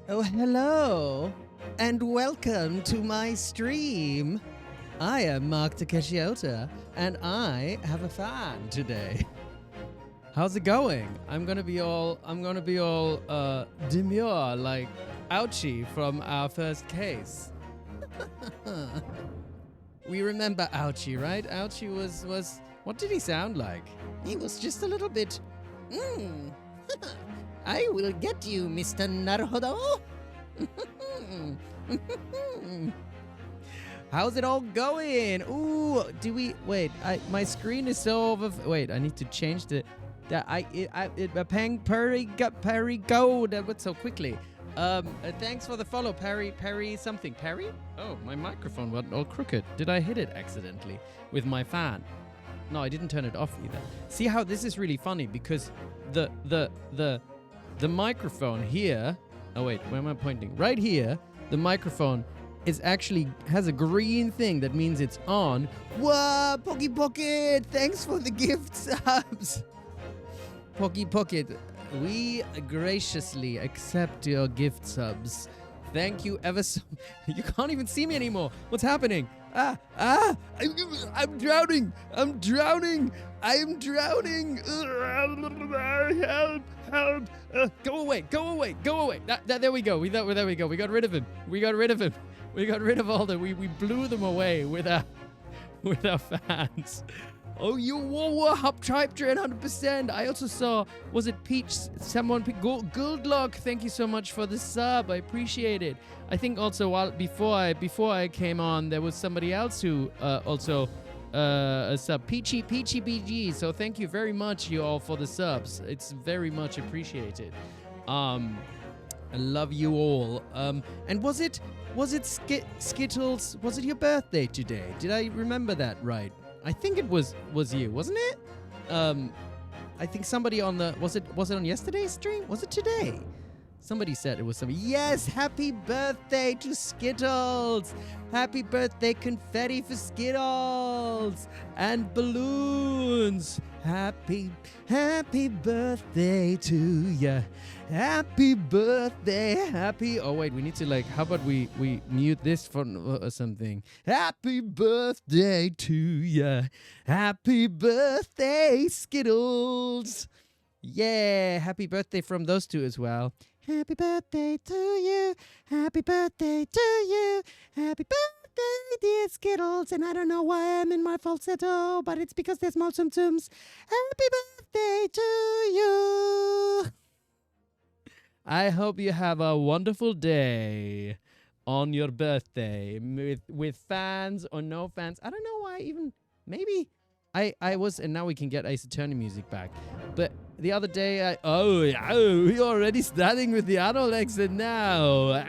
Oh, hello, and welcome to my stream. I am Mark Takeshi Ota, and I have a fan today. How's it going? I'm gonna be all demure like Ouchie from our first case. We remember Ouchie, right? Ouchie was what did he sound like? He was just a little bit. I will get you, Mr. Naruhodo. How's it all going? Ooh, do we wait? My screen is so over. Wait, I need to change the. Pang Perry go. That went so quickly. Thanks for the follow, Perry something. Perry? Oh, my microphone went all crooked. Did I hit it accidentally with my fan? No, I didn't turn it off either. See how this is really funny because the microphone here. Oh wait, where am I pointing? Right here. The microphone is actually has a green thing that means it's on. Whoa, Pocky Pocket! Thanks for the gift subs. Pocky Pocket, we graciously accept your gift subs. Thank you ever so. You can't even see me anymore. What's happening? I'm drowning. I'm drowning. Help. Go away. There we go. There we go. We got rid of him. We got rid of all the. We blew them away with our fans. Oh, you were hype 100%. I also saw, was it Peach? Someone, Goldlock. Thank you so much for the sub. I appreciate it. I think also before I came on, there was somebody else who also a sub, Peachy BG. So thank you very much, you all, for the subs. It's very much appreciated. I love you all. And was it Skittles? Was it your birthday today? Did I remember that right? I think it was you, wasn't it? I think somebody on the was it on yesterday's stream? Was it today? Somebody said it was somebody. Yes, happy birthday to Skittles! Happy birthday confetti for Skittles and balloons. Happy birthday to ya. Happy birthday, Oh wait, we need to how about we mute this for something. Happy birthday to ya. Happy birthday, Skittles. Yeah, happy birthday from those two as well. Happy birthday to you. Happy birthday to you. Happy birthday, dear Skittles. And I don't know why I'm in my falsetto, but it's because there's more tum-tums. Happy birthday to you. I hope you have a wonderful day on your birthday with fans or no fans. I don't know why even. Maybe I was, and now we can get Ace Attorney music back. But the other day, we're already starting with the Arnold accent now.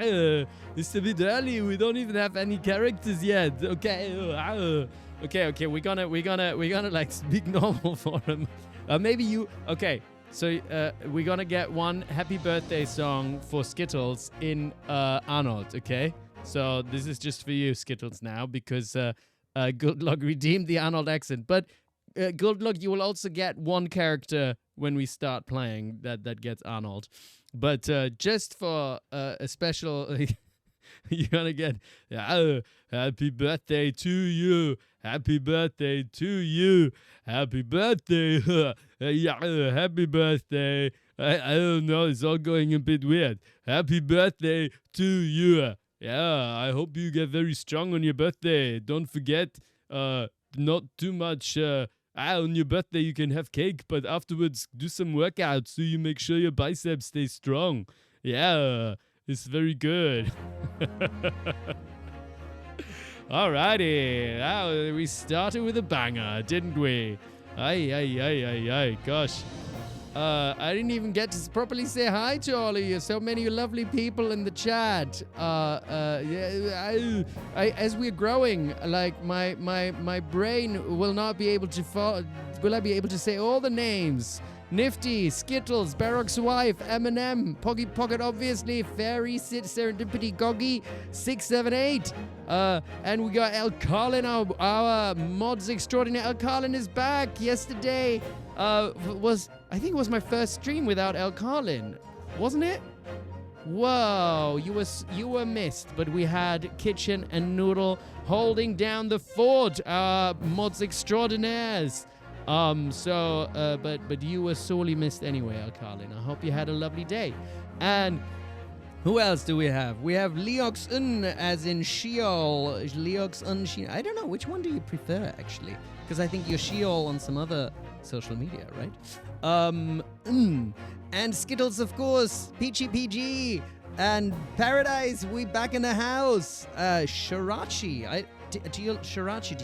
It's a bit early. We don't even have any characters yet. Okay. Okay. We're gonna speak normal for him. Maybe you. Okay. So we're gonna get one happy birthday song for Skittles in Arnold. Okay. So this is just for you, Skittles, now because. Good luck redeemed the Arnold accent. But good luck, you will also get one character when we start playing that gets Arnold. But just for a special, you're going to get happy birthday to you. Happy birthday to you. Happy birthday. Happy birthday. I don't know. It's all going a bit weird. Happy birthday to you. Yeah, I hope you get very strong on your birthday. Don't forget, not too much. On your birthday, you can have cake, but afterwards, do some workouts so you make sure your biceps stay strong. Yeah, it's very good. Alrighty, we started with a banger, didn't we? Ay, gosh. I didn't even get to properly say hi to all of you. So many lovely people in the chat. As we're growing, my brain will not be able to will I be able to say all the names? Nifty, Skittles, Barock's wife, Eminem, Poggy Pocket, obviously, Fairy, Serendipity, Goggy, 678. And we got El Carlin, our mods extraordinaire. El Carlin is back. Yesterday I think it was my first stream without El Carlin, wasn't it? Whoa, you were missed, but we had Kitchen and Noodle holding down the fort, mods extraordinaires. But you were sorely missed anyway, Alkalin. I hope you had a lovely day. And who else do we have? We have Leox-un, as in Sheol. Leox-un, Sheol. I don't know, which one do you prefer, actually? Because I think you're Sheol on some other social media, right? And Skittles, of course, Peachy PG, and Paradise, we back in the house. Shirachi, do you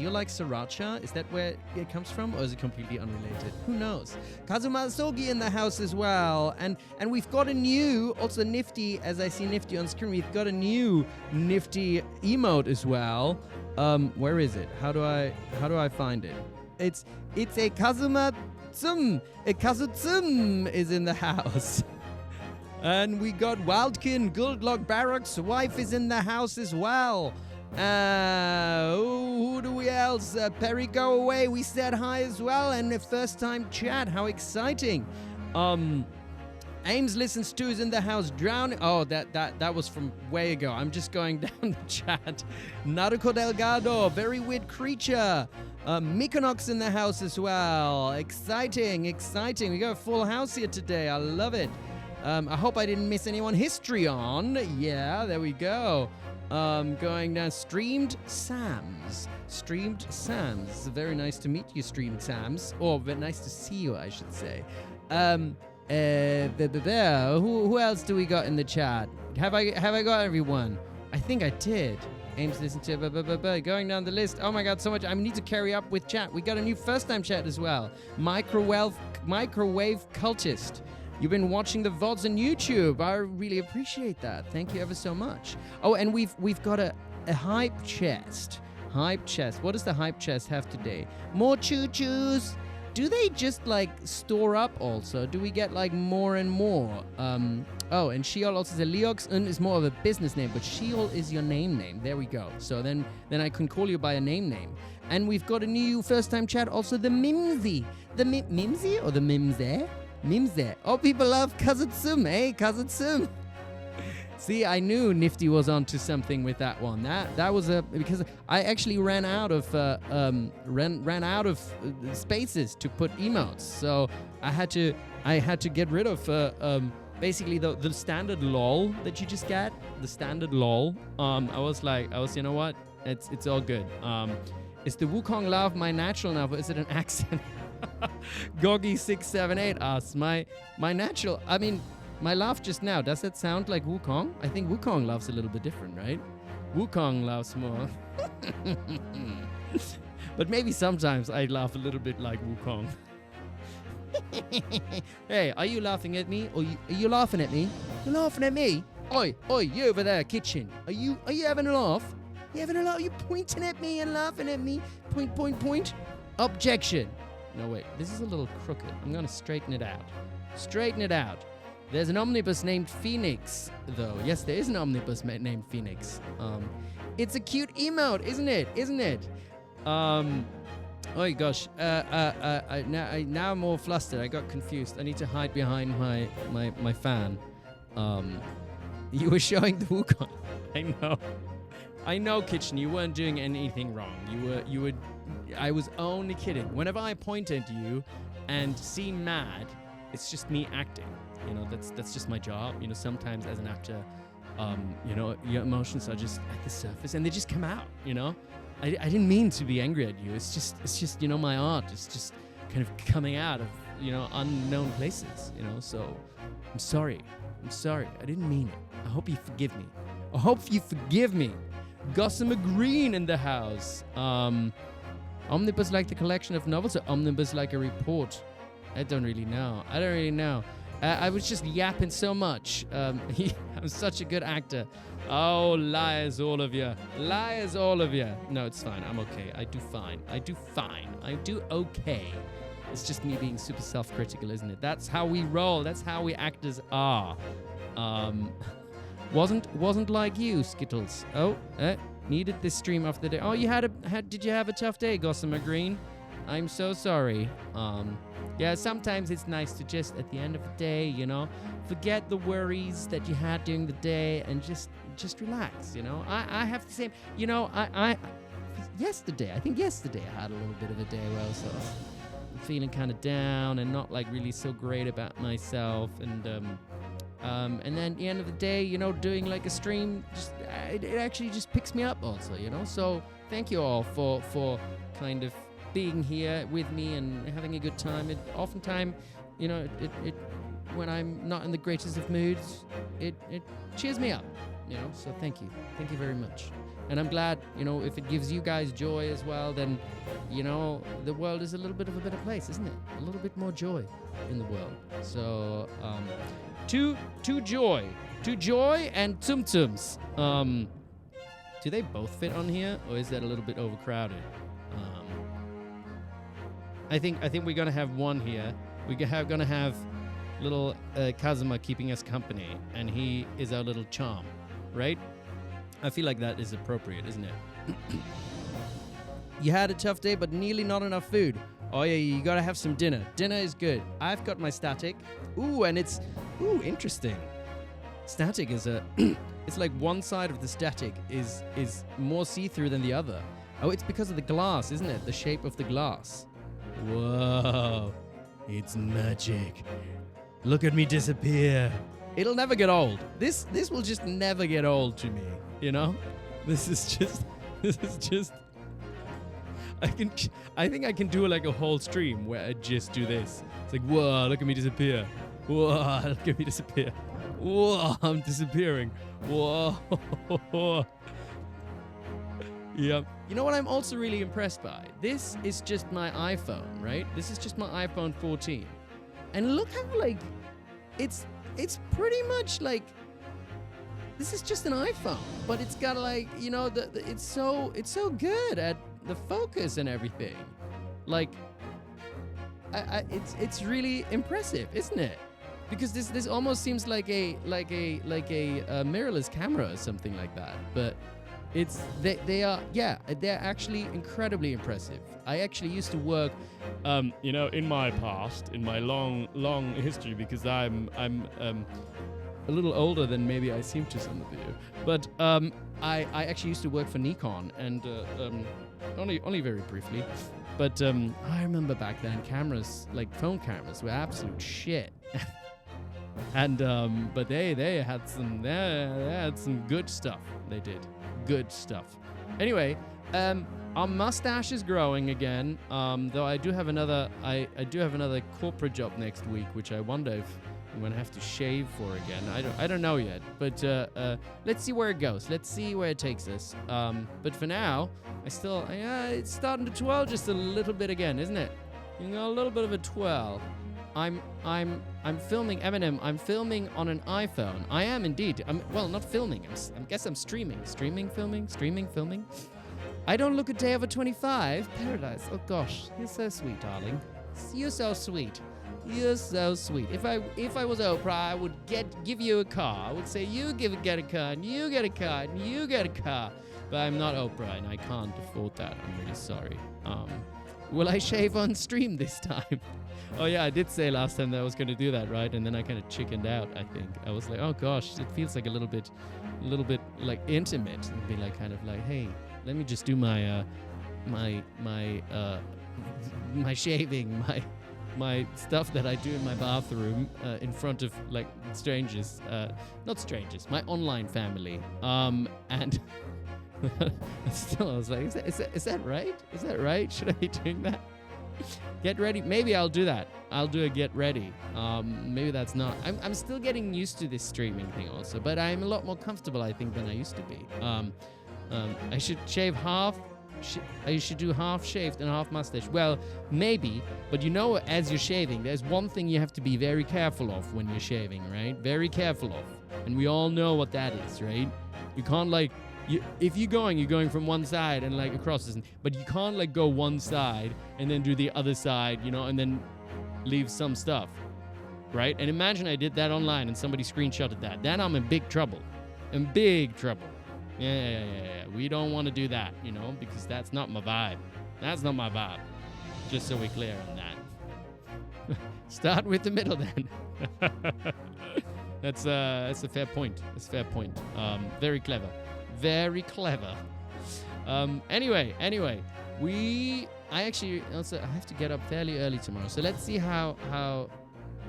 like sriracha? Is that where it comes from, or is it completely unrelated? Who knows? Kazuma Sogi in the house as well, and we've got a new, also Nifty, as I see Nifty on screen, we've got a new Nifty emote as well. Where is it? How do I find it? It's a Kazuma Tsum. A Kazutsum is in the house. And we got Wildkin, Goldlock Barracks wife is in the house as well. Who do we else? Perry Go Away, we said hi as well, and a first time chat, how exciting. Ames Listens To is in the house. Drown. Oh, that was from way ago. I'm just going down the chat. Naruko Delgado, Very Weird Creature. Mykonox in the house as well. Exciting. We got a full house here today. I love it. I hope I didn't miss anyone. Histrion. Yeah, there we go. Going down. Streamed Sams. Very nice to meet you, Streamed Sams. Or very nice to see you, I should say. Who else do we got in the chat? Have I got everyone? I think I did. Ames listen to going down the list. Oh my god, so much. I need to carry up with chat. We got a new first time chat as well. Microwave Cultist. You've been watching the VODs on YouTube. I really appreciate that. Thank you ever so much. Oh, and we've got a hype chest. What does the hype chest have today? More choo-choos. Do they just like store up also? Do we get like more and more? Oh, and Sheol also says Leox-un is more of a business name, but Sheol is your name. There we go. So then I can call you by a name. And we've got a new first time chat also, the Mimsy. The Mimsy or the Mimse? Mimse. Oh, people love Kazutsum, eh? Kazutsum. See, I knew Nifty was onto something with that one. That was because I actually ran out of spaces to put emotes, so I had to get rid of basically the standard lol that you just get, the standard lol. I was you know what? It's all good. Is the Wukong laugh my natural now, or is it an accent? Goggy678 asks my natural. I mean. My laugh just now, does that sound like Wukong? I think Wukong laughs a little bit different, right? Wukong laughs more. But maybe sometimes I laugh a little bit like Wukong. Hey, are you laughing at me? Or are you laughing at me? You're laughing at me? Oi, you over there, kitchen. Are you having a laugh? You having a laugh? Are you pointing at me and laughing at me? Point. Objection. No, wait, this is a little crooked. I'm gonna straighten it out. There's an omnibus named Phoenix, though. Yes, there is an omnibus named Phoenix. It's a cute emote, isn't it? Oh gosh. Now I'm all flustered. I got confused. I need to hide behind my fan. You were showing the Wukong. I know, Kitchen. You weren't doing anything wrong. You were. I was only kidding. Whenever I point at you and seem mad, it's just me acting. You know, that's just my job. You know, sometimes as an actor, you know, your emotions are just at the surface and they just come out. You know, I didn't mean to be angry at you. It's just you know, my art is just kind of coming out of, you know, unknown places. You know, so I'm sorry. I didn't mean it. I hope you forgive me. Gossamer Green in the house. Omnibus like the collection of novels, or omnibus like a report? I don't really know. I was just yapping so much. I'm such a good actor. Oh, liars, all of you. No, it's fine. I'm okay. I do fine. I do okay. It's just me being super self-critical, isn't it? That's how we roll. That's how we actors are. Wasn't like you, Skittles. Oh, needed this stream after the day. Oh, did you have a tough day, Gossamer Green? I'm so sorry. Yeah, sometimes it's nice to just, at the end of the day, you know, forget the worries that you had during the day and just relax, you know. I have the same, you know, I yesterday I had a little bit of a day where I was feeling kind of down and not like really so great about myself, and then at the end of the day, you know, doing like a stream, just it actually just picks me up also, you know. So thank you all for kind of being here with me and having a good time. It oftentimes, you know, it when I'm not in the greatest of moods, it cheers me up, you know. So thank you very much. And I'm glad, you know, if it gives you guys joy as well, then, you know, the world is a little bit of a better place, isn't it? A little bit more joy in the world. So, to joy and tum tums. Do they both fit on here, or is that a little bit overcrowded? I think we're gonna have one here. We're gonna have little Kazuma keeping us company, and he is our little charm, right? I feel like that is appropriate, isn't it? You had a tough day, but nearly not enough food. Oh yeah, you gotta have some dinner. Dinner is good. I've got my static. Ooh, and it's interesting. Static is it's like one side of the static is more see-through than the other. Oh, it's because of the glass, isn't it? The shape of the glass. Whoa, it's magic. Look at me disappear. It'll never get old. This will just never get old to me, you know? This is just I think I can do like a whole stream where I just do this. It's like, whoa, look at me disappear. Whoa, look at me disappear. Whoa, I'm disappearing. Whoa. Yeah. You know what I'm also really impressed by? This is just my iPhone, right? This is just my iPhone 14. And look how, like, it's pretty much like, this is just an iPhone, but it's got, like, you know, it's so good at the focus and everything. Like, it's really impressive, isn't it? Because this almost seems like a mirrorless camera or something like that, but they're actually incredibly impressive. I actually used to work, you know, in my past, in my long history, because I'm a little older than maybe I seem to some of you, but I actually used to work for Nikon, and only very briefly, but I remember back then cameras, like phone cameras, were absolute shit. And but they had some good stuff. They did good stuff. Anyway, our mustache is growing again. Though I do have another corporate job next week, which I wonder if I'm gonna have to shave for again. I don't know yet. But let's see where it goes. Let's see where it takes us. But for now, it's starting to twirl just a little bit again, isn't it? You know, a little bit of a twirl. I'm filming Eminem. I'm filming on an iPhone. I am indeed. Not filming. I guess I'm streaming. Filming. I don't look a day over 25. Paradise. Oh gosh, you're so sweet, darling. You're so sweet. You're so sweet. If I was Oprah, I would give you a car. I would say you get a car, and you get a car, and you get a car. But I'm not Oprah, and I can't afford that. I'm really sorry. Will I shave on stream this time? Oh yeah, I did say last time that I was going to do that, right? And then I kind of chickened out, I think. I was like, oh gosh, it feels like a little bit like intimate. And be like, kind of like, hey, let me just do my shaving, my stuff that I do in my bathroom in front of like strangers, not strangers, my online family. And still, I was like, is that right? Is that right? Should I be doing that? Get ready. Maybe I'll do that. I'll do a get ready. Maybe that's not. I'm still getting used to this streaming thing also, but I'm a lot more comfortable, I think, than I used to be. I should shave half. I should do half shaved and half mustache. Well, maybe, but you know, as you're shaving, there's one thing you have to be very careful of when you're shaving, right? Very careful of. And we all know what that is, right? You can't like... if you're going from one side and like across this, but you can't like go one side and then do the other side, you know, and then leave some stuff, right? And imagine I did that online and somebody screenshotted that. Then I'm in big trouble. Yeah. We don't want to do that, you know, because that's not my vibe. Just so we're clear on that. Start with the middle then. That's a fair point. That's a fair point. Very clever. Very clever. Anyway, I actually also I have to get up fairly early tomorrow. So let's see how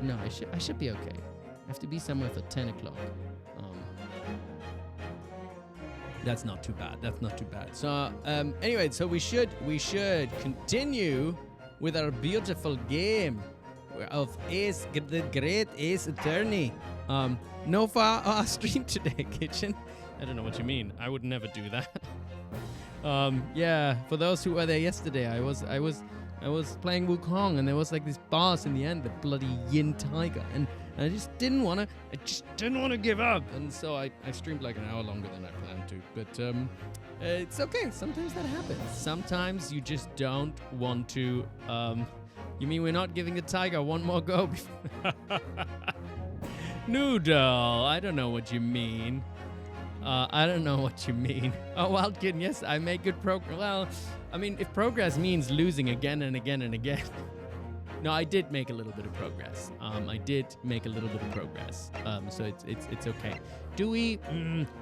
no, I should be okay. I have to be somewhere for 10 o'clock. That's not too bad. That's not too bad. So anyway, so we should continue with our beautiful game of Ace, the Great Ace Attorney. No for our stream today, Kitchen. I don't know what you mean. I would never do that. Yeah, for those who were there yesterday, I was playing Wukong, and there was like this boss in the end, the bloody Yin Tiger, and I just didn't want to give up, and so I streamed like an hour longer than I planned to. But it's okay. Sometimes that happens. Sometimes you just don't want to. You mean we're not giving the tiger one more go? Noodle, I don't know what you mean. I don't know what you mean. Oh, Wild Kid, yes, I make good progress. Well, I mean, if progress means losing again and again and again. No, I did make a little bit of progress. So it's okay. Do we...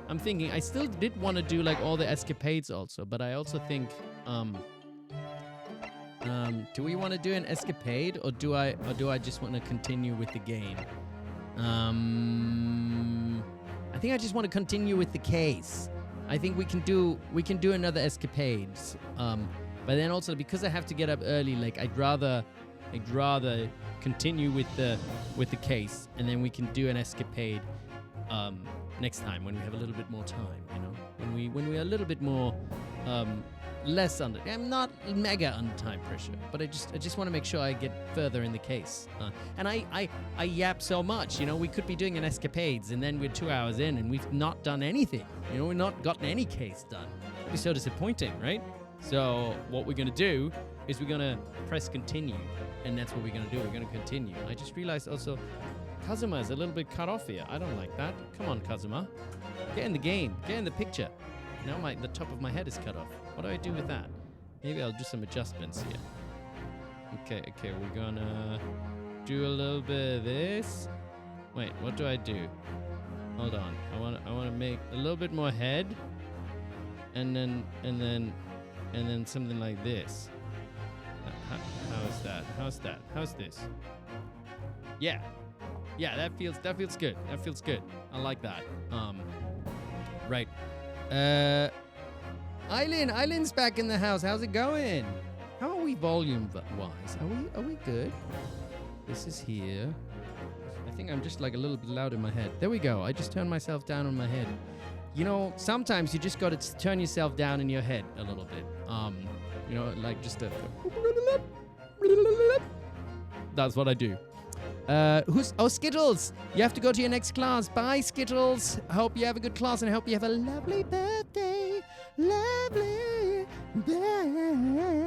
I'm thinking, I still did want to do like all the escapades also, but I also think... do we want to do an escapade, or do I just want to continue with the game? I think I just want to continue with the case. I think we can do another escapades. But then also because I have to get up early, like I'd rather continue with the case, and then we can do an escapade next time when we have a little bit more time, you know? When we are a little bit more less under. I'm not mega under time pressure, but I just want to make sure I get further in the case. And I yap so much, you know. We could be doing an escapades, and then we're 2 hours in, and we've not done anything. You know, we've not gotten any case done. It'd be so disappointing, right? So what we're gonna do is we're gonna press continue, and that's what we're gonna do. We're gonna continue. I just realized also, Kazuma is a little bit cut off here. I don't like that. Come on, Kazuma, get in the game, get in the picture. Now the top of my head is cut off. What do I do with that? Maybe I'll do some adjustments here. Okay, we're gonna do a little bit of this. Wait, what do I do? Hold on. I wanna make a little bit more head, and then something like this. How's that? How's this? Yeah, that feels good. That feels good. I like that. Right. Eileen's back in the house. How's it going? How are we volume-wise? Are we good? This is here. I think I'm just like a little bit loud in my head. There we go. I just turned myself down on my head. You know, sometimes you just got to turn yourself down in your head a little bit. You know, like just a... That's what I do. Skittles! You have to go to your next class. Bye, Skittles. I hope you have a good class, and I hope you have a lovely birthday. Lovely birthday.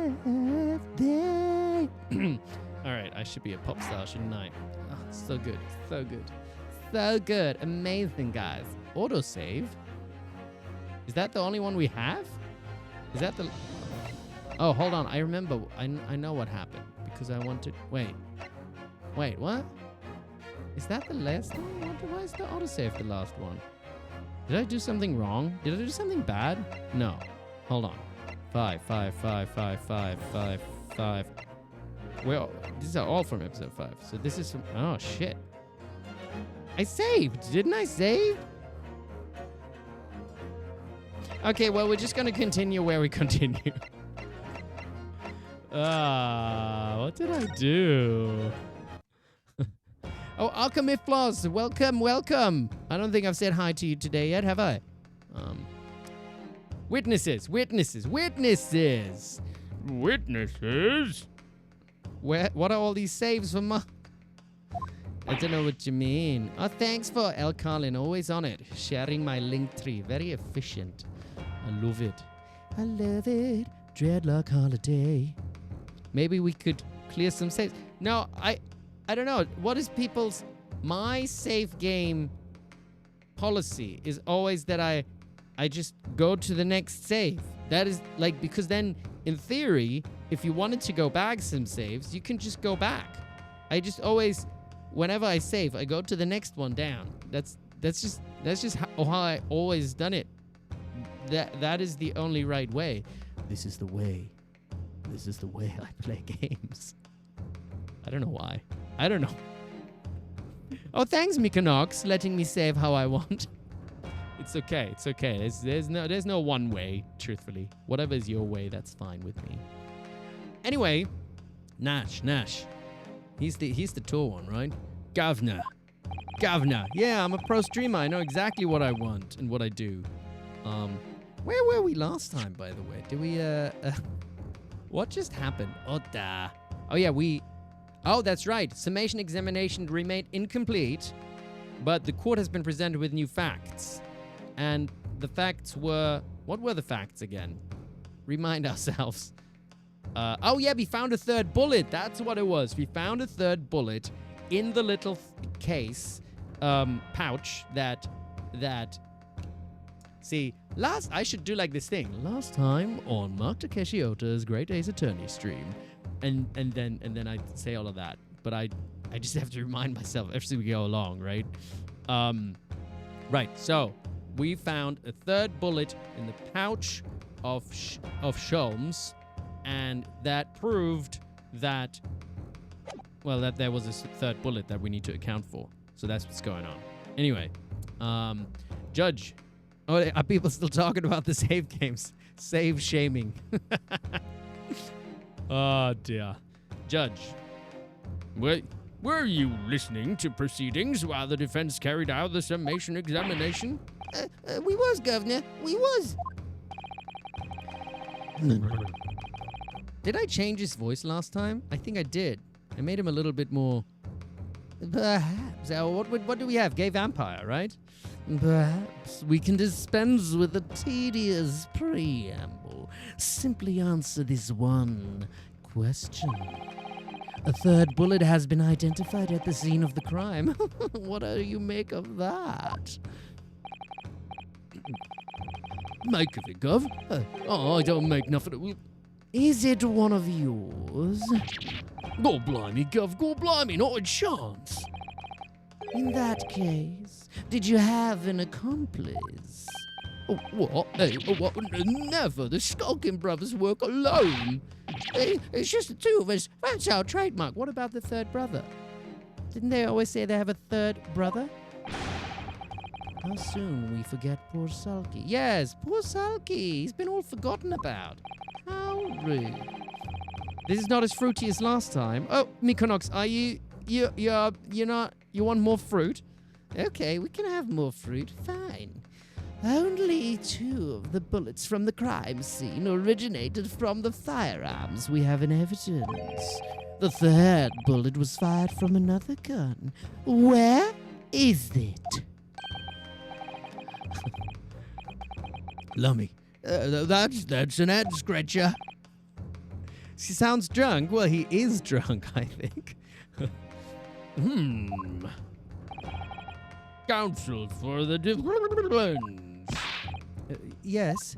All right, I should be a pop star, shouldn't I? Oh, so good. So good. So good. Amazing, guys. Autosave? Is that the only one we have? Is that the... Oh, hold on. I remember. I know what happened. Because I wanted... Wait, what? Is that the last one? Why is the autosave the last one? Did I do something wrong? Did I do something bad? No. Hold on. 5. Well, these are all from episode 5. So this is from... Oh, shit. I saved. Didn't I save? Okay, well, we're just going to continue where we continue. What did I do? Oh, Alchemist Floss, welcome. I don't think I've said hi to you today yet, have I? Witnesses. What are all these saves for my... I don't know what you mean. Oh, thanks for El Carlin, always on it. Sharing my link tree, very efficient. I love it. Dreadlock holiday. Maybe we could clear some saves. No, I don't know. What is people's... My save game policy is always that I just go to the next save. That is like, because then in theory, if you wanted to go back some saves, you can just go back. I just always, whenever I save, I go to the next one down. That's just how I always done it. That is the only right way. This is the way. This is the way I play games. I don't know why. I don't know. Oh, thanks, Mikonox, letting me save how I want. It's okay. It's okay. There's no one way, truthfully. Whatever is your way, that's fine with me. Anyway, Nash. He's the tall one, right? Governor. Yeah, I'm a pro streamer. I know exactly what I want and what I do. Where were we last time, by the way? Did we, what just happened? Ota. Oh, yeah, oh, that's right. Summation examination remained incomplete, but the court has been presented with new facts. And the facts were... What were the facts again? Remind ourselves. Oh, yeah, we found a third bullet. That's what it was. We found a third bullet in the little case, pouch that... See, I should do like this thing. Last time on Mark Takeshi Ota's Great Ace Attorney stream. And then I say all of that. But I just have to remind myself as we go along, right? Right, so we found a third bullet in the pouch of Sholmes, and that proved that, well, that there was a third bullet that we need to account for. So that's what's going on. Anyway, Judge. Oh, are people still talking about the save games? Save shaming. Oh, dear. Judge. Were you listening to proceedings while the defense carried out the summation examination? We was, Governor. We was. Did I change his voice last time? I think I did. I made him a little bit more... Perhaps. What do we have? Gay vampire, right? Perhaps we can dispense with the tedious preamble. Simply answer this one question. A third bullet has been identified at the scene of the crime. What do you make of that? Make of it, Gov? I don't make nothing. Is it one of yours? Go blimey, Gov. Go blimey, not a chance. In that case, did you have an accomplice? Oh, what? Hey, what? Never. The Skulking brothers work alone. It's just the two of us. That's our trademark. What about the third brother? Didn't they always say they have a third brother? How soon we forget poor Sulky. Yes, poor Sulky. He's been all forgotten about. How rude. This is not as fruity as last time. Oh, Mikonox, are you're not... You want more fruit? Okay, we can have more fruit. Fine. Only 2 of the bullets from the crime scene originated from the firearms we have in evidence. The third bullet was fired from another gun. Where is it? Lummy, that's an head scratcher. She sounds drunk. Well, he is drunk, I think. Counsel for the defense. Yes.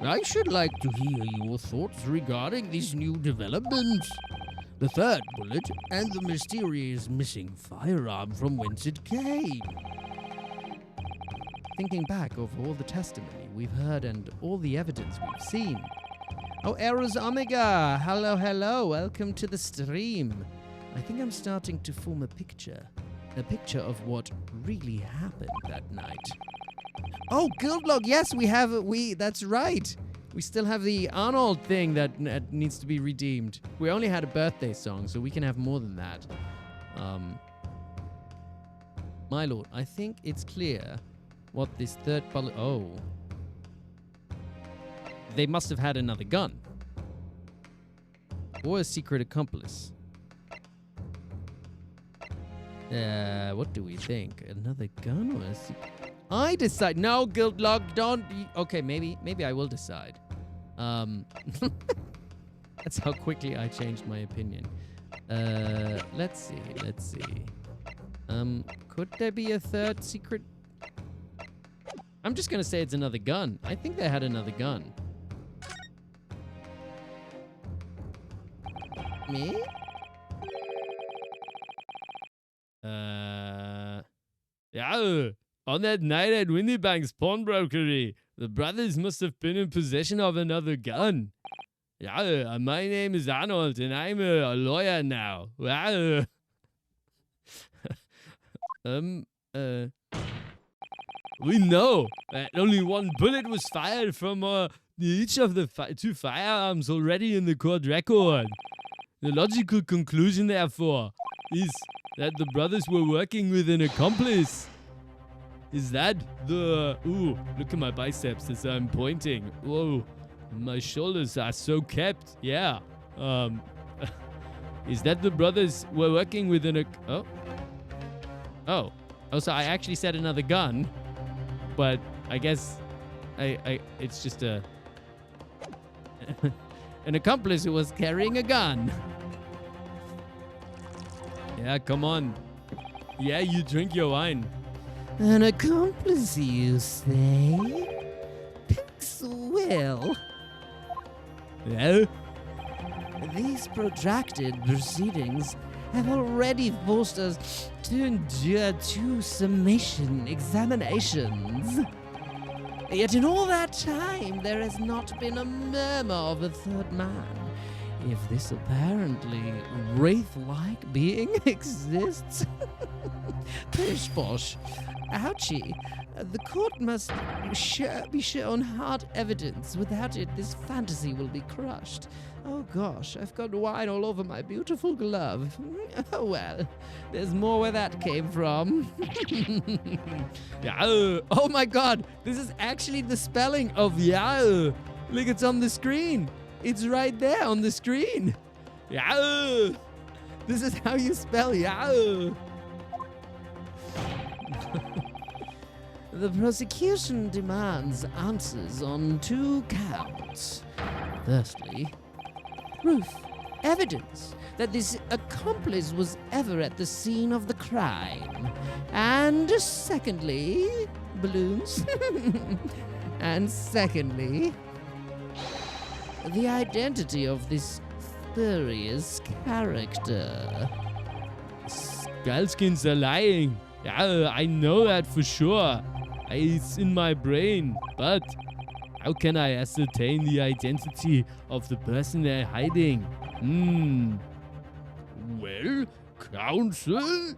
I should like to hear your thoughts regarding these new developments. The third bullet and the mysterious missing firearm from whence it came. Thinking back over all the testimony we've heard and all the evidence we've seen. Oh, Eros Omega! Hello, welcome to the stream. I think I'm starting to form a picture of what really happened that night. Oh, Guildlog, yes, that's right. We still have the Arnold thing that needs to be redeemed. We only had a birthday song, so we can have more than that. My lord, I think it's clear what this third bullet... Oh. They must have had another gun. Or a secret accomplice. What do we think? Another gun or a secret... I decide... No, Guildlog, don't... Okay, maybe I will decide. That's how quickly I changed my opinion. Let's see. Could there be a third secret... I'm just gonna say it's another gun. I think they had another gun. Me? Yeah, on that night at Winniebank's pawnbrokery, the brothers must have been in possession of another gun. Yeah, my name is Arnold, and I'm a lawyer now. Yeah. We know that only one bullet was fired from each of the two firearms already in the court record. The logical conclusion, therefore, is that the brothers were working with an accomplice. Is that the... Ooh, look at my biceps as I'm pointing. Whoa, my shoulders are so kept. Yeah. Is that the brothers were working with an... Oh, so I actually said another gun. But I guess it's just an accomplice who was carrying a gun. Yeah, come on. Yeah, you drink your wine. An accomplice, you say? Picks well. Yeah? These protracted proceedings have already forced us to endure 2 summation examinations. Yet in all that time, there has not been a murmur of a third man. If this apparently wraith-like being exists... Pish posh. Ouchie. The court must be shown hard evidence. Without it, this fantasy will be crushed. Oh gosh, I've got wine all over my beautiful glove. Oh well, there's more where that came from. Yeah. Oh my god, this is actually the spelling of yeah. Look, it's on the screen. It's right there on the screen. Yeah. This is how you spell yeah. The prosecution demands answers on 2 counts. Firstly, proof, evidence that this accomplice was ever at the scene of the crime. And secondly, balloons. And secondly, the identity of this spurious character. Skullskins are lying. Yeah, I know that for sure. It's in my brain. But how can I ascertain the identity of the person they're hiding? Well, counsel?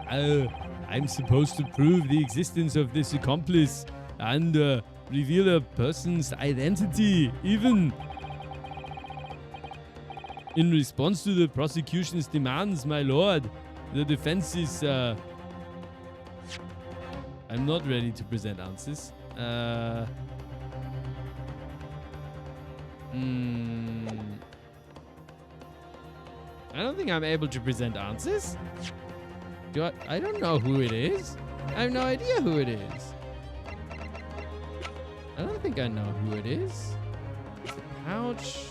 I'm supposed to prove the existence of this accomplice and reveal a person's identity, even in response to the prosecution's demands, my lord. The defense is... I'm not ready to present answers. I don't think I'm able to present answers. I don't know who it is. I have no idea who it is. I don't think I know who it is. It's a pouch.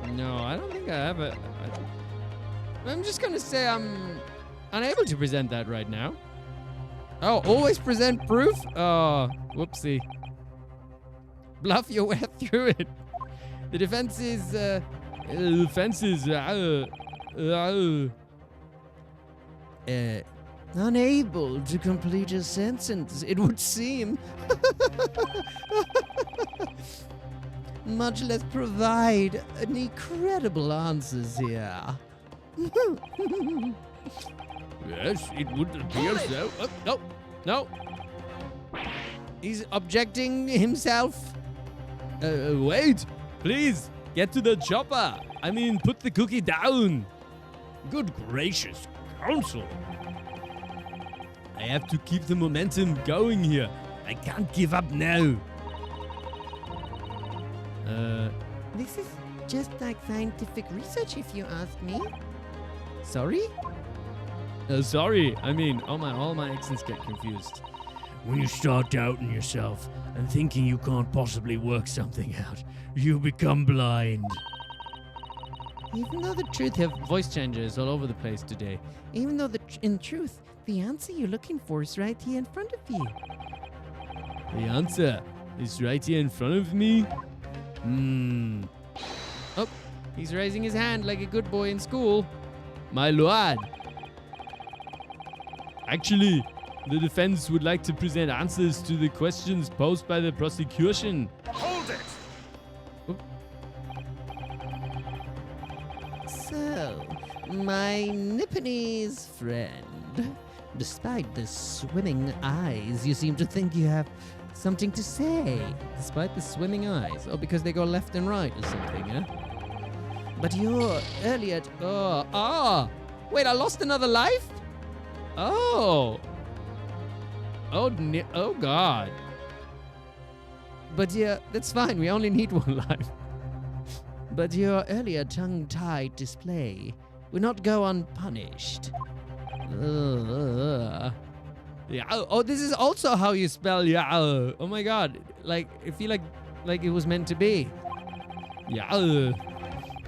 No, I don't think I have it. I'm just going to say I'm unable to present that right now. Oh, always present proof? Oh, whoopsie. Bluff your way through it. The defense is... unable to complete a sentence, it would seem. Much less provide any credible answers here. Yes, it would appear so. Oh, no. He's objecting himself. Wait, please, get to the chopper. I mean, put the cookie down. Good gracious, counsel. I have to keep the momentum going here. I can't give up now. This is just like scientific research, if you ask me. Sorry? Sorry. I mean, all my accents get confused. When you start doubting yourself and thinking you can't possibly work something out, you become blind. Even though the truth have voice changes all over the place today. Even though in truth, the answer you're looking for is right here in front of you. The answer is right here in front of me? Oh, He's raising his hand like a good boy in school. My lord. Actually, the defense would like to present answers to the questions posed by the prosecution. Hold it! So, my Nipponese friend, despite the swimming eyes, you seem to think you have something to say. Despite the swimming eyes. Oh, because they go left and right or something, huh? But your earlier... Wait, I lost another life? Oh. Oh, God. But your... That's fine. We only need one life. But your earlier tongue-tied display will not go unpunished. Yeah. Oh, this is also how you spell yeah. Oh my God. Like, I feel like it was meant to be. Yeah.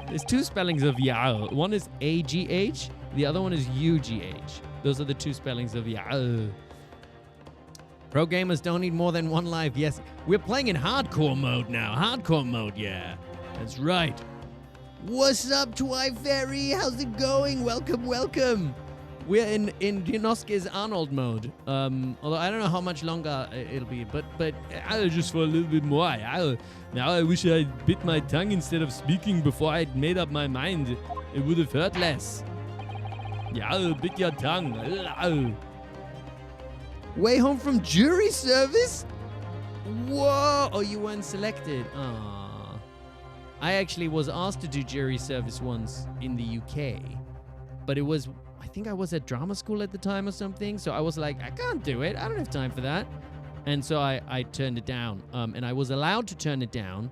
There's two spellings of yeah. One is AGH. The other one is UGH. Those are the two spellings of yeah. Pro gamers don't need more than one life. Yes, we're playing in hardcore mode now. Hardcore mode, yeah. That's right. What's up, Twi Fairy? How's it going? Welcome, welcome. We're in Ryunosuke's Arnold mode. Although I don't know how much longer it'll be, but just for a little bit more. Now I wish I bit my tongue instead of speaking before I'd made up my mind. It would have hurt less. Yeah, bit your tongue. Way home from jury service? Whoa! Oh, you weren't selected. Aww. I actually was asked to do jury service once in the UK, but it was, I think I was at drama school at the time or something, so I was like, I can't do it. I don't have time for that. And so I turned it down. And I was allowed to turn it down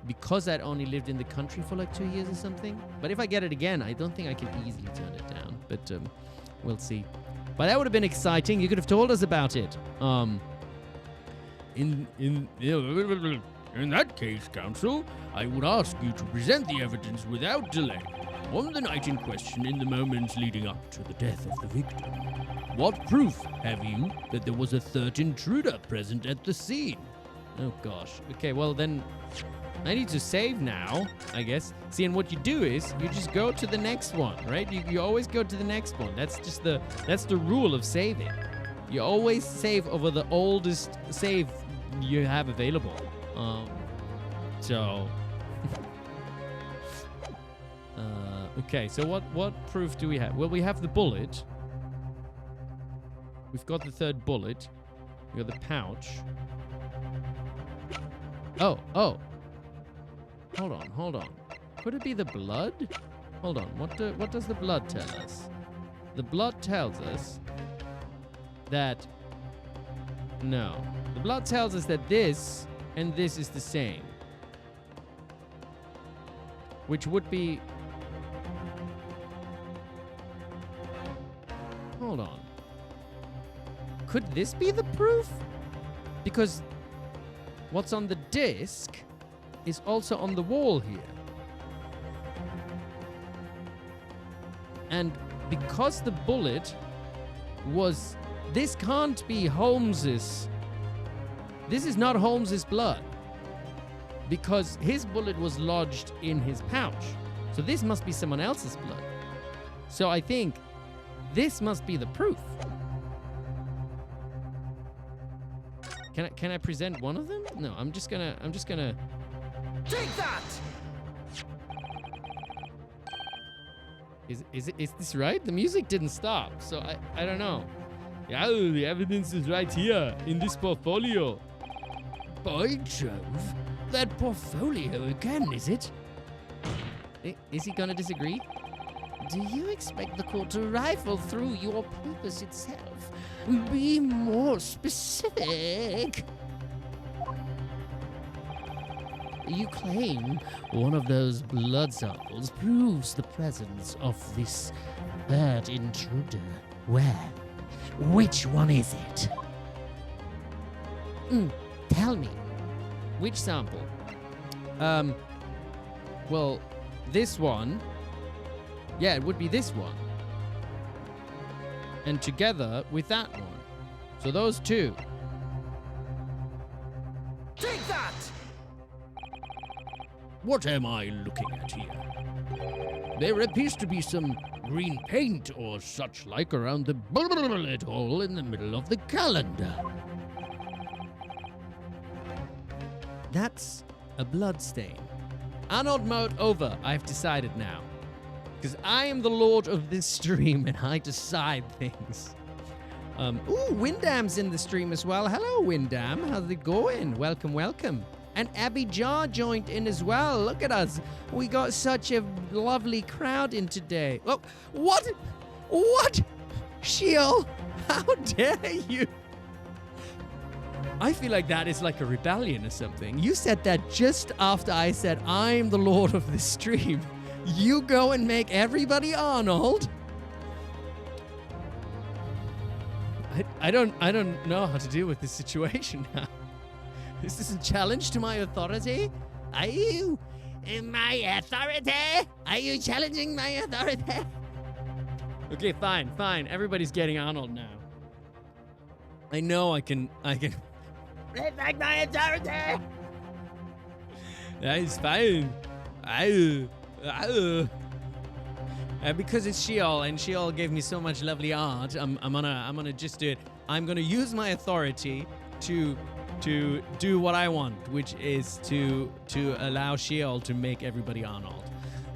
because I'd only lived in the country for like 2 years or something. But if I get it again, I don't think I can easily turn it down. But we'll see. But that would have been exciting. You could have told us about it. In that case, counsel, I would ask you to present the evidence without delay. On the night in question, in the moments leading up to the death of the victim, what proof have you that there was a third intruder present at the scene? Oh gosh. Okay, well then, I need to save now, I guess. See, and what you do is, you just go to the next one, right? You always go to the next one. That's the rule of saving. You always save over the oldest save you have available. Okay, so what proof do we have? Well, we have the bullet. We've got the third bullet. We got the pouch. Oh. Hold on. Could it be the blood? Hold on. What does the blood tell us? The blood tells us that... No. The blood tells us that this and this is the same. Which would be... Hold on. Could this be the proof? Because what's on the disc is also on the wall here. And because the bullet was... This can't be Holmes's. This is not Holmes's blood. Because his bullet was lodged in his pouch. So this must be someone else's blood. So I think this must be the proof. Can I present one of them? No, I'm just gonna Take that! Is this right? The music didn't stop, so I don't know. Yeah, the evidence is right here in this portfolio. By Jove, that portfolio again, is it? Is he gonna disagree? Do you expect the court to rifle through your papers itself? Be more specific. You claim one of those blood samples proves the presence of this third intruder. Where? Which one is it? Tell me. Which sample? Well, this one. Yeah, it would be this one. And together with that one. So those two. Take that! What am I looking at here? There appears to be some green paint or such like around the bullet hole in the middle of the calendar. That's a blood stain. Arnold mode over, I've decided now. Because I am the lord of this stream and I decide things. Ooh, Windam's in the stream as well. Hello, Windam. How's it going? Welcome, welcome. And Abby Jar joined in as well. Look at us. We got such a lovely crowd in today. Oh, what? What? Sheol, how dare you? I feel like that is like a rebellion or something. You said that just after I said I'm the lord of this stream. You go and make everybody Arnold? I don't know how to deal with this situation now. Is this a challenge to my authority? Are you in my authority? Are you challenging my authority? Okay, fine. Everybody's getting Arnold now. I know I can. Respect my authority. That is fine. Because it's Sheol and Sheol gave me so much lovely art, I'm gonna just do it. I'm gonna use my authority to do what I want, which is to allow Sheol to make everybody Arnold.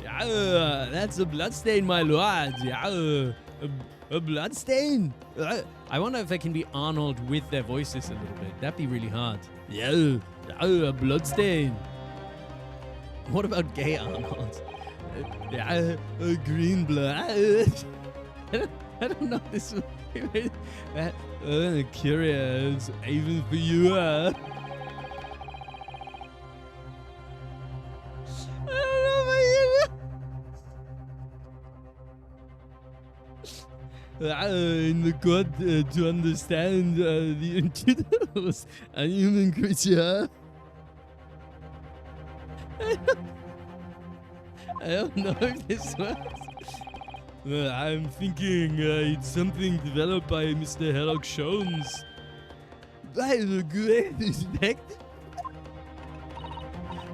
That's a bloodstain, my lord. A bloodstain. I wonder if I can be Arnold with their voices a little bit. That'd be really hard. A bloodstain. What about gay Arnold? Green blood. I don't know this one. Curious, even for you. I don't know about you. In the court, to understand the individuals, a human creature. I don't know if this works. I'm thinking it's something developed by Mr. Herlock Jones. By the great respect.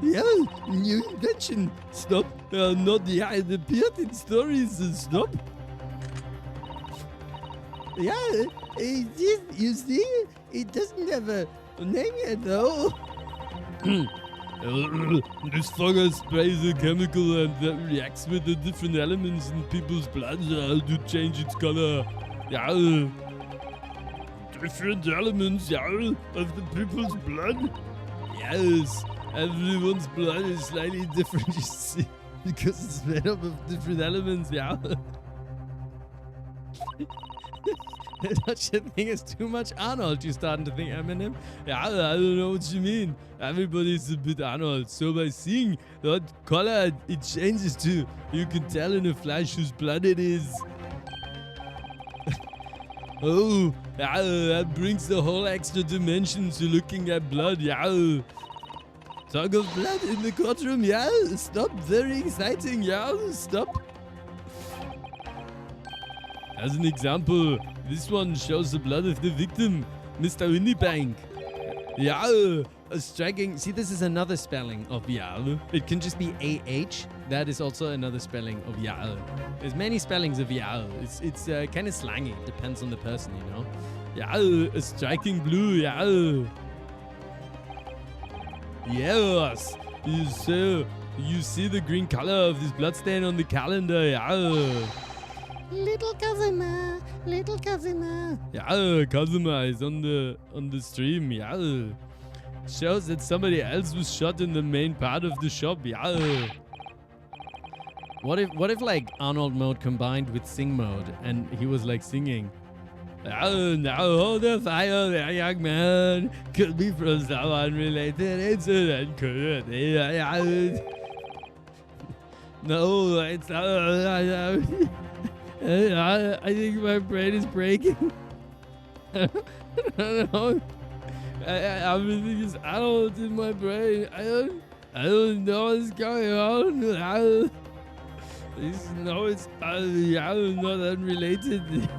Yeah, new invention. Stop. Not yet. It appeared in stories. Stop. Yeah, you see, it doesn't have a name yet, though. This fungus sprays a chemical and that reacts with the different elements in people's blood to change its color. Yeah. Different elements, of the people's blood? Yes. Everyone's blood is slightly different, you see, because it's made up of different elements, Such a thing as too much Arnold. You starting to think Eminem? I don't know what you mean. Everybody's a bit Arnold. So by seeing what color it changes to, you can tell in a flash whose blood it is. Oh, that brings the whole extra dimension to looking at blood. Talk of blood in the courtroom. Stop. Very exciting. Stop. As an example, this one shows the blood of the victim, Mr. Winniebank. A striking. See, this is another spelling of Jarl. It can just be AH. That is also another spelling of Jarl. There's many spellings of Jarl. It's kind of slangy. Depends on the person, you know. A striking blue. Yes. You see the green color of this bloodstain on the calendar. Little Kazuma. Kazuma is on the stream. Shows that somebody else was shot in the main part of the shop. What if like Arnold mode combined with sing mode and he was like singing? Now hold the fire there, young man. Could be from some unrelated incident. Could it? No, it's not. I think my brain is breaking. I don't know. Everything is out in my brain. I don't know what's going on. I just know it's not unrelated.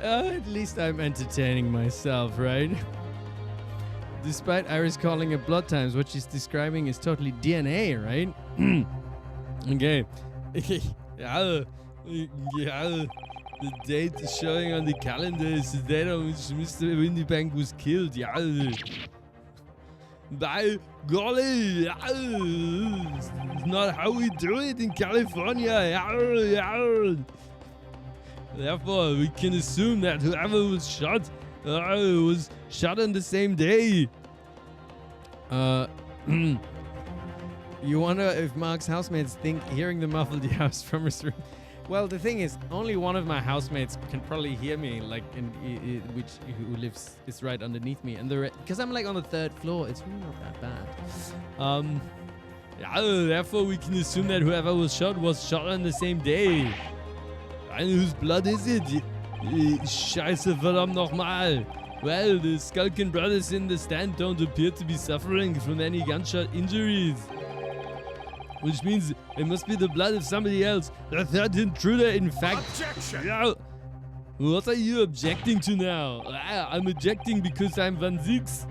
It least I'm entertaining myself, right? Despite Iris calling it blood times, what she's describing is totally DNA, right? Okay. Yeah. The date is showing on the calendar is the date on which Mr. Windybank was killed. Yeah. By golly, it's not how we do it in California. Therefore, we can assume that whoever was shot on the same day. You wonder if Mark's housemates think hearing the muffled yowls from his room. Well, the thing is, only one of my housemates can probably hear me, like, who lives is right underneath me, and because I'm like on the 3rd floor, it's really not that bad. Therefore, we can assume that whoever was shot on the same day. And whose blood is it? Scheiße, verdammt nochmal. Well, the Skulkin brothers in the stand don't appear to be suffering from any gunshot injuries. Which means it must be the blood of somebody else. The 3rd intruder, in fact. Objection! Yeah. What are you objecting to now? I'm objecting because I'm Van Zieks.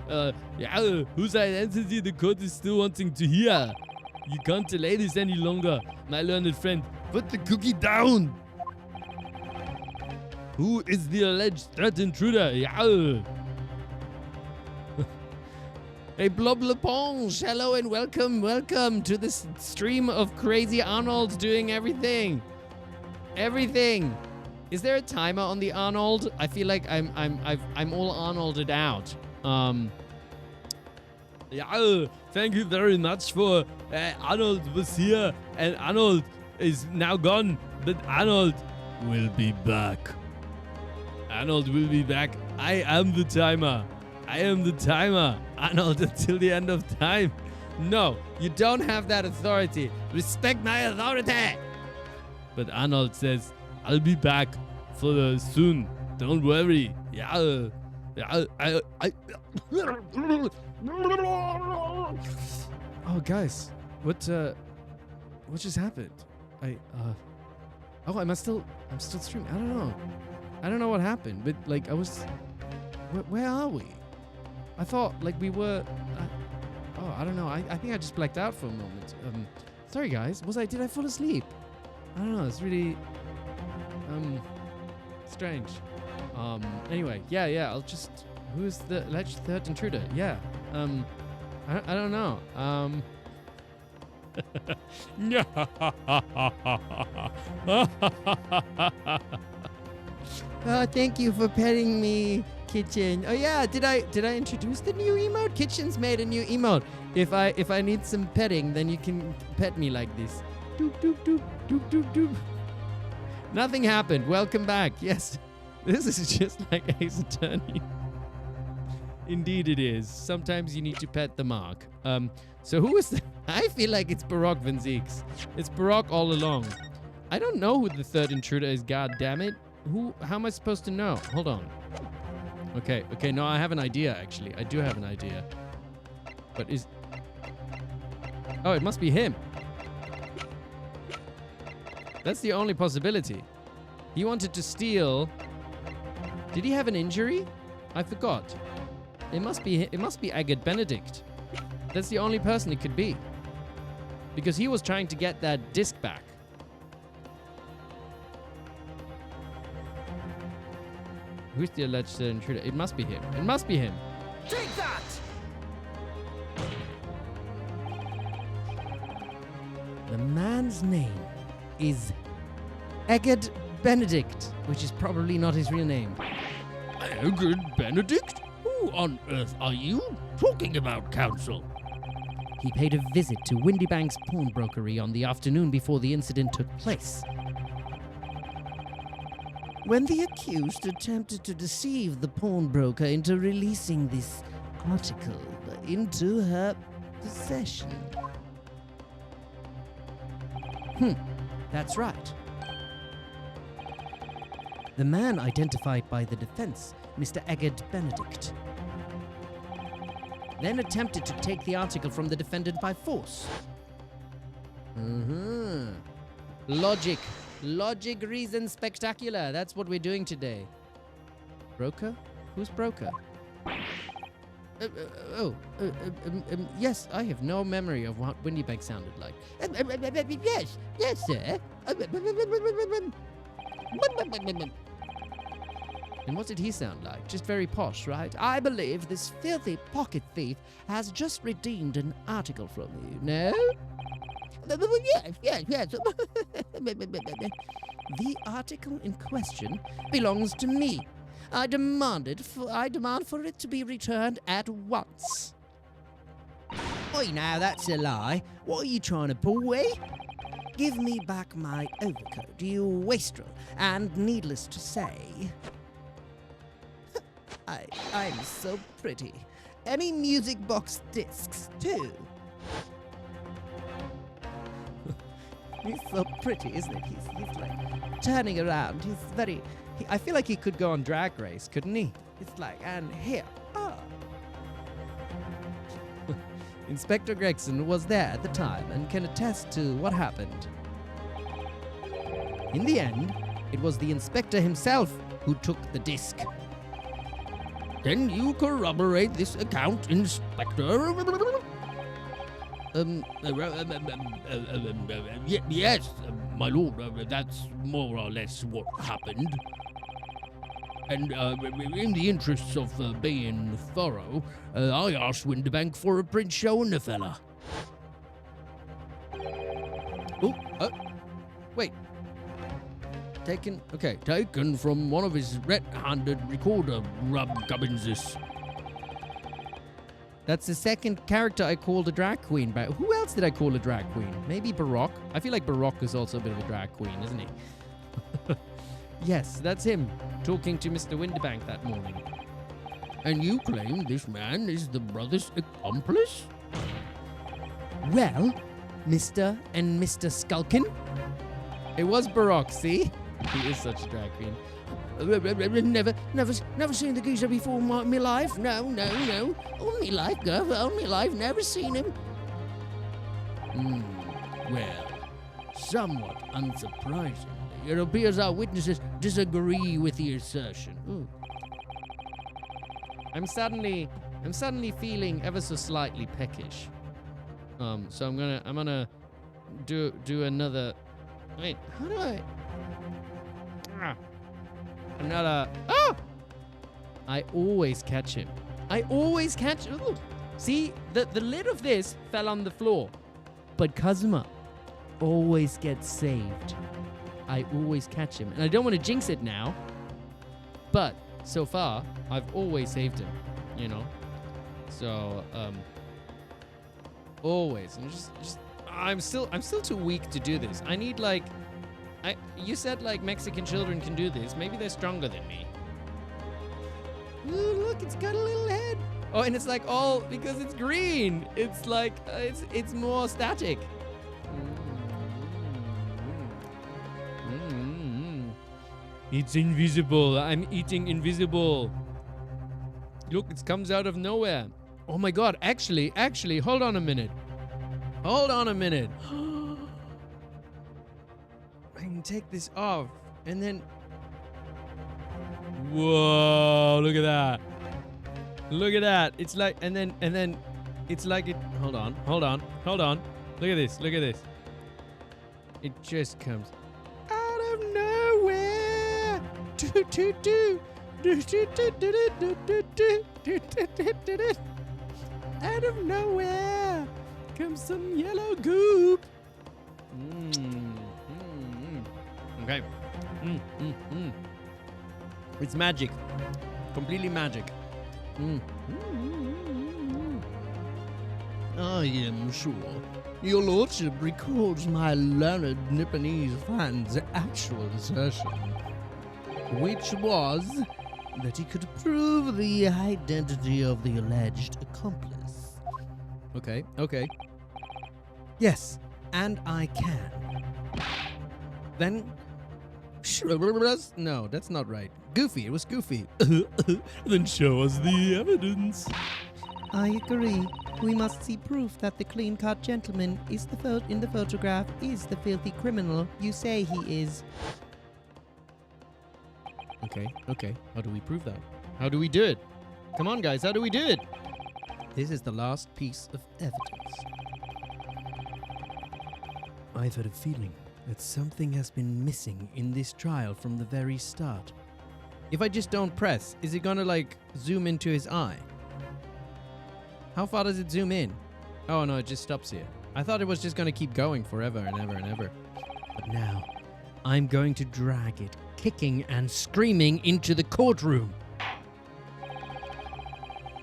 Whose identity the court is still wanting to hear. You can't delay this any longer, my learned friend. Put the cookie down! Who is the alleged 3rd intruder? Hey, Blob Leponge, hello and welcome to this stream of Crazy Arnold doing everything. Everything. Is there a timer on the Arnold? I feel like I'm all Arnolded out. Thank you very much for Arnold was here and Arnold is now gone, but Arnold will be back. Arnold will be back. I am the timer. Arnold, until the end of time. No, you don't have that authority. Respect my authority. But Arnold says, I'll be back for soon. Don't worry. Oh, guys, what just happened? I'm still streaming. I don't know what happened, but like where are we? I thought like we were. I don't know. I think I just blacked out for a moment. Sorry guys. Did I fall asleep? I don't know. It's really strange. Anyway, yeah. I'll just. Who's the alleged 3rd intruder? Yeah. I don't know. Oh, thank you for petting me, Kitchen. Oh yeah, did I introduce the new emote? Kitchen's made a new emote. If I need some petting, then you can pet me like this. Doop doop doop doop doop doop. Nothing happened. Welcome back. Yes, this is just like Ace Attorney. Indeed it is. Sometimes you need to pet the mark. So who is I feel like it's Baroque Van Zieks. It's Baroque all along. I don't know who the 3rd intruder is, god damn it. How am I supposed to know? Hold on. Okay, no, I have an idea actually. I do have an idea. But it must be him. That's the only possibility. He wanted to steal. Did he have an injury? I forgot. It must be Eggbert Benedict. That's the only person it could be. Because he was trying to get that disc back. Who's the alleged intruder? It must be him. Take that! The man's name is Eggbert Benedict, which is probably not his real name. Eggbert Benedict? Who on earth are you talking about, counsel? He paid a visit to Windybank's pawnbrokery on the afternoon before the incident took place. When the accused attempted to deceive the pawnbroker into releasing this article into her possession. That's right. The man identified by the defense, Mr. Eggbert Benedict, then attempted to take the article from the defendant by force. Logic, reason, spectacular. That's what we're doing today. Broker? Who's Broker? Yes, I have no memory of what Windybank sounded like. Yes, sir. And what did he sound like? Just very posh, right? I believe this filthy pocket thief has just redeemed an article from you, no? Yes. The article in question belongs to me. I demand for it to be returned at once. Oi, now that's a lie. What are you trying to pull, eh? Give me back my overcoat, you wastrel, and needless to say, I'm so pretty. Any music box discs, too. He's so pretty, isn't it? He's like turning around. He's very... I feel like he could go on Drag Race, couldn't he? It's like, and here. Oh. Inspector Greggson was there at the time and can attest to what happened. In the end, it was the inspector himself who took the disc. Can you corroborate this account, Inspector? Yes, my lord, that's more or less what happened. And in the interests of being thorough, I asked Windybank for a print showing the fella. Wait. Taken from one of his red-handed recorder rub-gubbinses. That's the second character I called a drag queen. But who else did I call a drag queen? Maybe Baroque? I feel like Baroque is also a bit of a drag queen, isn't he? Yes, that's him, talking to Mr. Windybank that morning. And you claim this man is the brother's accomplice? Well, Mr. and Mr. Skulkin? It was Baroque, see? He is such a drag queen. Never seen the geezer before in my life. No. Only life, girl. Only life. Never seen him. Well, somewhat unsurprisingly, it appears our witnesses disagree with the assertion. Ooh. I'm suddenly feeling ever so slightly peckish. So I'm gonna do another. Wait, how do I? Another. Oh! I always catch him. Ooh. See, the lid of this fell on the floor, but Kazuma always gets saved. I always catch him, and I don't want to jinx it now, but so far I've always saved him. You know, so always. And just I'm still too weak to do this. I need like. You said like Mexican children can do this. Maybe they're stronger than me. Ooh, look, it's got a little head. Oh, and it's like all because it's green. It's like it's more static. It's invisible. I'm eating invisible. Look, it comes out of nowhere. Oh my god, actually, hold on a minute. I can take this off and then. Whoa, look at that. It's like, and then it's like it. Hold on. Look at this. It just comes out of nowhere. Out of nowhere comes some yellow goop. Okay. It's magic. Completely magic. I am sure your lordship recalls my learned Nipponese fan's actual assertion, which was that he could prove the identity of the alleged accomplice. Okay. Yes, and I can. Then. No, that's not right. Goofy, it was Goofy. Then show us the evidence. I agree. We must see proof that the clean-cut gentleman in the photograph is the filthy criminal you say he is. Okay. How do we prove that? How do we do it? Come on, guys. How do we do it? This is the last piece of evidence. I've had a feeling that something has been missing in this trial from the very start. If I just don't press, is it gonna like zoom into his eye? How far does it zoom in? Oh no, it just stops here. I thought it was just gonna keep going forever and ever and ever. But now, I'm going to drag it, kicking and screaming into the courtroom.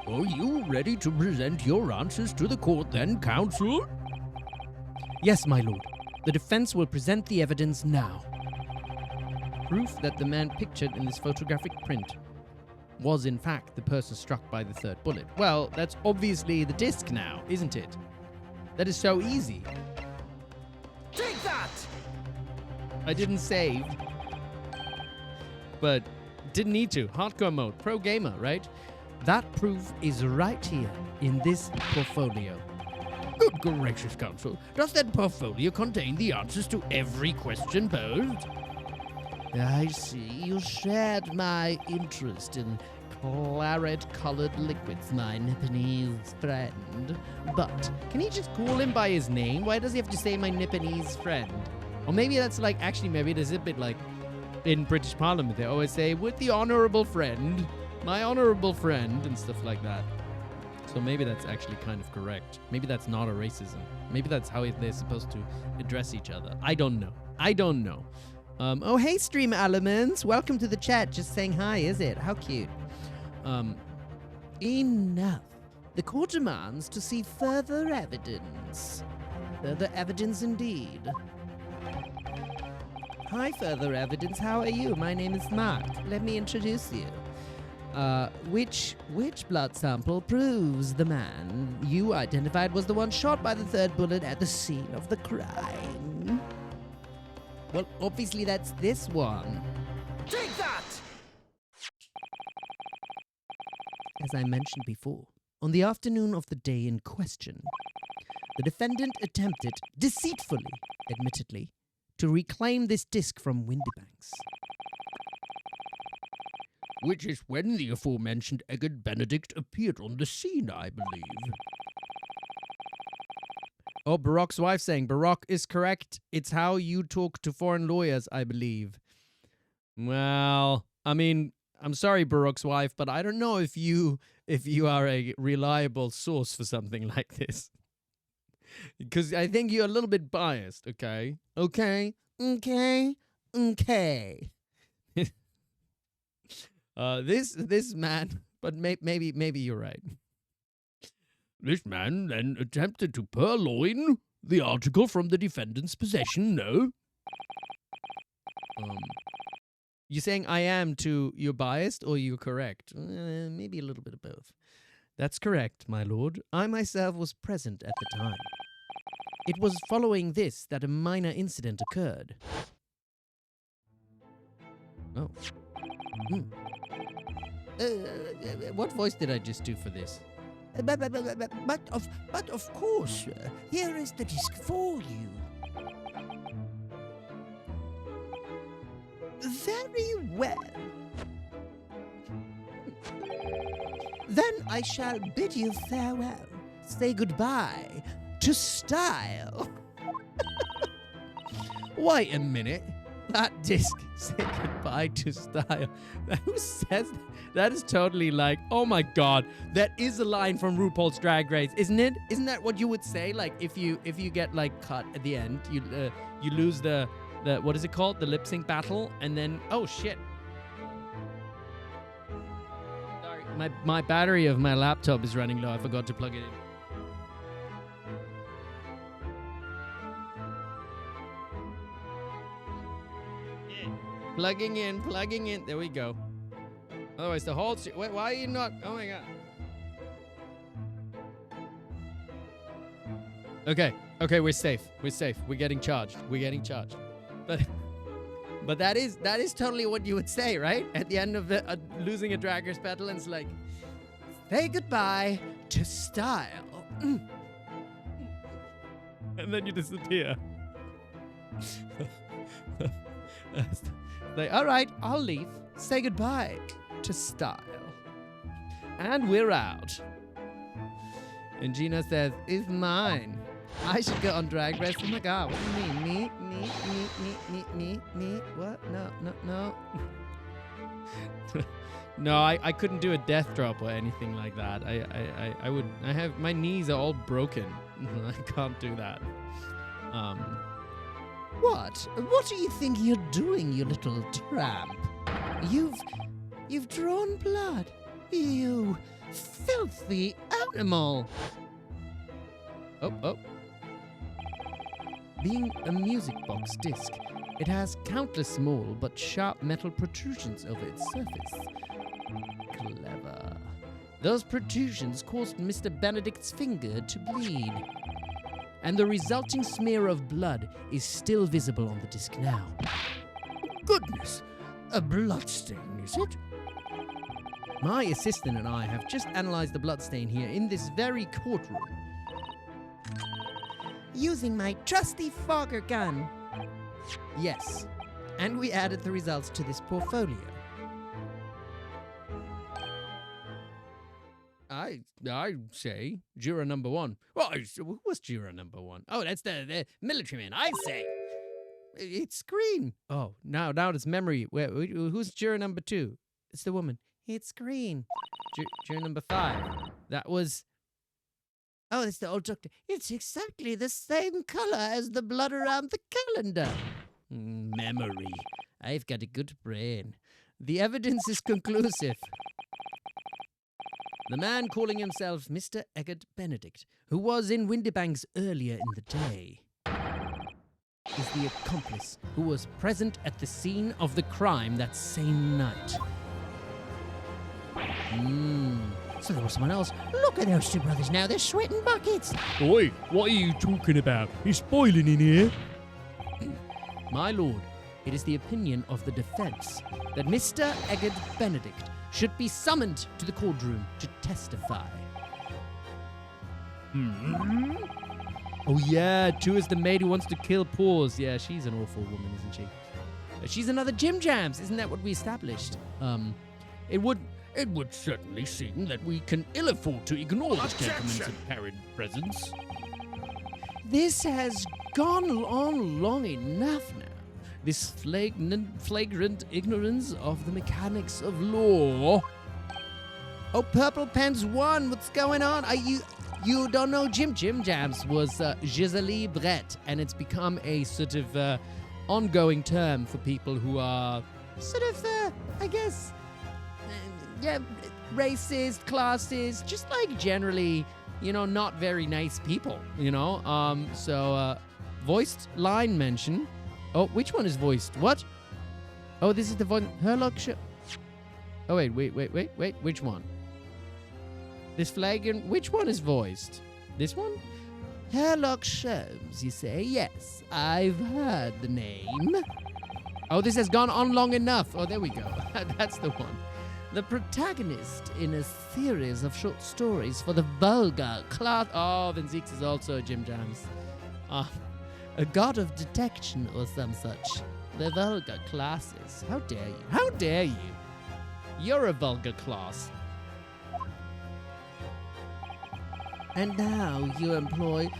Are you ready to present your answers to the court then, counsel? Yes, my lord. The defense will present the evidence now. Proof that the man pictured in this photographic print was in fact the person struck by the third bullet. Well, that's obviously the disc now, isn't it? That is so easy. Take that! I didn't save. But didn't need to. Hardcore mode. Pro gamer, right? That proof is right here in this portfolio. Good gracious, counsel. Does that portfolio contain the answers to every question posed? I see you shared my interest in claret-colored liquids, my Nipponese friend. But can he just call him by his name? Why does he have to say my Nipponese friend? Or maybe that's like, actually, maybe it is a bit like in British Parliament. They always say, with the honorable friend, my honorable friend, and stuff like that. So maybe that's actually kind of correct. Maybe that's not a racism. Maybe that's how they're supposed to address each other. I don't know. Oh, hey, Stream Elements. Welcome to the chat. Just saying hi, is it? How cute. enough. The court demands to see further evidence. Further evidence indeed. Hi, further evidence. How are you? My name is Mark. Let me introduce you. Which blood sample proves the man you identified was the one shot by the third bullet at the scene of the crime? Well, obviously that's this one. Take that! As I mentioned before, on the afternoon of the day in question, the defendant attempted, deceitfully, admittedly, to reclaim this disc from Windibanks. Which is when the aforementioned Eggbert Benedict appeared on the scene, I believe. Oh, Barack's wife saying, Barack is correct. It's how you talk to foreign lawyers, I believe. Well, I mean, I'm sorry, Barack's wife, but I don't know if you are a reliable source for something like this. Because I think you're a little bit biased, okay? Okay? This man, but maybe you're right. This man then attempted to purloin the article from the defendant's possession, no? You saying I am to you're biased or you're correct? Maybe a little bit of both. That's correct, my lord. I myself was present at the time. It was following this that a minor incident occurred. Oh. What voice did I just do for this? But of course, sir. Here is the disc for you. Very well. Then I shall bid you farewell. Say goodbye to style. Wait a minute. That disc said goodbye to style. Who says that? That is totally like, oh my god, that is a line from RuPaul's Drag Race, isn't it? Isn't that what you would say? Like if you get like cut at the end, you lose the what is it called? The lip sync battle, and then oh shit. Sorry, my battery of my laptop is running low. I forgot to plug it in. Plugging in. There we go. Otherwise, the whole... Wait, why are you not... Oh, my God. Okay, we're safe. We're getting charged. But that is totally what you would say, right? At the end of losing a drag race battle, and it's like, say goodbye to style. And then you disappear. Like, all right, I'll leave. say goodbye to style. And we're out. And Gina says, it's mine. I should go on Drag Race. Oh my God, what do you mean? Me? What? No. No, I couldn't do a death drop or anything like that. I have, my knees are all broken. I can't do that. What do you think you're doing, you little tramp? You've drawn blood. You filthy animal. Oh. Being a music box disc, it has countless small but sharp metal protrusions over its surface. Clever. Those protrusions caused Mr. Benedict's finger to bleed. And the resulting smear of blood is still visible on the disc now. Goodness, a bloodstain, is it? My assistant and I have just analyzed the bloodstain here in this very courtroom. Using my trusty fogger gun. Yes, and we added the results to this portfolio. I say juror number 1. Well, who was juror number 1? Oh, that's the military man. I say it's green. Oh, now it's memory. Who's juror number 2? It's the woman. It's green. Juror number 5. That was. Oh, it's the old doctor. It's exactly the same color as the blood around the calendar. Memory. I've got a good brain. The evidence is conclusive. The man calling himself Mr. Eggbert Benedict, who was in Windibanks earlier in the day, is the accomplice who was present at the scene of the crime that same night. So there was someone else. Look at those two brothers now. They're sweating buckets. Oi, what are you talking about? It's boiling in here. My lord, it is the opinion of the defense that Mr. Eggbert Benedict should be summoned to the courtroom to testify. Oh yeah, Chu is the maid who wants to kill Paws. Yeah, she's an awful woman, isn't she? She's another Jim Jams, isn't that what we established? It would certainly seem that we can ill afford to ignore this gentleman's apparent presence. This has gone on long enough now. This flagrant ignorance of the mechanics of law. Oh, Purple Pens 1, what's going on? You don't know Jim Jams was Giselle Brett, and it's become a sort of ongoing term for people who are sort of, I guess, racist, classist, just like generally, not very nice people, So, voiced line mention. Oh, which one is voiced? What? Oh, this is the one. Herlock show. Oh, wait. Which one? This flagrant. Which one is voiced? This one? Herlock Sholmes, you say? Yes, I've heard the name. Oh, this has gone on long enough. Oh, there we go. That's the one. The protagonist in a series of short stories for the vulgar class. Oh, then Zeeks is also Jim Jams. A god of detection or some such. The vulgar classes. How dare you? How dare you? You're a vulgar class. And now you employ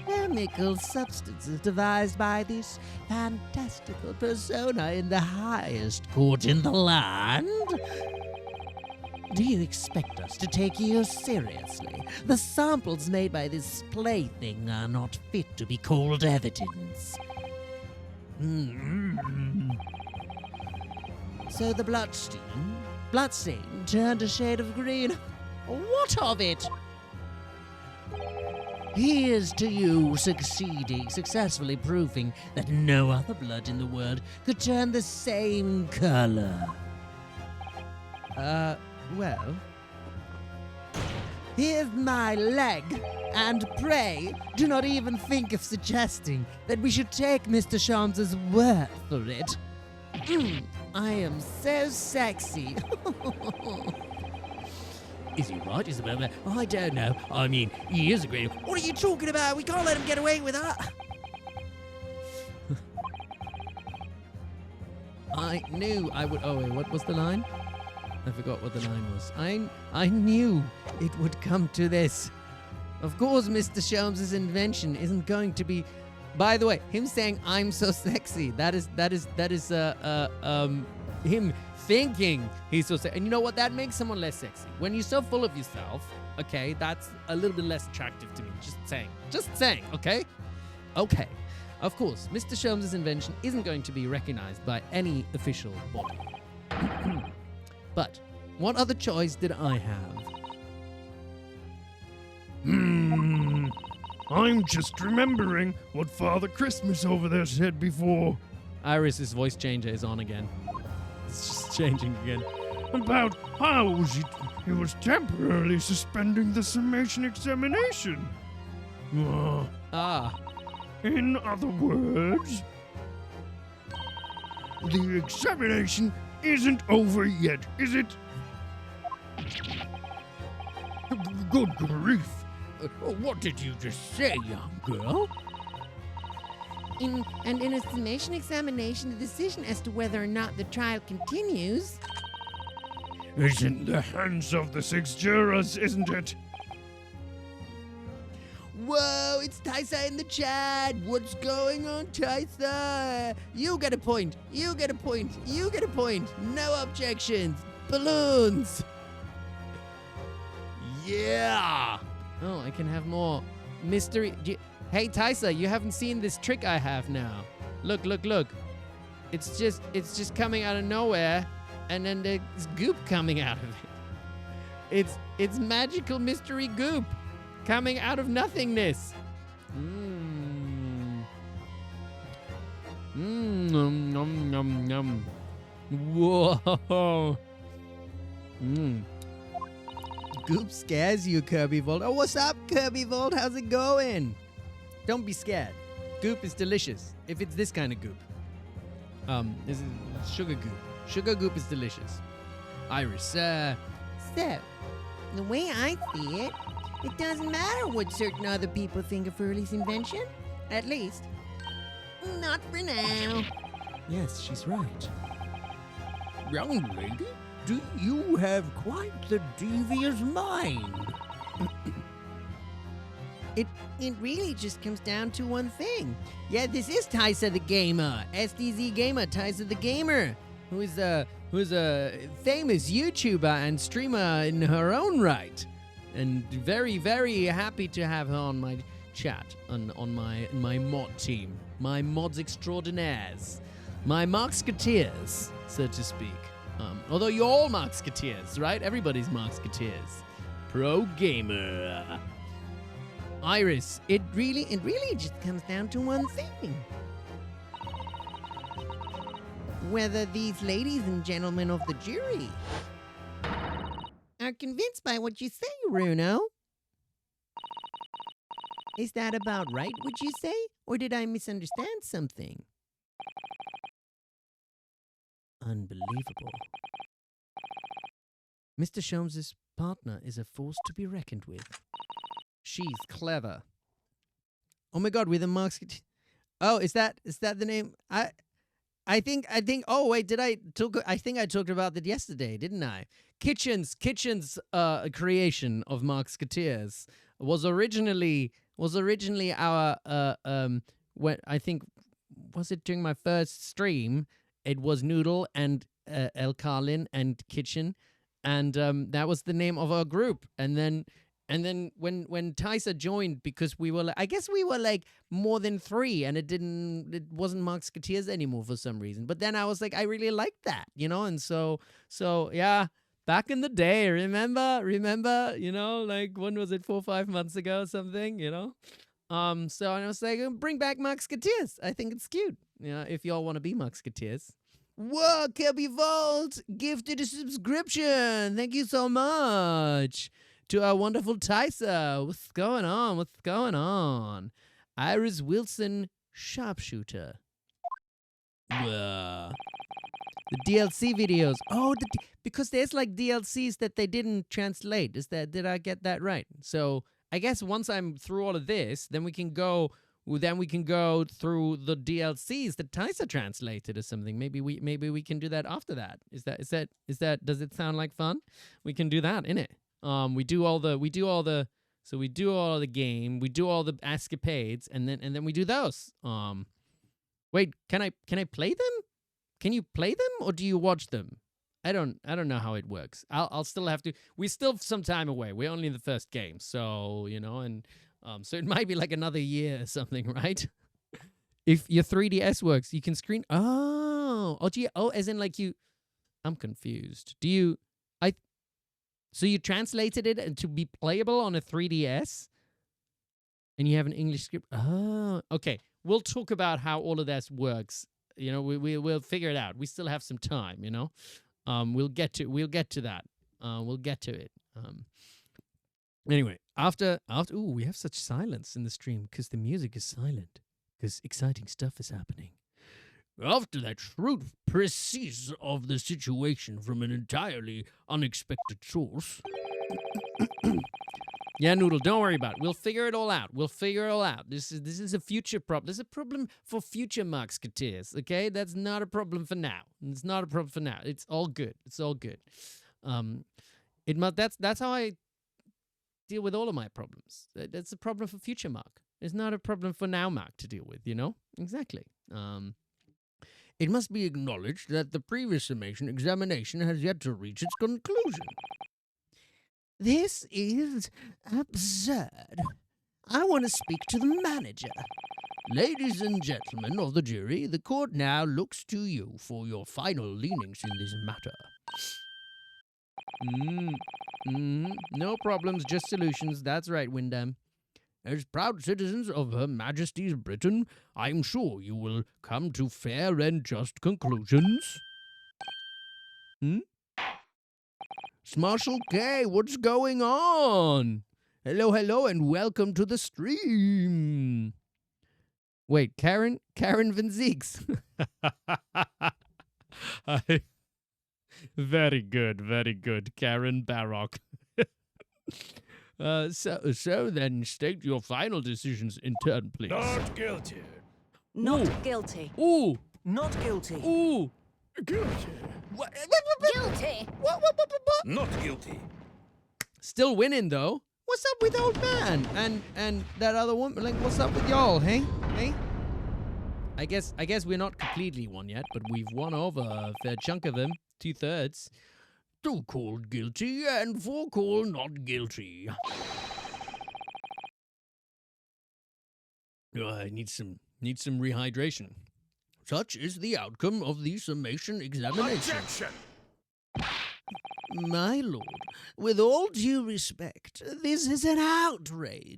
chemical substances devised by this fantastical persona in the highest court in the land? Do you expect us to take you seriously? The samples made by this plaything are not fit to be called evidence. So the bloodstain turned a shade of green. What of it? Here's to you successfully proving that no other blood in the world could turn the same color. Well, here's my leg, and pray do not even think of suggesting that we should take Mr. Sholmes' word for it. I am so sexy. Is he right, Isabella? I don't know. I mean, he is a great... What are you talking about? We can't let him get away with that. I knew I would. Oh wait, what was the line? I forgot what the line was. I knew it would come to this. Of course, Mr. Sholmes' invention isn't going to be. By the way, him saying "I'm so sexy." That is him thinking he's so sexy. And you know what? That makes someone less sexy. When you're so full of yourself, okay, that's a little bit less attractive to me. Just saying. Just saying. Okay. Okay. Of course, Mr. Sholmes' invention isn't going to be recognized by any official body. But what other choice did I have? I'm just remembering what Father Christmas over there said before. Iris's voice changer is on again. It's just changing again. About how he was temporarily suspending the summation examination. In other words, the examination isn't over yet, is it? Good grief. What did you just say, young girl? In a summation examination, the decision as to whether or not the trial continues is in the hands of the 6 jurors, isn't it? Whoa, it's Taisa in the chat. What's going on, Taisa? You get a point. You get a point. You get a point. No objections. Balloons. Yeah. Oh, I can have more mystery. Hey, Taisa, you haven't seen this trick I have now. Look, look, look. It's just coming out of nowhere, and then there's goop coming out of it. It's magical mystery goop coming out of nothingness. Nom, nom, nom, nom. Whoa. Goop scares you, Kirby Vault. Oh, what's up, Kirby Vault? How's it going? Don't be scared. Goop is delicious. If it's this kind of goop. This is sugar goop. Sugar goop is delicious. Iris, So, the way I see it, it doesn't matter what certain other people think of Hurley's invention. At least, not for now. yes, she's right. Young lady, do you have quite the devious mind? It really just comes down to one thing. Yeah, this is Taisa the Gamer. SDZ Gamer, Taisa the Gamer. Who's a famous YouTuber and streamer in her own right. And very, very happy to have her on my chat, on my mod team. My mods extraordinaires. My Marksketeers, so to speak. Although you're all Marksketeers, right? Everybody's Marksketeers. Pro gamer. Iris, It really just comes down to one thing. Whether these ladies and gentlemen of the jury are convinced by what you say, Runo. Is that about right, would you say? Or did I misunderstand something? unbelievable. Mr. Sholmes' partner is a force to be reckoned with. She's clever. Oh my God, with a Mark's. Oh, is that the name? I think. Oh wait, I think I talked about that yesterday, didn't I? Kitchen's creation of Marksketeers was originally our when I think was it during my first stream. It was Noodle and El Carlin and Kitchen, and that was the name of our group. And then when Taisa joined, because we were I guess we were like more than 3, and it wasn't Marksketeers anymore for some reason. But then I was like, I really liked that, and so yeah, back in the day, remember, like when was it, 4 or 5 months ago or something, so I was like, bring back Marksketeers. I think it's cute, if y'all want to be Marksketeers. Whoa, Kirby Vault gifted a subscription. Thank you so much. To our wonderful Taisa. What's going on? Iris Wilson, Sharpshooter. The DLC videos. Oh, because there's like DLCs that they didn't translate. Did I get that right? So I guess once I'm through all of this, then we can go then we can go through the DLCs that Tysa translated or something. Maybe we can do that after that. Is that does it sound like fun? We can do that, innit? We do all the game, we do all the escapades, and then we do those. Wait, can I play them? Can you play them or do you watch them? I don't know how it works. I'll still have to. We're still some time away. We're only in the first game, so and so it might be like another year or something, right? If your 3DS works, you can screen. As in like you. I'm confused. So you translated it to be playable on a 3DS, and you have an English script. Oh, okay. We'll talk about how all of this works. We'll figure it out. We still have some time. We'll get to that. We'll get to it. Anyway, after we have such silence in the stream because the music is silent because exciting stuff is happening. After that shrewd précis of the situation from an entirely unexpected source. Yeah, Noodle, don't worry about it. We'll figure it all out. This is a future problem. This is a problem for future Marksketeers, okay? That's not a problem for now. It's not a problem for now. It's all good. That's how I deal with all of my problems. That's a problem for future Mark. It's not a problem for now Mark to deal with, Exactly. It must be acknowledged that the previous summation examination has yet to reach its conclusion. This is absurd. I want to speak to the manager. Ladies and gentlemen of the jury, the court now looks to you for your final leanings in this matter. No problems, just solutions. That's right, Windham. As proud citizens of Her Majesty's Britain, I'm sure you will come to fair and just conclusions. Marshal K, what's going on? Hello, and welcome to the stream. Wait, Karen Van Zeeks. Very good, Karen Barock. So then state your final decisions in turn, please. Not guilty. Not guilty. Ooh. Not guilty. Ooh. Guilty. Guilty. Not guilty. Still winning though. What's up with old man and that other woman? Like, what's up with y'all? Hey. I guess we're not completely won yet, but we've won over a fair chunk of them, 2/3. 2 called guilty and 4 called not guilty. I need some rehydration. Such is the outcome of the summation examination. Objection! My lord, with all due respect, this is an outrage.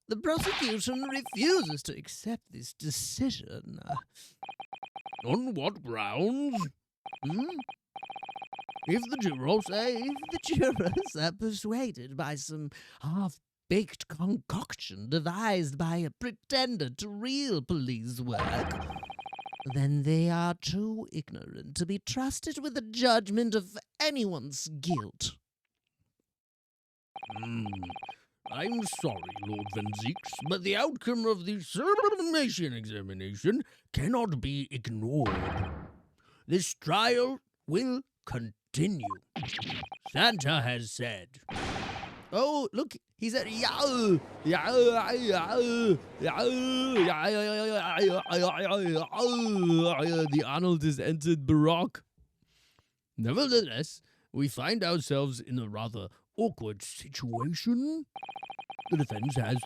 The prosecution refuses to accept this decision. On what grounds? If the jurors are persuaded by some half-baked concoction devised by a pretender to real police work, then they are too ignorant to be trusted with the judgment of anyone's guilt. I'm sorry, Lord Van Zeeks, but the outcome of the summation examination cannot be ignored. This trial will continue. Santa has said. Oh, look, he's at The Arnold has entered Baroque. Nevertheless, we find ourselves in a rather awkward situation. The defense has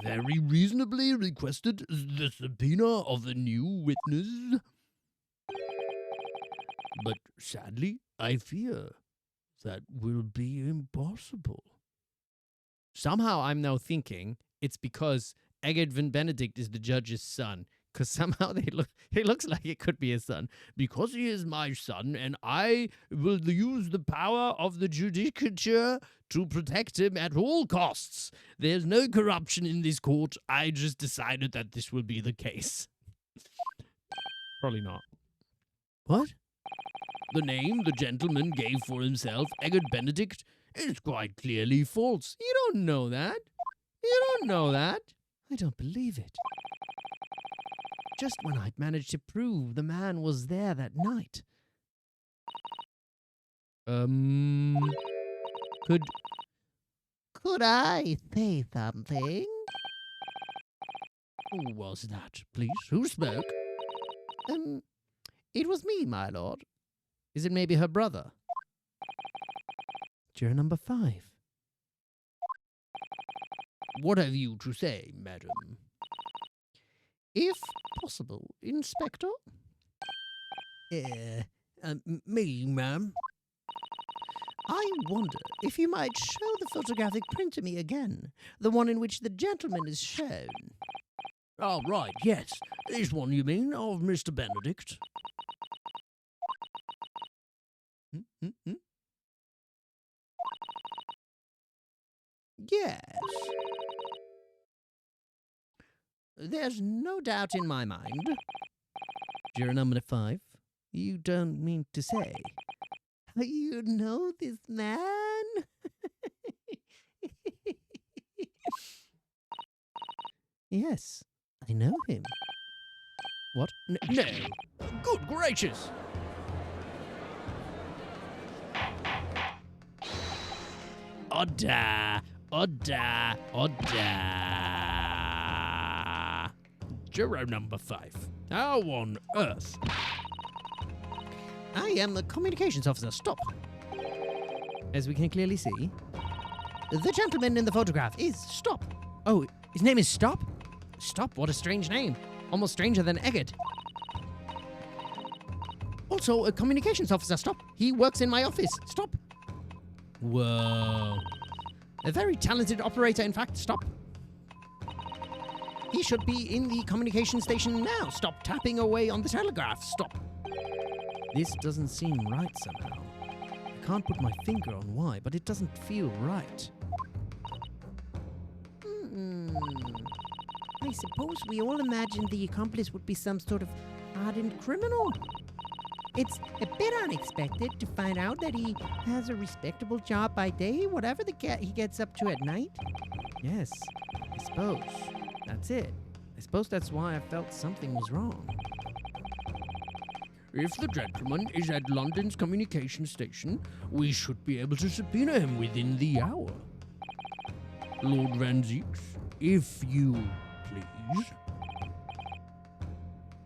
very reasonably requested the subpoena of a new witness. But sadly, I fear that will be impossible. Somehow I'm now thinking it's because Eggbert Van Benedict is the judge's son. Because somehow he looks like it could be his son. Because he is my son, and I will use the power of the judicature to protect him at all costs. There's no corruption in this court. I just decided that this will be the case. Probably not. What? The name the gentleman gave for himself, Eggbert Benedict, is quite clearly false. You don't know that. I don't believe it. just when I'd managed to prove the man was there that night. Could I say something? Who was that, please? Who spoke? It was me, my lord. Is it maybe her brother? Juror number 5. What have you to say, madam? If possible, Inspector. Me, ma'am. I wonder if you might show the photographic print to me again, the one in which the gentleman is shown. Oh, right, yes. This one, you mean, of Mr. Benedict? Yes. There's no doubt in my mind. Juror number 5. You don't mean to say you know this man? Yes, I know him. What? No. Good gracious. Order! Order! Order! Juror number 5. How on earth? I am the communications officer. Stop. As we can clearly see. The gentleman in the photograph is Stop. Oh, his name is Stop? Stop, what a strange name. Almost stranger than Eggbert. Also, a communications officer. Stop. He works in my office. Stop. Whoa. A very talented operator, in fact. Stop. He should be in the communication station now. Stop tapping away on the telegraph. Stop. This doesn't seem right somehow. I can't put my finger on why, but it doesn't feel right. I suppose we all imagined the accomplice would be some sort of hardened criminal. It's a bit unexpected to find out that he has a respectable job by day, whatever he gets up to at night. Yes, I suppose. That's it. I suppose that's why I felt something was wrong. If the gentleman is at London's communication station, we should be able to subpoena him within the hour. Lord Van Zeeks, if you please.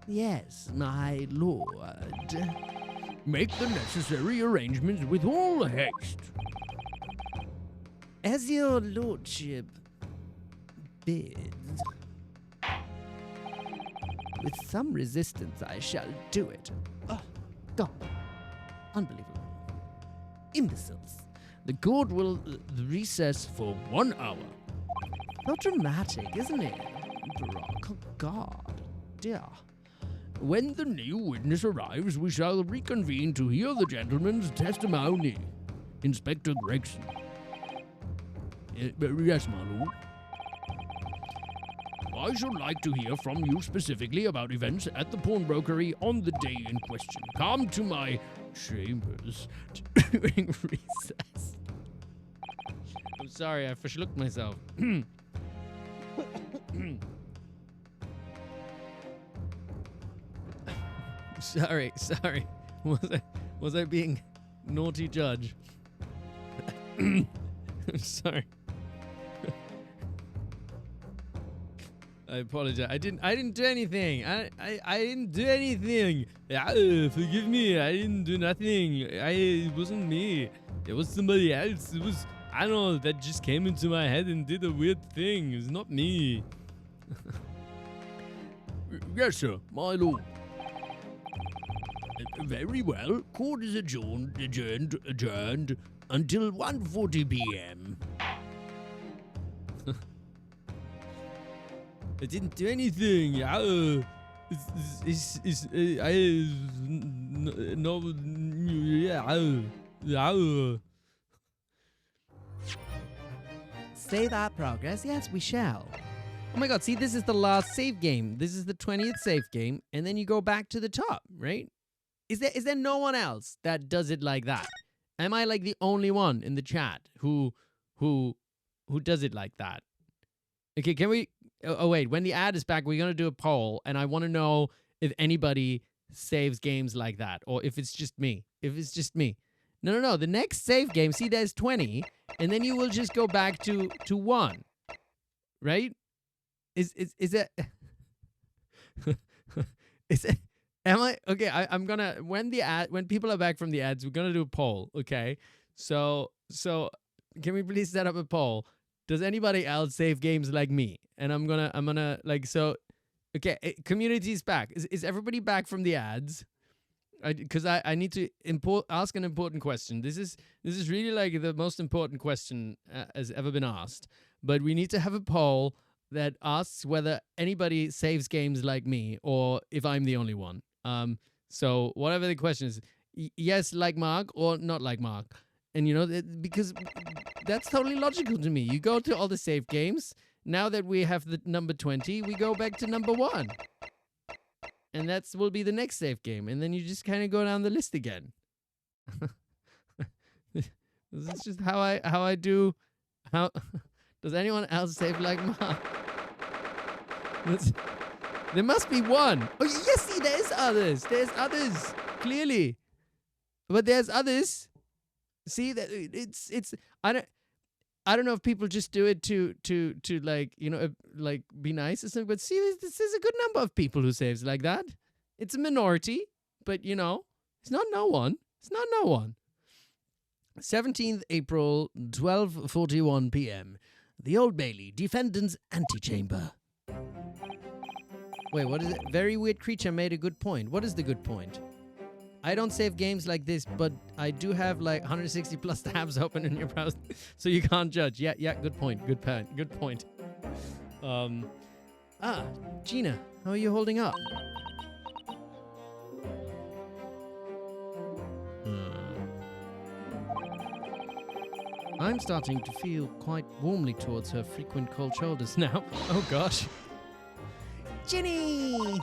Yes, my lord. Make the necessary arrangements with all haste. As your lordship bids. With some resistance, I shall do it. Oh, God. Unbelievable. Imbeciles. The court will recess for 1 hour. So dramatic, isn't it? Brock, oh God. Dear. When the new witness arrives, we shall reconvene to hear the gentleman's testimony. Inspector Greggson. Yes, my lord. I should like to hear from you specifically about events at the pawnbrokery on the day in question. Come to my chambers during recess. I'm sorry, I verschlucked myself. Sorry. Was I being naughty judge? I'm sorry. I apologize. I didn't do anything. I didn't do anything. Forgive me. I didn't do nothing. It wasn't me. It was somebody else. It was, I don't know, that just came into my head and did a weird thing. It was not me. Yes, sir, my lord. Very well. Court is adjourned until 1:40 p.m. I didn't do anything. Save our progress? Yes, we shall. Oh my God, see, this is the last save game. This is the 20th save game, and then you go back to the top, right? Is there no one else that does it like that? Am I like the only one in the chat who does it like that? Okay, can we wait, when the ad is back, we're going to do a poll, and I want to know if anybody saves games like that, or if it's just me. If it's just me. No. The next save game, see, there's 20, and then you will just go back to 1. Right? Is that... is it... Am I... Okay, I'm going to... When people are back from the ads, we're going to do a poll, okay? So can we please set up a poll? Does anybody else save games like me? And I'm gonna like, so, okay, community's back. Is everybody back from the ads? Because I need to ask an important question. This is really like the most important question has ever been asked. But we need to have a poll that asks whether anybody saves games like me or if I'm the only one. So whatever the question is, yes, like Mark or not like Mark. And, you know, because that's totally logical to me. You go to all the save games. Now that we have the number 20, we go back to number 1. And that will be the next save game. And then you just kind of go down the list again. This is just how I do. How does anyone else save like Mark? There must be one. Oh, yes, see, there's others. There's others, clearly. But there's others. See that it's I don't know if people just do it to like, you know, like be nice or something, but see, this is a good number of people who saves like that. It's a minority, but you know, it's not no one. It's not no one. 17th April, 12:41 p.m. The Old Bailey Defendant's Antechamber. Wait, what is it? Very weird creature made a good point. What is the good point? I don't save games like this, but I do have like 160 plus tabs open in your browser, so you can't judge. Yeah, good point. Good point. Gina, how are you holding up? I'm starting to feel quite warmly towards her frequent cold shoulders now. Oh gosh. Ginny!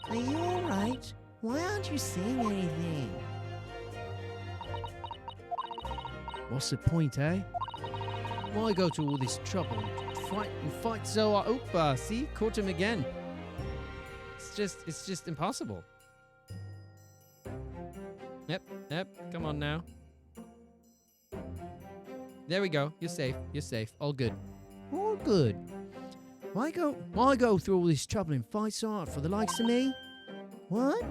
Are you alright? Why aren't you saying anything? What's the point, eh? Why go to all this trouble and fight so hard? Opa, see? Caught him again. It's just impossible. Yep, come on now. There we go. You're safe. All good. All good. Why go through all this trouble and fight so hard for the likes of me? What?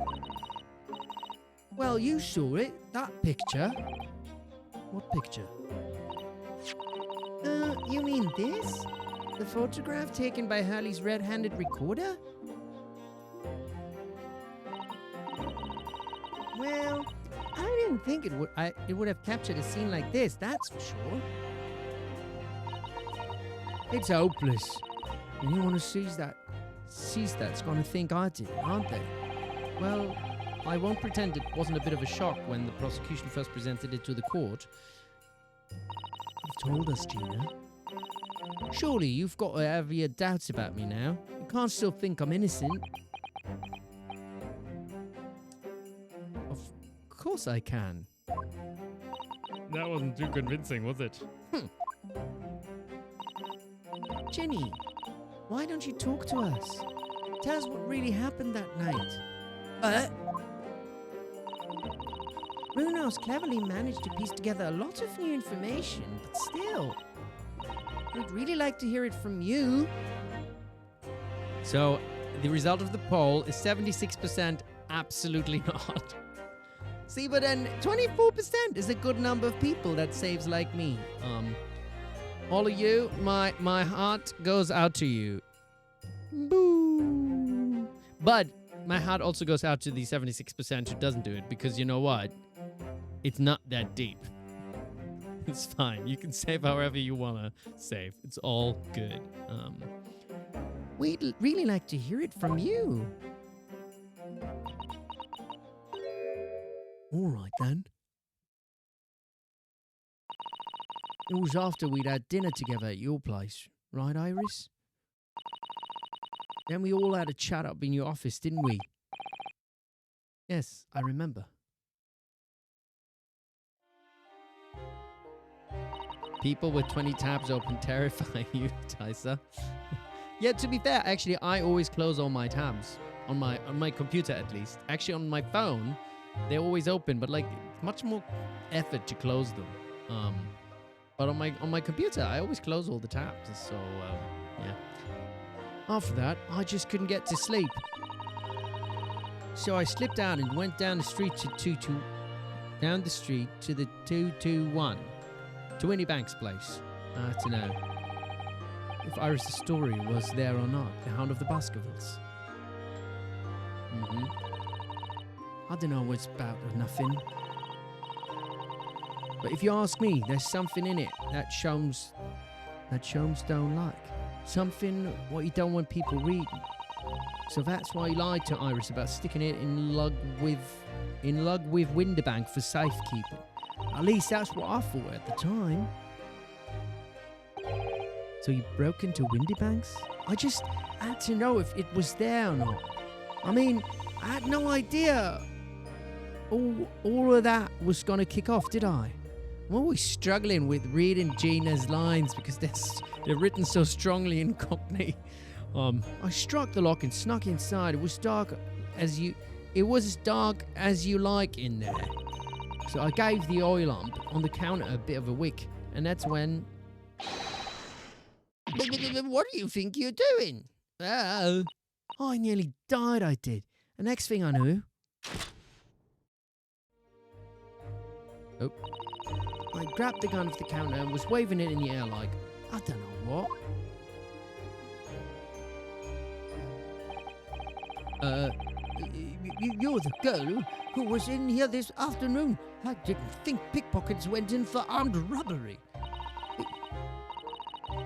Well, you saw it. That picture. What picture? You mean this? The photograph taken by Hurley's red-handed recorder? Well, I didn't think it would have captured a scene like this, that's for sure. It's hopeless. Anyone who sees that's going to think I did, aren't they? Well, I won't pretend it wasn't a bit of a shock when the prosecution first presented it to the court. You've told us, Gina. Surely you've got to have your doubts about me now. You can't still think I'm innocent. Of course I can. That wasn't too convincing, was it? Jenny, why don't you talk to us? Tell us what really happened that night. Ryuno's cleverly managed to piece together a lot of new information, but still, we'd really like to hear it from you. So, the result of the poll is 76% absolutely not. See, but then 24% is a good number of people that saves like me. All of you, my heart goes out to you. Boo. But my heart also goes out to the 76% who doesn't do it, because you know what? It's not that deep. It's fine. You can save however you want to save. It's all good. We'd really like to hear it from you. All right, then. It was after we'd had dinner together at your place, right, Iris? Then we all had a chat up in your office, didn't we? Yes, I remember. People with 20 tabs open terrify you, Tysa. Yeah, to be fair, actually, I always close all my tabs on my computer at least. Actually, on my phone, they're always open, but like it's much more effort to close them. But on my computer, I always close all the tabs. So yeah. After that, I just couldn't get to sleep. So I slipped out and went down the street to the 221 to Winnie Banks' place. To know if Iris' story was there or not, the Hound of the Baskervilles. I don't know what's about or nothing. But if you ask me, there's something in it that Sholmes don't like. Something what you don't want people reading. So that's why he lied to Iris about sticking it in lug with Winterbank for safekeeping. At least that's what I thought at the time. So you broke into Winterbank's? I just had to know if it was there or not. I mean, I had no idea all of that was going to kick off, did I? I'm always struggling with reading Gina's lines because they're written so strongly in Cockney. I struck the lock and snuck inside. It was as dark as you like in there. So I gave the oil lamp on the counter a bit of a wick, and that's when... What do you think you're doing? Oh, I nearly died, I did. The next thing I knew... Oh. I grabbed the gun off the counter and was waving it in the air like, I don't know what. You're the girl who was in here this afternoon. I didn't think pickpockets went in for armed robbery.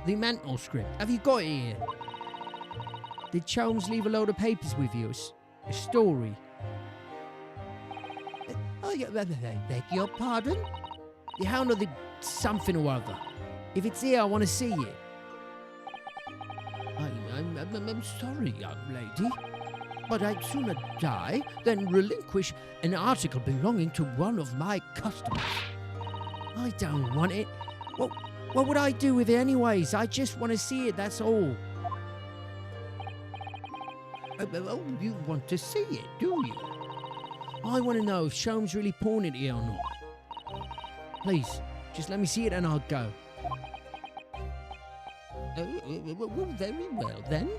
The manuscript. Have you got it here? Did Cholmes leave a load of papers with you? A story? Beg your pardon? The Hound of the something or other. If it's here, I want to see it. I'm sorry, young lady, but I'd sooner die than relinquish an article belonging to one of my customers. I don't want it. What would I do with it anyways? I just want to see it, that's all. Oh, you want to see it, do you? I want to know if Sholmes really pawned it here or not. Please, just let me see it and I'll go. Well, very well then.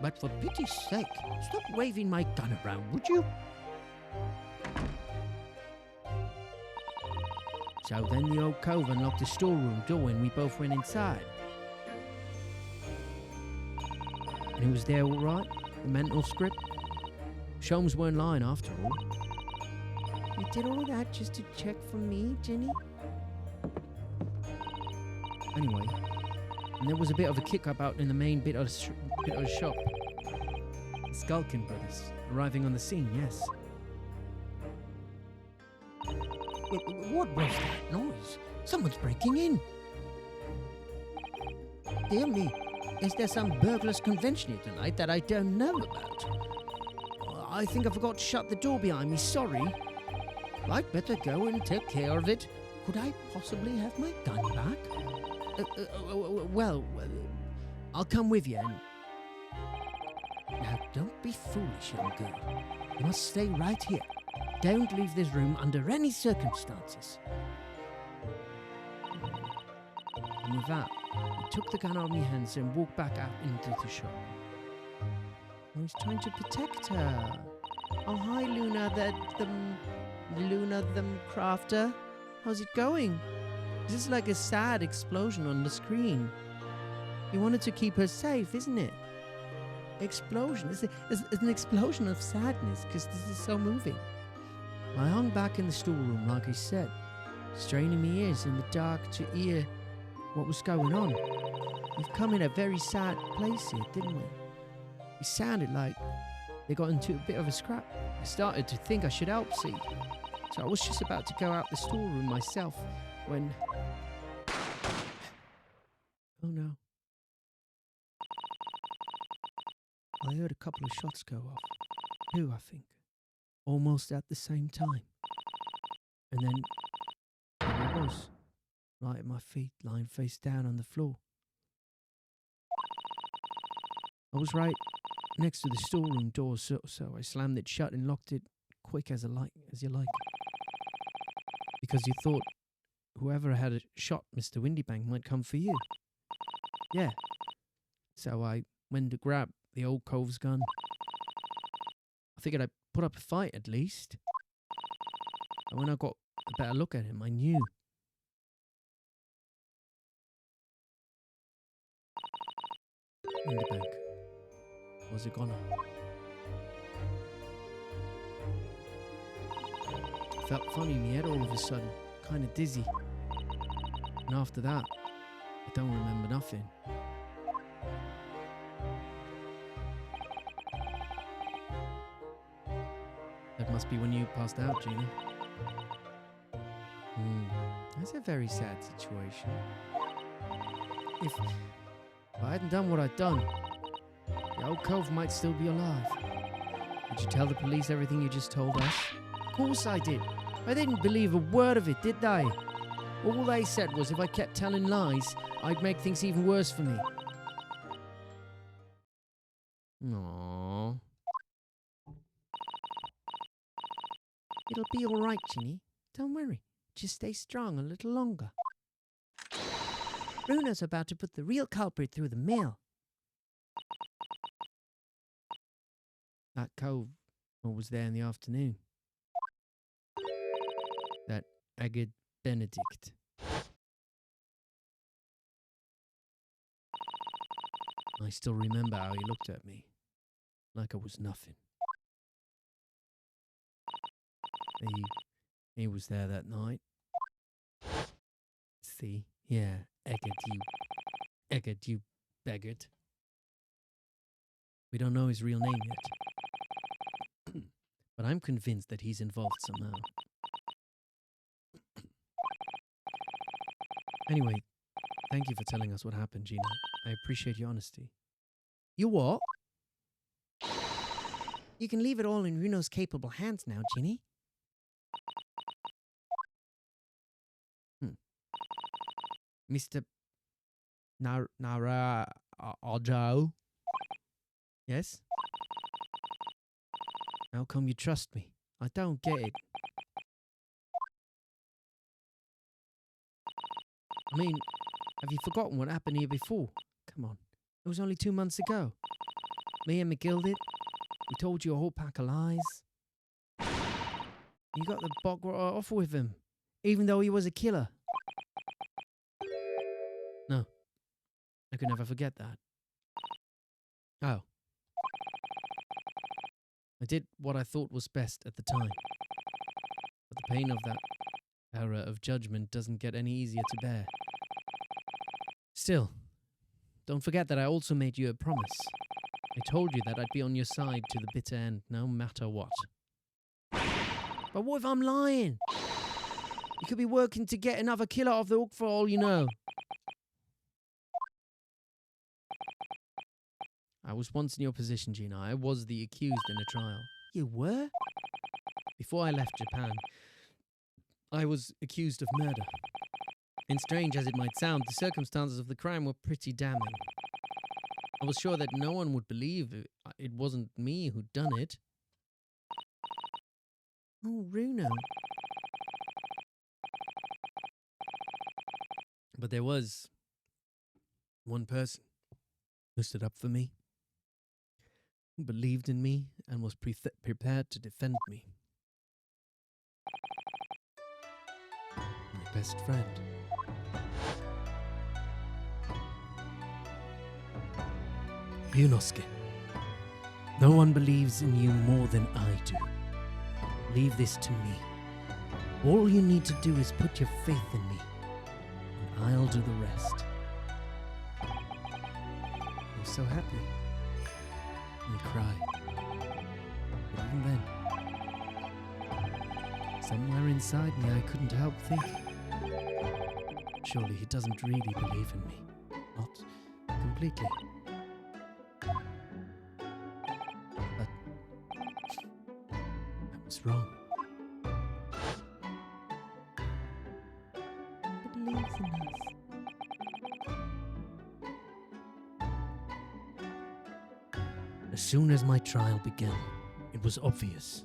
But for pity's sake, stop waving my gun around, would you? So then the old cove unlocked the storeroom door and we both went inside. And it was there all right, the mental script. Sholmes weren't lying after all. You did all that just to check for me, Jenny? Anyway, and there was a bit of a kick-up out in the main bit of the shop. The Skulkin brothers arriving on the scene, yes. What was that noise? Someone's breaking in. Dear me, is there some burglars convention here tonight that I don't know about? I think I forgot to shut the door behind me, sorry. I'd better go and take care of it. Could I possibly have my gun back? Well, I'll come with you and... Now, don't be foolish, young girl. You must stay right here. Don't leave this room under any circumstances. And with that, I took the gun out of my hands and walked back out into the shop. I was trying to protect her. Oh, hi, Luna, Luna the crafter. How's it going? This is like a sad explosion on the screen. You wanted to keep her safe, isn't it? Explosion. It's an explosion of sadness because this is so moving. I hung back in the storeroom, like I said, straining my ears in the dark to hear what was going on. We've come in a very sad place here, didn't we? It sounded like they got into a bit of a scrap. I started to think I should help see. So I was just about to go out the storeroom myself when... Oh no. I heard a couple of shots go off. Two, I think. Almost at the same time. And then there I was, right at my feet, lying face down on the floor. I was right next to the storeroom door, so I slammed it shut and locked it quick as you like. Because you thought whoever had shot Mr. Windybank might come for you. Yeah. So I went to grab the old cove's gun. I figured I'd put up a fight at least. And when I got a better look at him, I knew. Windybank was a goner. Felt funny in the head all of a sudden, kind of dizzy. And after that, I don't remember nothing. That must be when you passed out, Gina. That's a very sad situation. If I hadn't done what I'd done, the old cove might still be alive. Did you tell the police everything you just told us? Of course I did. I didn't believe a word of it, did they? All they said was if I kept telling lies, I'd make things even worse for me. Aww. It'll be all right, Ginny. Don't worry. Just stay strong a little longer. Bruno's about to put the real culprit through the mill. That cove was there in the afternoon. That Eggbert Benedict. I still remember how he looked at me, like I was nothing. He was there that night. See? Yeah, Eggbert, you begged. We don't know his real name yet. But I'm convinced that he's involved somehow. Anyway, thank you for telling us what happened, Gina. I appreciate your honesty. You what? You can leave it all in Runo's capable hands now, Ginny. Mr. Naruhodo? Yes? How come you trust me? I don't get it. I mean, have you forgotten what happened here before? Come on. It was only 2 months ago. Me and McGilded, we told you a whole pack of lies. You got the bog right off with him, even though he was a killer. No. I could never forget that. Oh. I did what I thought was best at the time. But the pain of that error of judgment doesn't get any easier to bear. Still, don't forget that I also made you a promise. I told you that I'd be on your side to the bitter end, no matter what. But what if I'm lying? You could be working to get another killer off the hook for all you know. I was once in your position, Gina. I was the accused in a trial. You were? Before I left Japan, I was accused of murder. And strange as it might sound, the circumstances of the crime were pretty damning. I was sure that no one would believe it wasn't me who'd done it. Oh, Runo. But there was one person who stood up for me, who believed in me and was prepared to defend me. My best friend. Ryunosuke. No one believes in you more than I do. Leave this to me. All you need to do is put your faith in me, and I'll do the rest. I was so happy. I cried. But even then, somewhere inside me I couldn't help thinking, surely he doesn't really believe in me. Not completely. But I was wrong. He believes in us. As soon as my trial began, it was obvious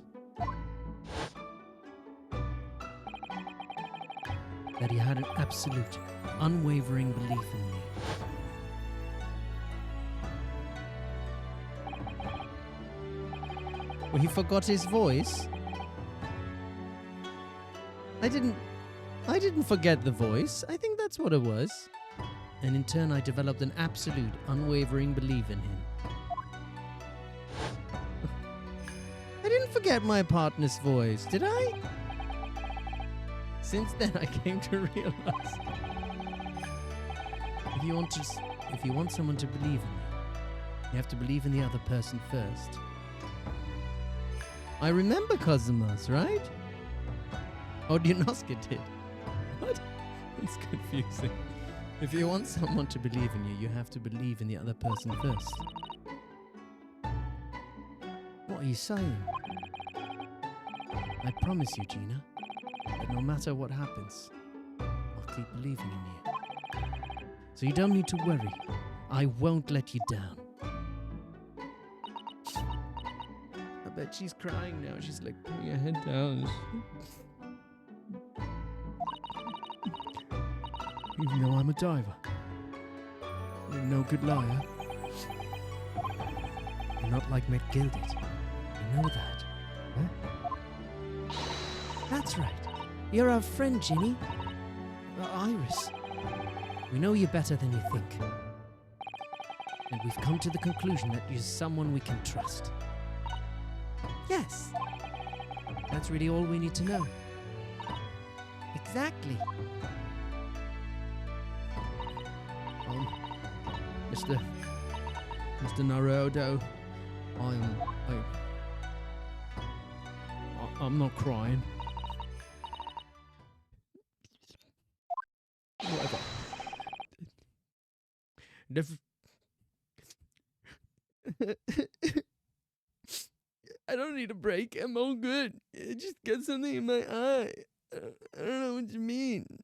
that he had an absolute, unwavering belief in me. Well, he forgot his voice. I didn't forget the voice. I think that's what it was. And in turn, I developed an absolute, unwavering belief in him. I didn't forget my partner's voice, did I? Since then, I came to realize If you want someone to believe in you, you have to believe in the other person first. I remember Kazuma's, right? Oh, Ryunosuke did. What? It's confusing. If you want someone to believe in you, you have to believe in the other person first. What are you saying? I promise you, Gina, that no matter what happens, I'll keep believing in you. So you don't need to worry. I won't let you down. I bet she's crying now. She's like putting her head down. Even though I'm a diver. I'm no good liar. You're not like Matt Gilded. You know that. Huh? That's right. You're our friend, Ginny. Iris. We know you better than you think. And we've come to the conclusion that you're someone we can trust. Yes. That's really all we need to know. Exactly. Mr. Naruhodo, I'm not crying. Whatever. I don't need a break. I'm all good. I just got something in my eye. I don't know what you mean.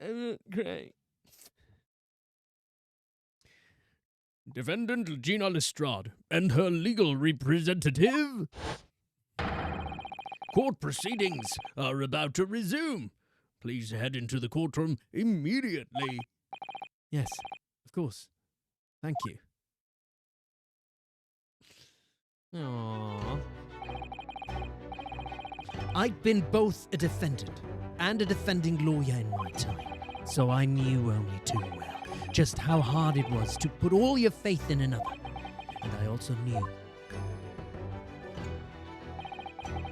I'm not crying. Defendant Gina Lestrade and her legal representative. Court proceedings are about to resume. Please head into the courtroom immediately. Yes, of course. Thank you. Aww. I'd been both a defendant and a defending lawyer in my time, so I knew only too well just how hard it was to put all your faith in another. And I also knew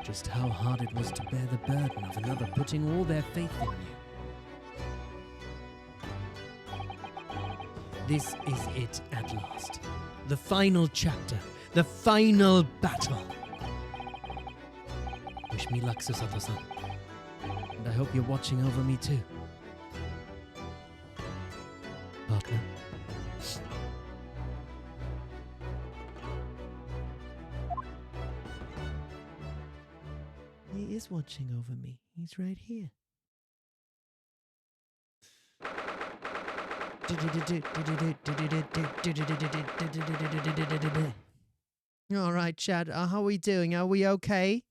just how hard it was to bear the burden of another putting all their faith in you. This is it at last. The final chapter. The final battle. Wish me luck, Susato-san. And I hope you're watching over me too. Partner. He is watching over me. He's right here. All right, Chad. How are we doing? Are we okay?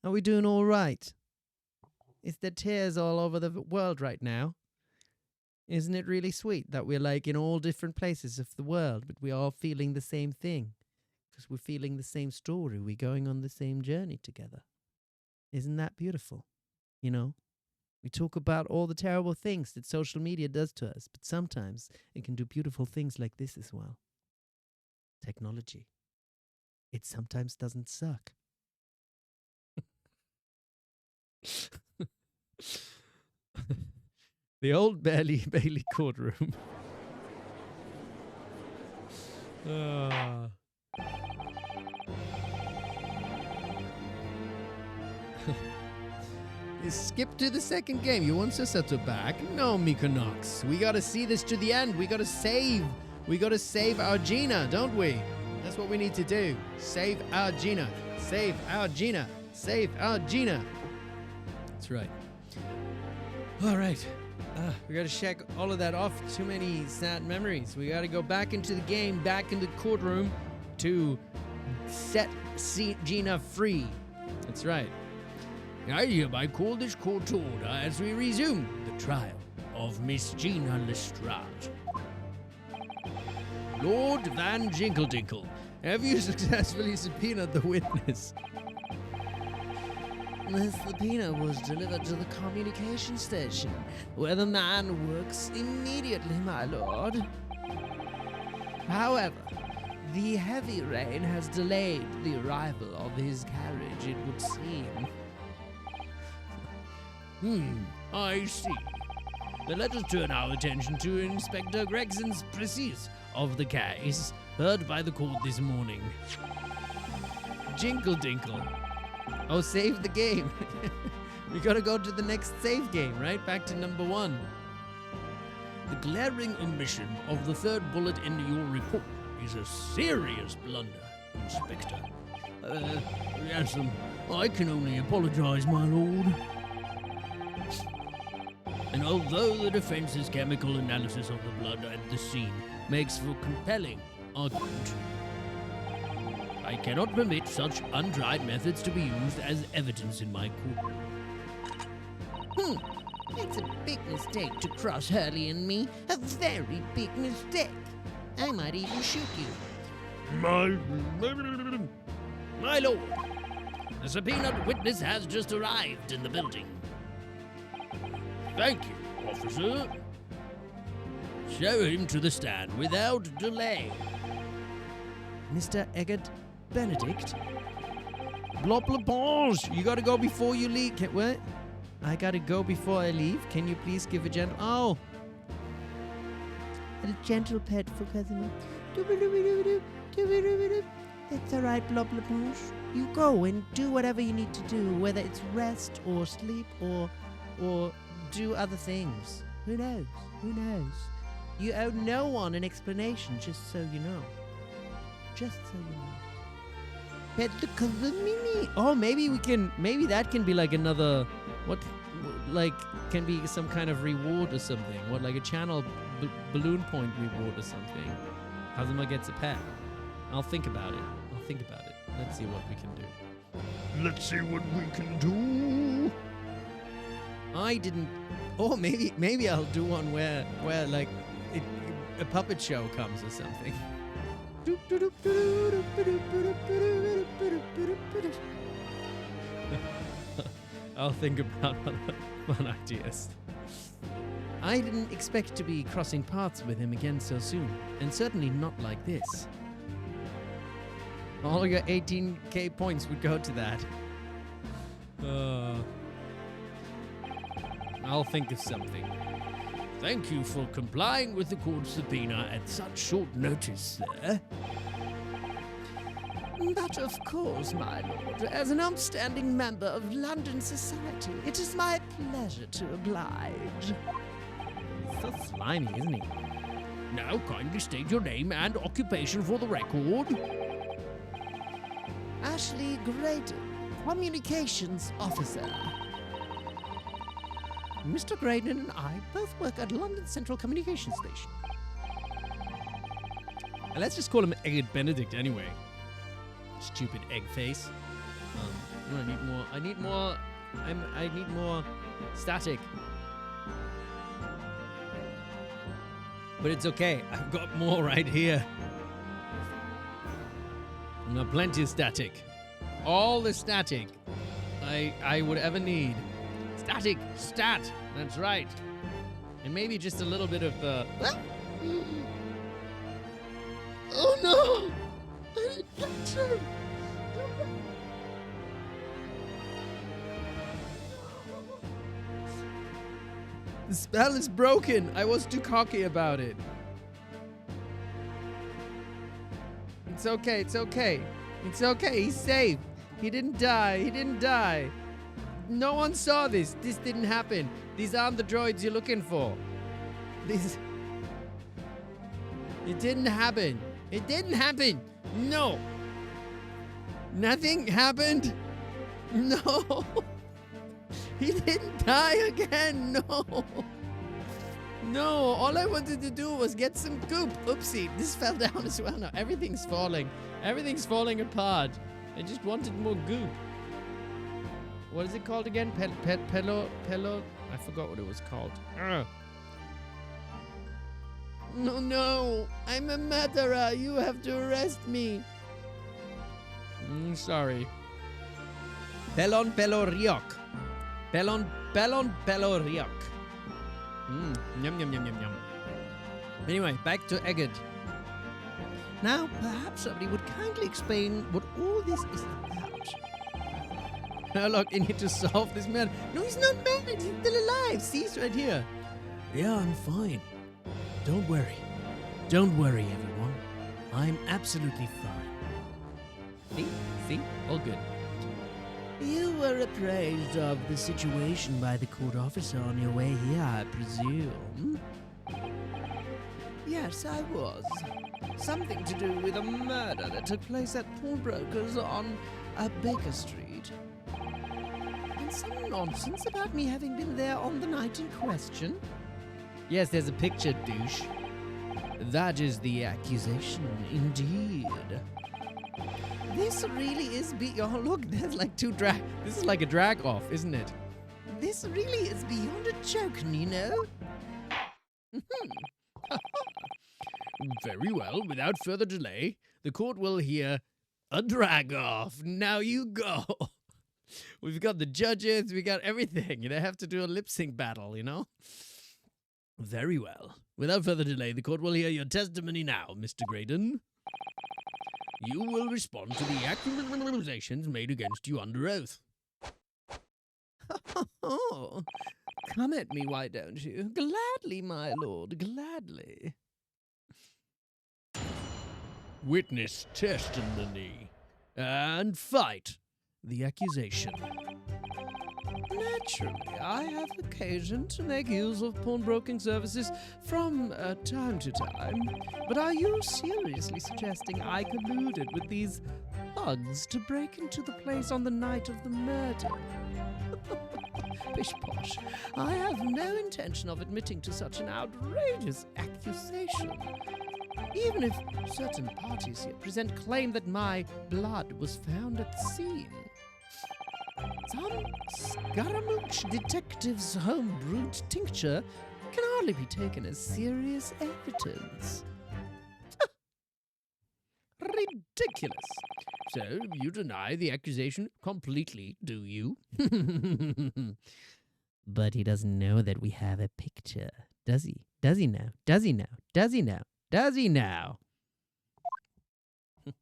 Are we doing all right? Is there tears all over the world right now? Isn't it really sweet that we're like in all different places of the world, but we're all feeling the same thing? Because we're feeling the same story. We're going on the same journey together. Isn't that beautiful? You know? We talk about all the terrible things that social media does to us, but sometimes it can do beautiful things like this as well. Technology. It sometimes doesn't suck. The old Bailey courtroom. You skip to the second game. You want Susato back? No, Mikonox. We gotta see this to the end. We gotta save. We gotta save our Gina, don't we? That's what we need to do. Save our Gina. Save our Gina. Save our Gina. That's right. All right. We gotta check all of that off. Too many sad memories. We gotta go back into the game, back into the courtroom, to set Gina free. That's right. I hereby call this court to order as we resume the trial of Miss Gina Lestrade. Lord Van Jinkle-Dinkle, have you successfully subpoenaed the witness? The subpoena was delivered to the communication station, where the man works immediately, my lord. However, the heavy rain has delayed the arrival of his carriage, it would seem. I see. Then let us turn our attention to Inspector Greggson's précis of the case heard by the court this morning. Jinkle-Dinkle. Oh, save the game. We gotta go to the next save game, right? Back to number 1. The glaring omission of the third bullet in your report is a serious blunder, Inspector. Yes, I can only apologize, my lord. And although the defense's chemical analysis of the blood at the scene makes for compelling argument, I cannot permit such untried methods to be used as evidence in my court. It's a big mistake to cross Hurley and me. A very big mistake. I might even shoot you. My lord, the subpoenaed witness has just arrived in the building. Thank you, officer. Show him to the stand without delay. Mr. Eggbert Benedict? Blop Laponge, you gotta go before you leave. What? I gotta go before I leave. Can you please give a gentle... Oh! A gentle pet for Kazuma. That's alright, Blob Laponge. You go and do whatever you need to do, whether it's rest or sleep or do other things. Who knows? Who knows? You owe no one an explanation, just so you know. Just so you know. Pet the Kazumini. Oh, maybe that can be like another, can be some kind of reward or something. What, like a channel balloon point reward or something. Kazuma gets a pet. I'll think about it. Let's see what we can do. Let's see what we can do. I didn't. Oh, maybe I'll do one where like a puppet show comes or something. I'll think about fun ideas. I didn't expect to be crossing paths with him again so soon, and certainly not like this. All your 18k points would go to that. I'll think of something. Thank you for complying with the court subpoena at such short notice, sir. But of course, my lord, as an outstanding member of London society, it is my pleasure to oblige. He's so slimy, isn't he? Now kindly state your name and occupation for the record. Ashley Graydon, Communications Officer. Mr. Graydon and I both work at London Central Communications Station. Let's just call him Eggbert Benedict anyway. Stupid egg face. I need more static. But it's okay. I've got more right here. I've got plenty of static. All the static I would ever need. Static, stat. That's right. And maybe just a little bit of Oh no! I didn't touch him! The spell is broken. I was too cocky about it. It's okay. It's okay. It's okay. He's safe. He didn't die. He didn't die. No one saw this. This didn't happen. These aren't the droids you're looking for. These... It didn't happen. It didn't happen. No. Nothing happened. No. He didn't die again. No. No, all I wanted to do was get some goop. Oopsie, this fell down as well now. Everything's falling. Everything's falling apart. I just wanted more goop. What is it called again? Pelo? I forgot what it was called. Ugh. No. I'm a murderer. You have to arrest me. Sorry. Pelon riok. Pelon riok. Yum. Anyway, back to Eggbert. Now, perhaps somebody would kindly explain what all this is about. Herlock, you need to solve this murder. No, he's not mad. He's still alive. See, he's right here. Yeah, I'm fine. Don't worry. Don't worry, everyone. I'm absolutely fine. See? All good. You were appraised of the situation by the court officer on your way here, I presume? Yes, I was. Something to do with a murder that took place at pawnbrokers on Baker Street. And some nonsense about me having been there on the night in question. Yes, there's a picture, douche. That is the accusation, indeed. This really is oh, look, there's like two drag. This is like a drag off, isn't it? This really is beyond a joke, Nino. Very well, without further delay, the court will hear a drag off. Now you go. We've got the judges, we got everything. They have to do a lip sync battle, you know? Very well. Without further delay, the court will hear your testimony now, Mr. Graydon. You will respond to the accusations made against you under oath. Oh, come at me, why don't you? Gladly, my lord, gladly. Witness testimony. And fight. The accusation. Naturally, I have occasion to make use of pawnbroking services from time to time. But are you seriously suggesting I colluded with these thugs to break into the place on the night of the murder? Pish posh. I have no intention of admitting to such an outrageous accusation. Even if certain parties here present claim that my blood was found at the scene. Some Scaramouche detective's home-brewed tincture can hardly be taken as serious evidence. Ridiculous. So, you deny the accusation completely, do you? But he doesn't know that we have a picture, does he? Does he now? Does he now? Does he now? Does he now? I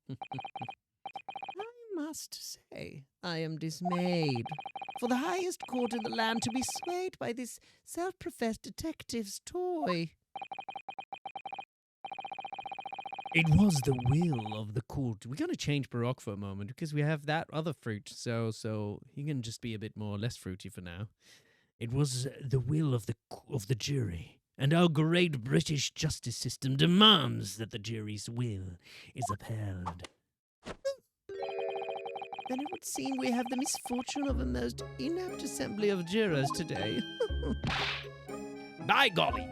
must say, I am dismayed. For the highest court in the land to be swayed by this self-professed detective's toy. It was the will of the court. We're going to change Baroque for a moment because we have that other fruit, so he can just be a bit less fruity for now. It was the will of the jury, and our great British justice system demands that the jury's will is upheld. Then it would seem we have the misfortune of a most inept assembly of jurors today. By golly!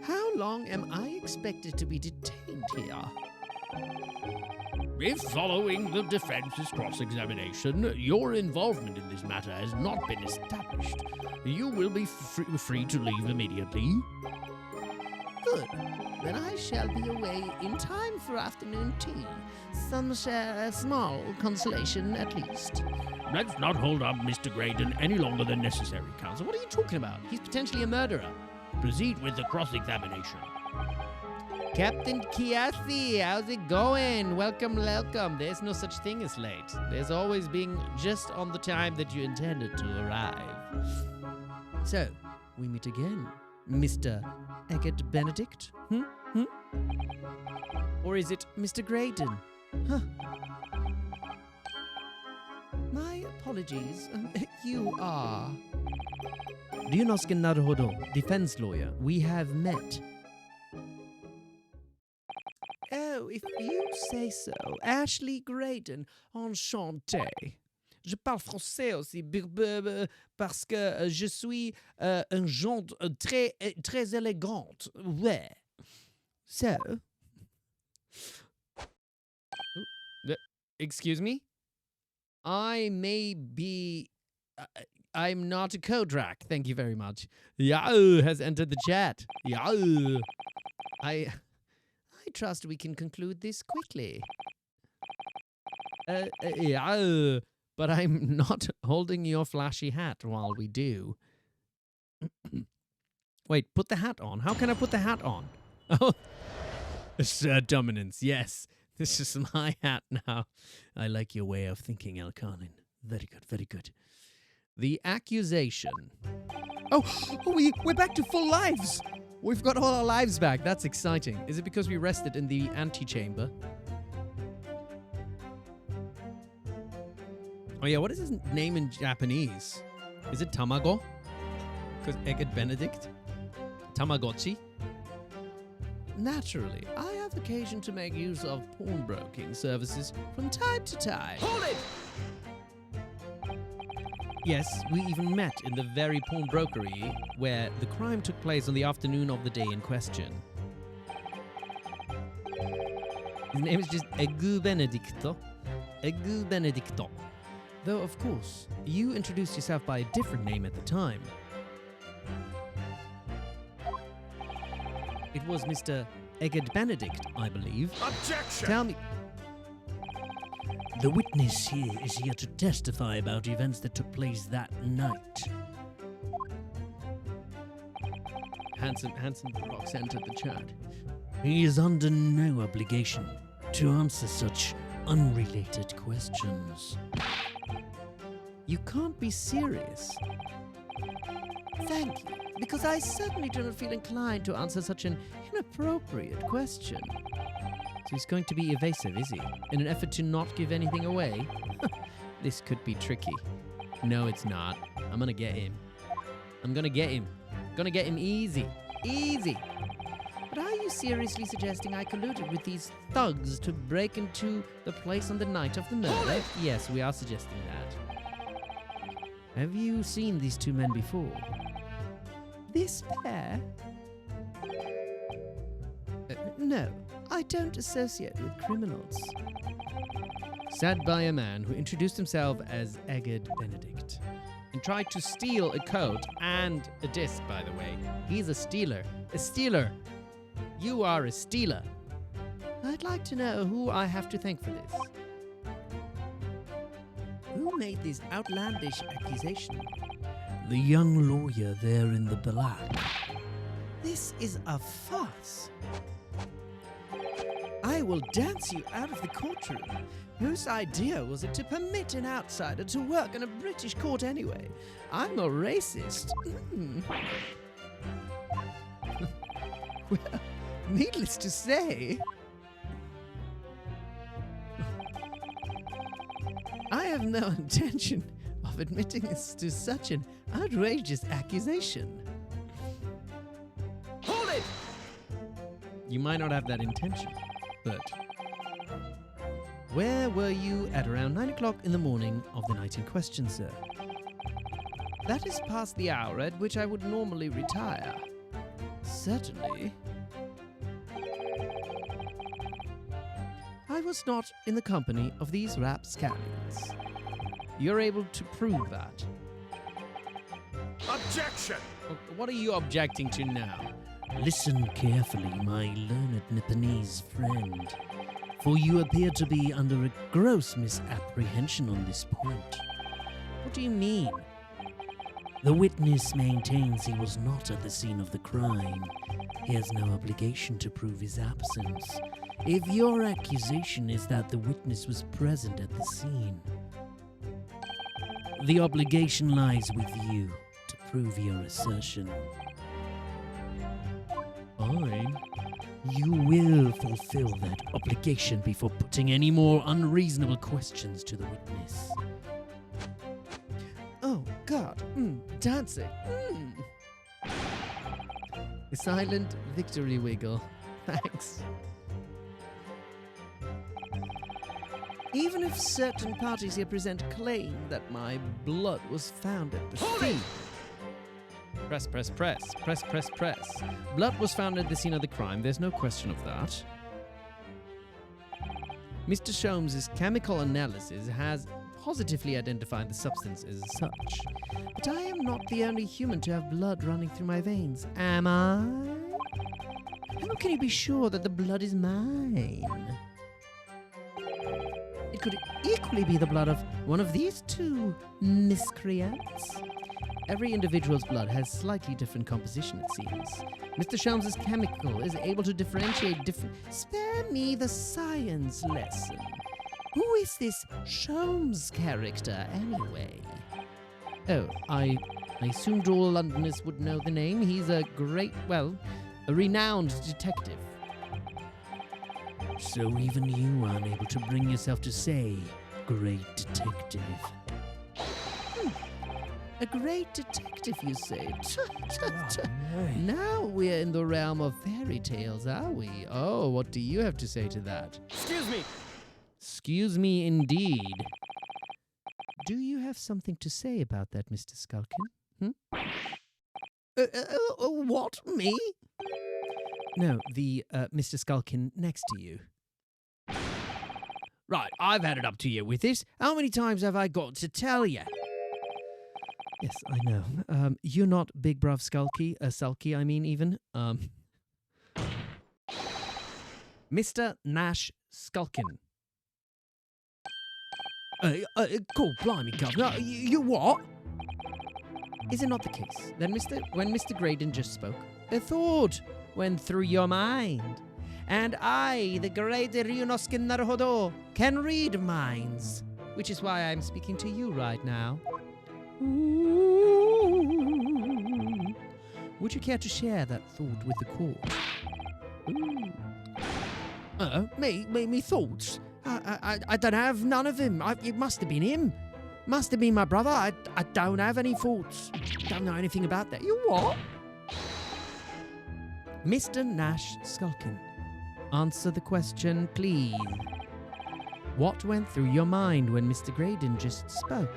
How long am I expected to be detained here? If following the defense's cross-examination, your involvement in this matter has not been established, you will be free to leave immediately. Good. Then I shall be away in time for afternoon tea. Some small consolation, at least. Let's not hold up Mr. Graydon any longer than necessary, counsel. What are you talking about? He's potentially a murderer. Proceed with the cross-examination. Captain Kiasi, how's it going? Welcome. There's no such thing as late. There's always being just on the time that you intended to arrive. So, we meet again, Mr. Eggbert Benedict? Or is it Mr. Graydon? Huh. My apologies. You are... Ryunosuke Naruhodo, defense lawyer. We have met. Oh, if you say so. Ashley Graydon, enchanté. Je parle français aussi parce que je suis un genre très élégante. Ouais. So. Excuse me? I may be... I'm not a Kodrak. Thank you very much. Yao has entered the chat. Yao. I trust we can conclude this quickly. Yeah, but I'm not holding your flashy hat while we do. Wait, put the hat on. How can I put the hat on? Oh, Sir Dominance, yes. This is my hat now. I like your way of thinking, Elkanin. Very good, very good. The accusation. Oh, we're back to full lives. We've got all our lives back. That's exciting. Is it because we rested in the antechamber? Oh yeah, what is his name in Japanese? Is it Tamago? Because Eggbert Benedict? Tamagotchi? Naturally, I have occasion to make use of pawnbroking services from time to time. Hold it! Yes, we even met in the very pawnbrokery where the crime took place on the afternoon of the day in question. His name is just Eggbert Benedicto. Eggbert Benedicto. Though, of course, you introduced yourself by a different name at the time. It was Mr. Eggbert Benedict, I believe. Objection! Tell me... The witness here is here to testify about events that took place that night. Handsome Rocks entered the chat. He is under no obligation to answer such unrelated questions. You can't be serious. Thank you, because I certainly do not feel inclined to answer such an inappropriate question. So he's going to be evasive, is he? In an effort to not give anything away? This could be tricky. No, it's not. I'm gonna get him. I'm gonna get him. Gonna get him easy. Easy. But are you seriously suggesting I colluded with these thugs to break into the place on the night of the murder? Yes, we are suggesting that. Have you seen these two men before? This pair? No, I don't associate with criminals. Said by a man who introduced himself as Eggbert Benedict and tried to steal a coat and a disc, by the way. He's a stealer. A stealer. You are a stealer. I'd like to know who I have to thank for this. Who made this outlandish accusation? The young lawyer there in the black. This is a farce. I will dance you out of the courtroom. Whose idea was it to permit an outsider to work in a British court anyway? I'm a racist. Well, needless to say, I have no intention of admitting to such an outrageous accusation. Hold it! You might not have that intention, but... Where were you at around 9 o'clock in the morning of the night in question, sir? That is past the hour at which I would normally retire. Certainly. I was not in the company of these rapscallions. You're able to prove that. Objection! What are you objecting to now? Listen carefully, my learned Nipponese friend, for you appear to be under a gross misapprehension on this point. What do you mean? The witness maintains he was not at the scene of the crime. He has no obligation to prove his absence. If your accusation is that the witness was present at the scene, the obligation lies with you to prove your assertion. Fine. You will fulfill that obligation before putting any more unreasonable questions to the witness. Oh, God. Dancing. A silent victory wiggle. Thanks. Even if certain parties here present claim that my blood was found at the scene. Press, press, press. Press, press, press. Blood was found at the scene of the crime. There's no question of that. Mr. Sholmes' chemical analysis has positively identified the substance as such. But I am not the only human to have blood running through my veins, am I? How can you be sure that the blood is mine? It could equally be the blood of one of these two miscreants. Every individual's blood has slightly different composition, it seems. Mr. Sholmes' chemical is able to differentiate different... Spare me the science lesson. Who is this Sholmes character, anyway? Oh, I assumed all Londoners would know the name. He's a renowned detective. So even you aren't able to bring yourself to say, great detective. A great detective, you say? Now we're in the realm of fairy tales, are we? Oh, what do you have to say to that? Excuse me! Excuse me, indeed. Do you have something to say about that, Mr. Skulkin? What, me? No, the Mr. Skulkin next to you. Right, I've had it up to you with this. How many times have I got to tell you? Yes, I know. You're not Big Bruv Sulky, I mean, even. Mr. Nash Skulkin. Cool, blimey, Governor. You what? Is it not the case that when Mr. Graydon just spoke, a thought went through your mind? And I, the great Ryunosuke Naruhodo, can read minds, which is why I'm speaking to you right now. Ooh. Would you care to share that thought with the court? Me thoughts? I don't have none of him. It must have been him. Must have been my brother. I don't have any thoughts. Don't know anything about that. You what? Mr. Nash Skulkin, answer the question, please. What went through your mind when Mr. Graydon just spoke?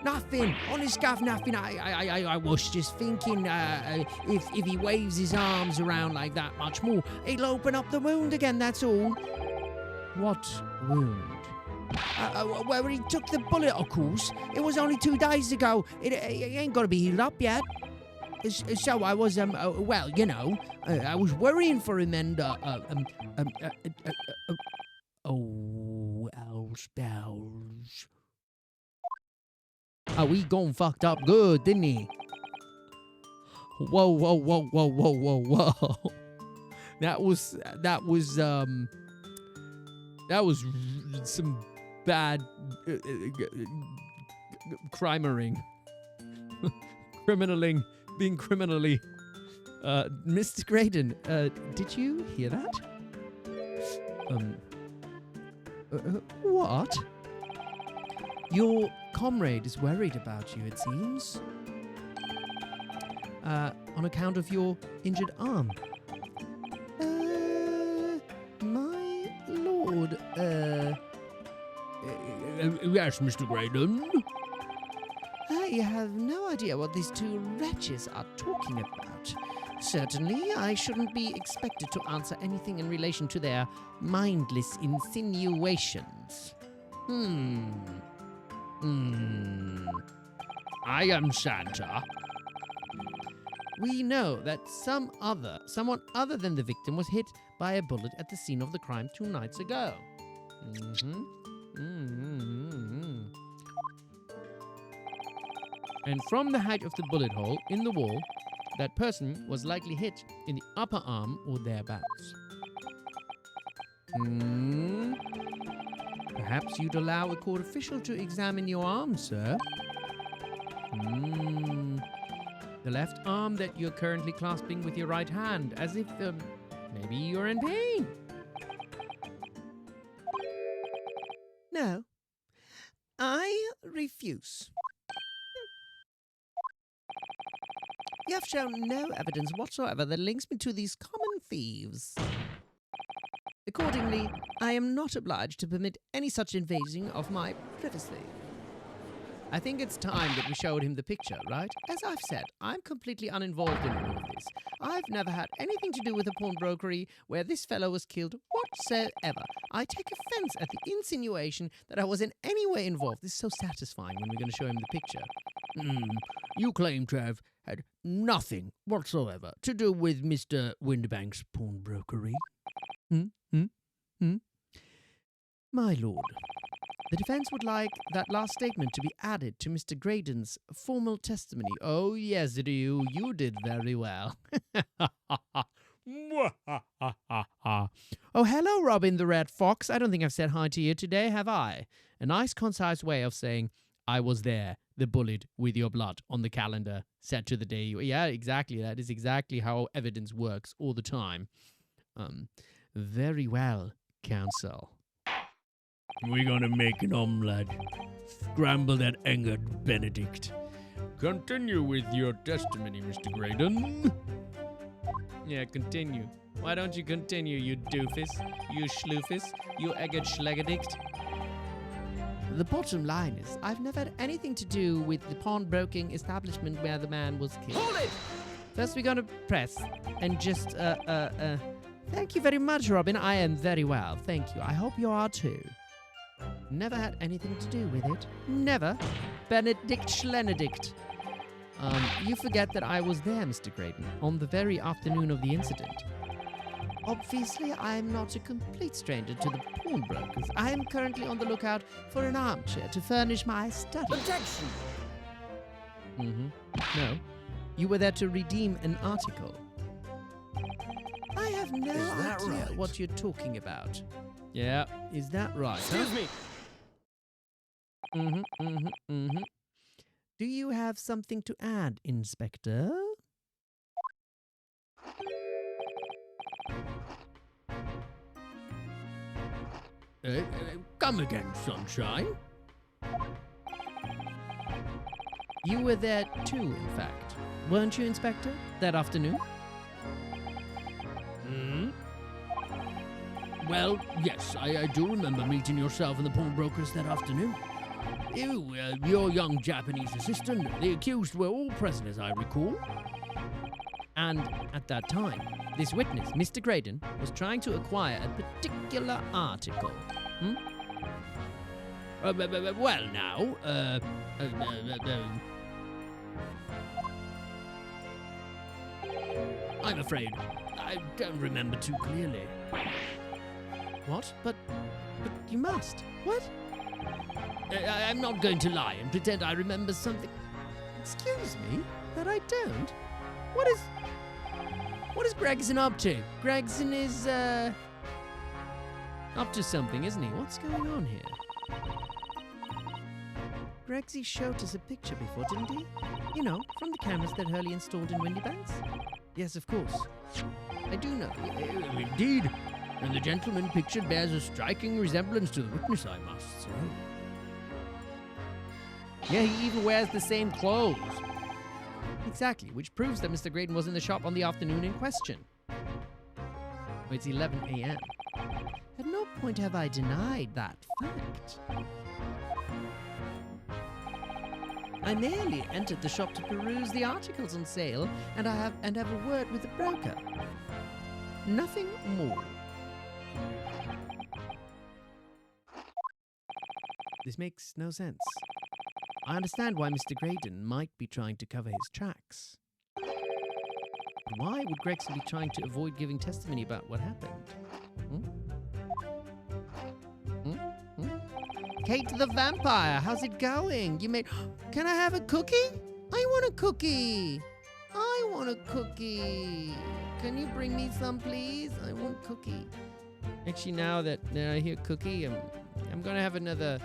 Nothing. Honest, Gov, nothing. I was just thinking if he waves his arms around like that much more, it'll open up the wound again, that's all. What wound? Where he took the bullet, of course. It was only 2 days ago. It ain't got to be healed up yet. So I was, I was worrying for him and, spells. Oh, he gone fucked up good, didn't he? Whoa, whoa, whoa, whoa, whoa, whoa, whoa. That was some bad crimering. Being criminally. Mr. Graydon, did you hear that? What? Your comrade is worried about you, it seems. On account of your injured arm. My lord, Yes, Mr. Graydon. I have no idea what these two wretches are talking about. Certainly, I shouldn't be expected to answer anything in relation to their mindless insinuations. I am Santa. We know that someone other than the victim was hit by a bullet at the scene of the crime 2 nights ago. And from the height of the bullet hole in the wall, that person was likely hit in the upper arm or thereabouts. Perhaps you'd allow a court official to examine your arm, sir. The left arm that you're currently clasping with your right hand, as if maybe you're in pain. No, I refuse. You have shown no evidence whatsoever that links me to these common thieves. Accordingly, I am not obliged to permit any such invading of my privacy. I think it's time that we showed him the picture, right? As I've said, I'm completely uninvolved in all of this. I've never had anything to do with the pawnbrokery where this fellow was killed whatsoever. I take offense at the insinuation that I was in any way involved. This is so satisfying when we're going to show him the picture. You claim to have had nothing whatsoever to do with Mr. Windibank's pawnbrokery. My lord, the defense would like that last statement to be added to Mr. Graydon's formal testimony. Oh, yes, you did very well. Oh, hello, Robin the Red Fox. I don't think I've said hi to you today, have I? A nice, concise way of saying, I was there, the bullet with your blood on the calendar, set to the day you... Yeah, exactly. That is exactly how evidence works all the time. Very well, counsel. We're gonna make an omelette. Scramble that angered Benedict. Continue with your testimony, Mr. Graydon. Yeah, continue. Why don't you continue, you doofus, you schloofus, you Eggbert Schlegedict? The bottom line is, I've never had anything to do with the pawnbroking establishment where the man was killed. Hold it! First, we're gonna press and just, Thank you very much, Robin. I am very well, thank you. I hope you are too. Never had anything to do with it. Never. Benedict Schlenedict. You forget that I was there, Mr. Graydon, on the very afternoon of the incident. Obviously, I am not a complete stranger to the pawnbrokers. I am currently on the lookout for an armchair to furnish my study. Objection! No. You were there to redeem an article. I have no that idea right? what you're talking about. Yeah, is that right? Excuse me! Do you have something to add, Inspector? Come again, sunshine. You were there too, in fact. Weren't you, Inspector, that afternoon? Well, yes, I do remember meeting yourself and the pawnbrokers that afternoon. You, your young Japanese assistant, the accused were all present, as I recall. And at that time, this witness, Mr. Graydon, was trying to acquire a particular article. Well, now, I'm afraid I don't remember too clearly. What? But you must. What? I'm not going to lie and pretend I remember something. Excuse me? That I don't? What is Greggson up to? Greggson is, up to something, isn't he? What's going on here? Greggsy showed us a picture before, didn't he? You know, from the cameras that Hurley installed in Windibanks? Yes, of course. I do know. Indeed. And the gentleman pictured bears a striking resemblance to the witness, I must say. Yeah, he even wears the same clothes. Exactly, which proves that Mr. Graydon was in the shop on the afternoon in question. Oh, it's 11 a.m. At no point have I denied that fact. I merely entered the shop to peruse the articles on sale and have a word with the broker. Nothing more. This makes no sense. I understand why Mr. Graydon might be trying to cover his tracks. But why would Greggson be trying to avoid giving testimony about what happened? Kate the Vampire, how's it going? You made... Can I have a cookie? I want a cookie. I want a cookie. Can you bring me some, please? I want cookie. Actually, now that I hear cookie, I'm going to have another...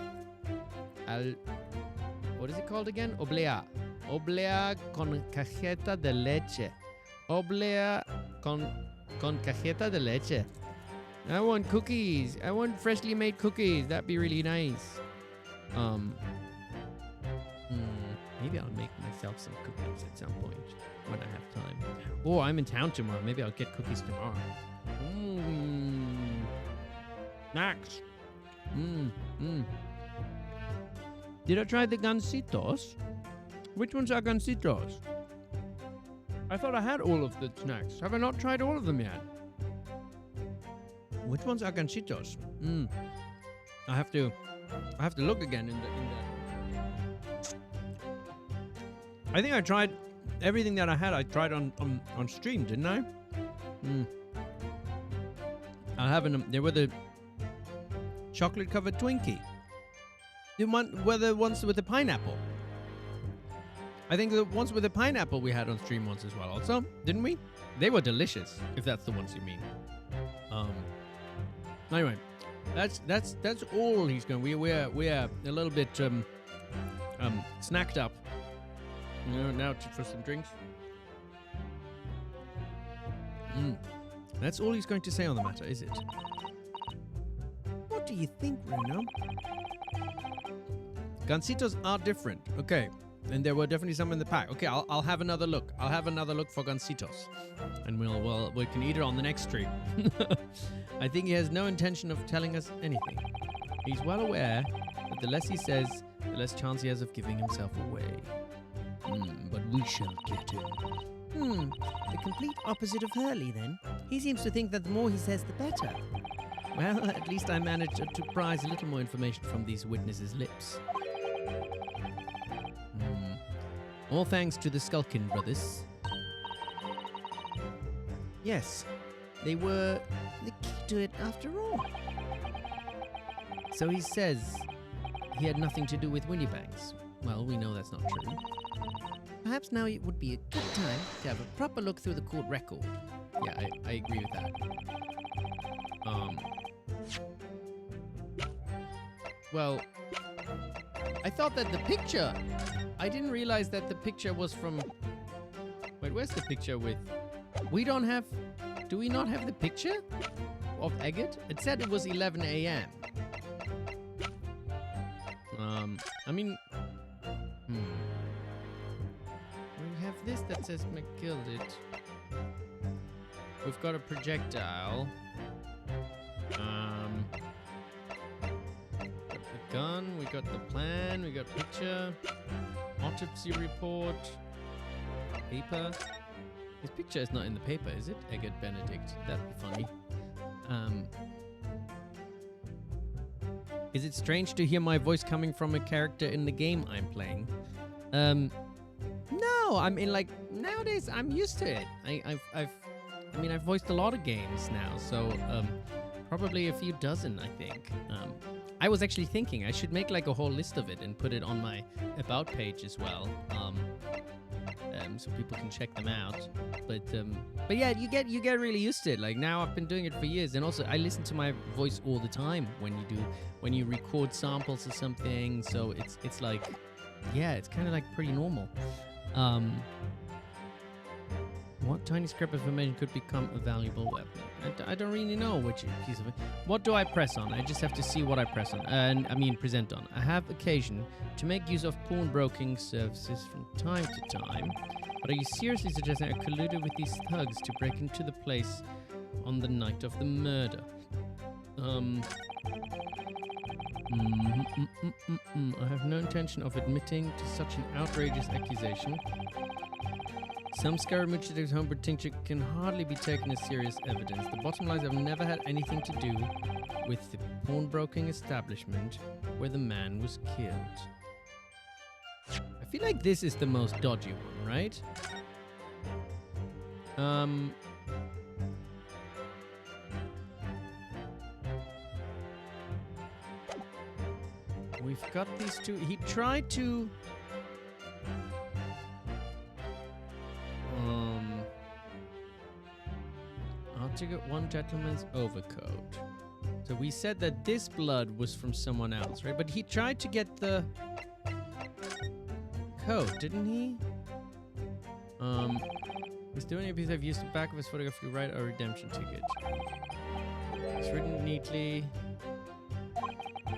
What is it called again? Oblea. Oblea con cajeta de leche. Oblea con cajeta de leche. I want cookies. I want freshly made cookies. That'd be really nice. Maybe I'll make myself some cookies at some point when I have time. Oh, I'm in town tomorrow. Maybe I'll get cookies tomorrow. Snacks. Did I try the gansitos? Which ones are gansitos? I thought I had all of the snacks. Have I not tried all of them yet? Which ones are gansitos? I have to look again in the. I think I tried everything that I had. I tried on stream, didn't I? I'll have them. They were the chocolate-covered Twinkie. The ones with the pineapple. I think the ones with the pineapple we had on stream once as well. Also, didn't we? They were delicious. If that's the ones you mean. Anyway, that's all he's going. We're a little bit snacked up. Now for some drinks. That's all he's going to say on the matter, is it? What do you think, Bruno? Gansitos are different. Okay. And there were definitely some in the pack. Okay, I'll have another look. I'll have another look for gansitos. And we can eat it on the next stream. I think he has no intention of telling us anything. He's well aware that the less he says, the less chance he has of giving himself away. But we shall get him. The complete opposite of Hurley, then. He seems to think that the more he says, the better. Well, at least I managed to prise a little more information from these witnesses' lips. All thanks to the Skulkin brothers. Yes, they were the key to it after all. So he says he had nothing to do with Winniebanks. Well, we know that's not true. Perhaps now it would be a good time to have a proper look through the court record. Yeah, I agree with that. Well, I thought that the picture... I didn't realize that the picture was from... Wait, where's the picture with... We don't have... Do we not have the picture of Eggbert? It said it was 11 a.m. I mean... We have this that says McGilded. We've got a projectile. Got the gun, we got the plan, we got picture. Autopsy report. Paper. His picture is not in the paper, is it? Eggbert Benedict. That'd be funny. Is it strange to hear my voice coming from a character in the game I'm playing? No, I mean, like, nowadays I'm used to it. I've voiced a lot of games now, so probably a few dozen, I think. I was actually thinking I should make like a whole list of it and put it on my about page as well, so people can check them out. But yeah, you get really used to it. Like now I've been doing it for years, and also I listen to my voice all the time when you record samples or something. So it's like, yeah, it's kind of like pretty normal. What tiny scrap of information could become a valuable weapon? I don't really know which piece of it. What do I press on? I just have to see what I press on. Present on. I have occasion to make use of pawnbroking services from time to time. But are you seriously suggesting I colluded with these thugs to break into the place on the night of the murder? I have no intention of admitting to such an outrageous accusation. Some Scaramouche detectives' home tincture can hardly be taken as serious evidence. The bottom line is I've never had anything to do with the pawnbroking establishment where the man was killed. I feel like this is the most dodgy one, right? We've got these two. He tried to... to get one gentleman's overcoat. So we said that this blood was from someone else, right? But he tried to get the coat, didn't he? He's doing it because I've used the back of his photograph to write a redemption ticket. It's written neatly.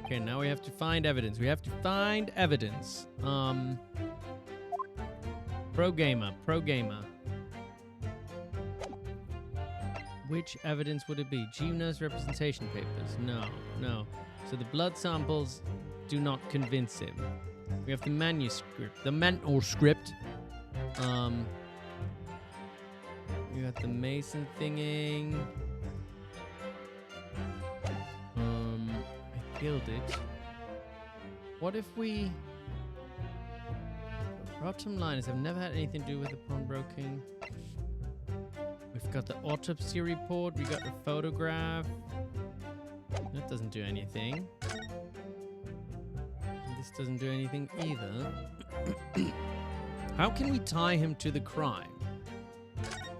Okay, now we have to find evidence. Pro gamer. Which evidence would it be? Gymnast representation papers? No, no. So the blood samples do not convince him. We have the manuscript. The manuscript. We got the Mason thinging. I killed it. What if we... Bottom line is I've never had anything to do with the pawnbroking. We've got the autopsy report. We got the photograph. That doesn't do anything. And this doesn't do anything either. How can we tie him to the crime?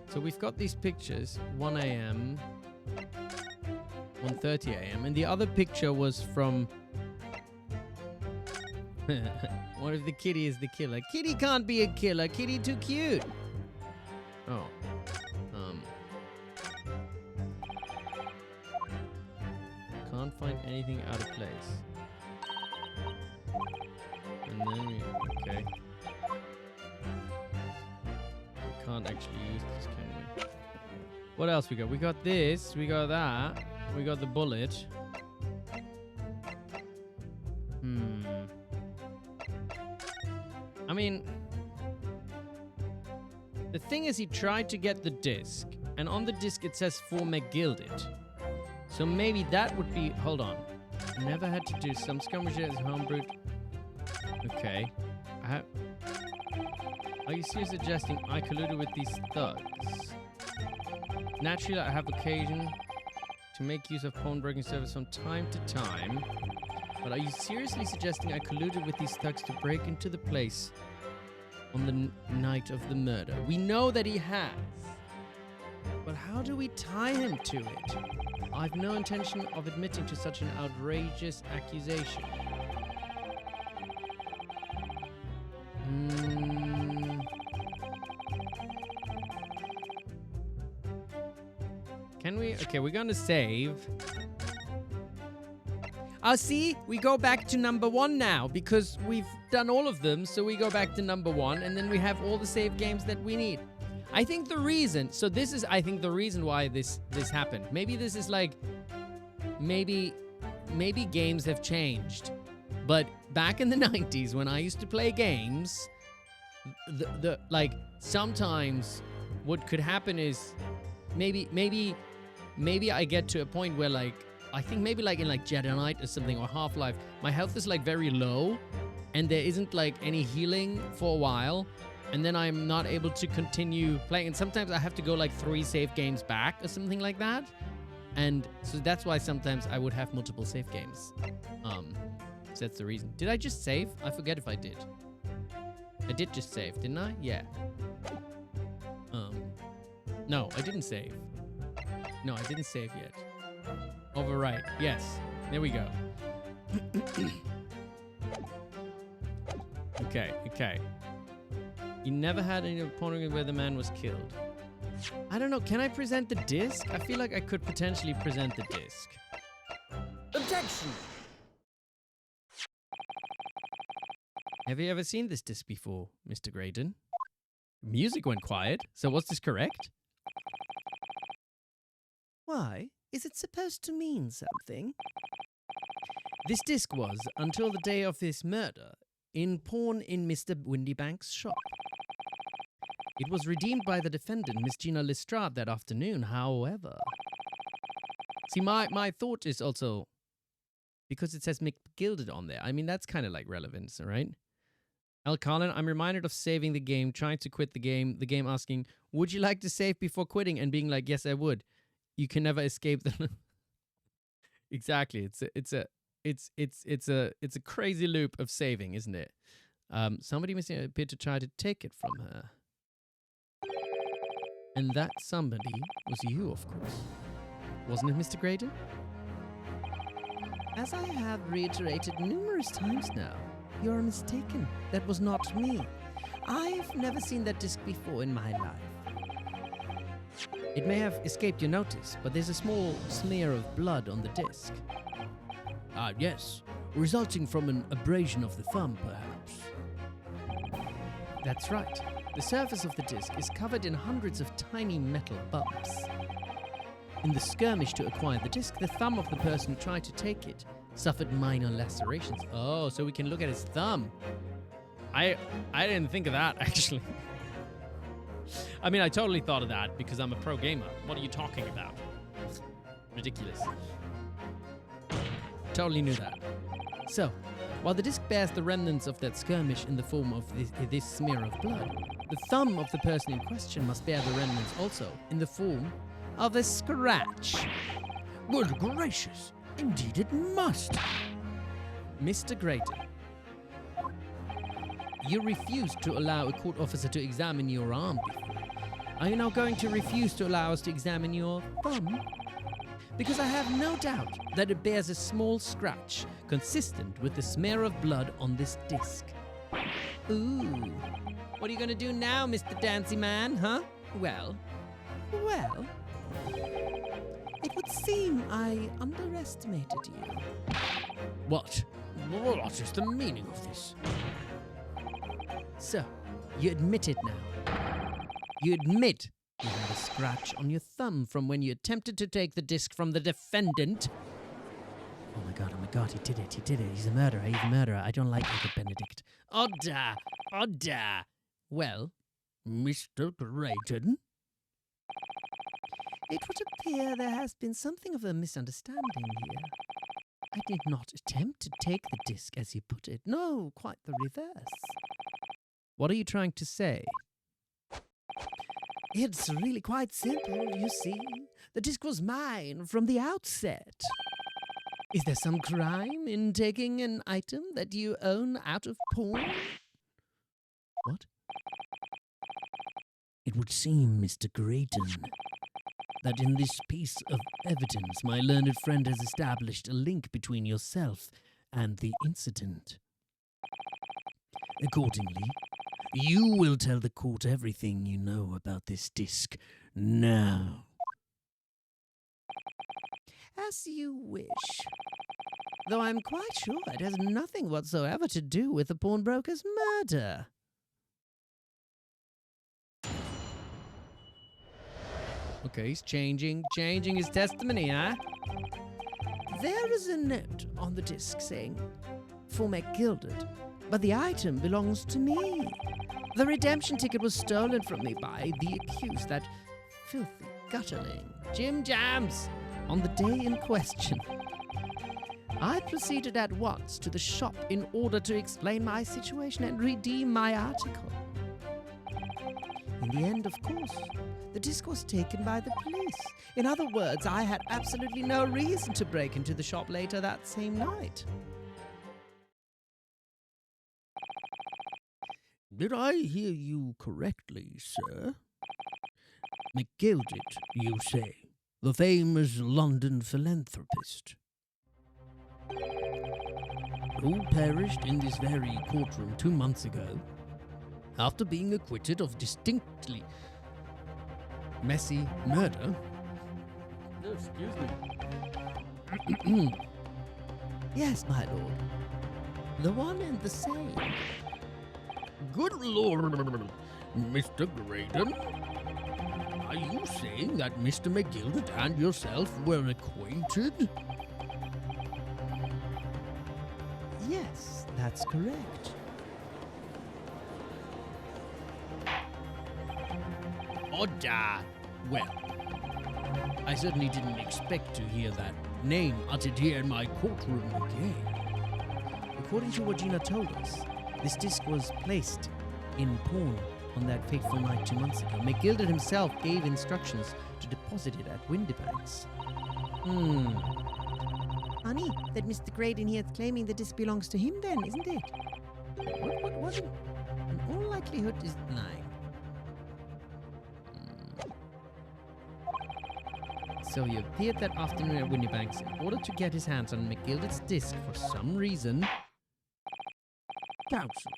So we've got these pictures, 1 a.m., 1:30 a.m., and the other picture was from... What if the kitty is the killer? Kitty can't be a killer. Kitty too cute. Oh. Can't find anything out of place. And then we... Okay. We can't actually use this, can we? What else we got? We got this. We got that. We got the bullet. I mean, the thing is he tried to get the disc, and on the disc it says for McGilded. So maybe that would be... Hold on. Never had to do some skirmishes, homebrewed. Okay. Are you seriously suggesting I colluded with these thugs? Naturally, I have occasion to make use of pawnbroking service from time to time. But are you seriously suggesting I colluded with these thugs to break into the place on the night of the murder? We know that he has. But how do we tie him to it? I've no intention of admitting to such an outrageous accusation. Can we? Okay, we're gonna save. See, we go back to number 1 now because we've done all of them. So we go back to number 1 and then we have all the save games that we need. I think the reason, so this is, I think the reason why this happened. Maybe this is like, maybe games have changed. But back in the 90s when I used to play games, the like sometimes what could happen is maybe I get to a point where like, I think maybe like in like Jedi Knight or something or Half-Life, my health is like very low and there isn't like any healing for a while. And then I'm not able to continue playing. And sometimes I have to go like 3 save games back or something like that. And so that's why sometimes I would have multiple save games. So that's the reason. Did I just save? I forget if I did. I did just save, didn't I? Yeah. No, I didn't save. No, I didn't save yet. Overwrite. Yes. There we go. Okay. You never had any opponent where the man was killed. I don't know. Can I present the disc? I feel like I could potentially present the disc. Objection! Have you ever seen this disc before, Mr. Graydon? Music went quiet. So was this correct? Why? Is it supposed to mean something? This disc was, until the day of this murder, in pawn in Mr. Windybank's shop. It was redeemed by the defendant, Miss Gina Lestrade, that afternoon, however. See, my thought is also, because it says McGilded on there, I mean, that's kind of like relevance, right? Al Colin, I'm reminded of saving the game, trying to quit the game asking, would you like to save before quitting? And being like, yes, I would. You can never escape the... Exactly. It's a crazy loop of saving, isn't it? Somebody must appear to try to take it from her. And that somebody was you, of course. Wasn't it, Mr. Graydon? As I have reiterated numerous times now, you're mistaken. That was not me. I've never seen that disc before in my life. It may have escaped your notice, but there's a small smear of blood on the disc. Ah, yes. Resulting from an abrasion of the thumb, perhaps. That's right. The surface of the disc is covered in hundreds of tiny metal bumps. In the skirmish to acquire the disc, the thumb of the person who tried to take it suffered minor lacerations. Oh, so we can look at his thumb. I didn't think of that, actually. I mean, I totally thought of that because I'm a pro gamer. What are you talking about? Ridiculous. Totally knew that. So, while the disc bears the remnants of that skirmish in the form of this smear of blood, the thumb of the person in question must bear the remnants also in the form of a scratch. Good gracious, indeed it must. Mr. Grayton, you refused to allow a court officer to examine your arm before. Are you now going to refuse to allow us to examine your thumb? Because I have no doubt that it bears a small scratch consistent with the smear of blood on this disc. Ooh. What are you going to do now, Mr. Dancy Man, huh? Well, it would seem I underestimated you. What? What is the meaning of this? So, you admit it now. You admit you had a scratch on your thumb from when you attempted to take the disc from the defendant. Oh my god, he did it, he's a murderer, I don't like Eggbert Benedict. Order! Well, Mr. Grayton? it would appear there has been something of a misunderstanding here. I did not attempt to take the disc, as you put it. No, quite the reverse. What are you trying to say? It's really quite simple, you see. The disc was mine from the outset. Is there some crime in taking an item that you own out of pawn? What? It would seem, Mr. Grayton, that in this piece of evidence my learned friend has established a link between yourself and the incident. Accordingly, you will tell the court everything you know about this disc now. As you wish. Though I'm quite sure it has nothing whatsoever to do with the pawnbroker's murder. Okay, he's changing his testimony, huh? There is a note on the disc saying, "For McGilded," but the item belongs to me. The redemption ticket was stolen from me by the accused, that filthy gutterling, Jim Jams, on the day in question. I proceeded at once to the shop in order to explain my situation and redeem my article. In the end, of course, the disc was taken by the police. In other words, I had absolutely no reason to break into the shop later that same night. Did I hear you correctly, sir? McGilded, you say, the famous London philanthropist, who perished in this very courtroom 2 months ago, after being acquitted of distinctly Messy murder? Excuse me. Yes, my lord. The one and the same. Good Lord, Mr. Grayton, are you saying that Mr. McGilded and yourself were acquainted? Yes, that's correct. Order! Well, I certainly didn't expect to hear that name uttered here in my courtroom again. According to what Gina told us, this disc was placed in pawn on that fateful night 2 months ago. McGilded himself gave instructions to deposit it at Windybanks. Funny that Mr. Grayton here is claiming the disc belongs to him then, isn't it? What in all likelihood is lying. So he appeared that afternoon at Windybanks in order to get his hands on McGilded's disc for some reason. Counsel,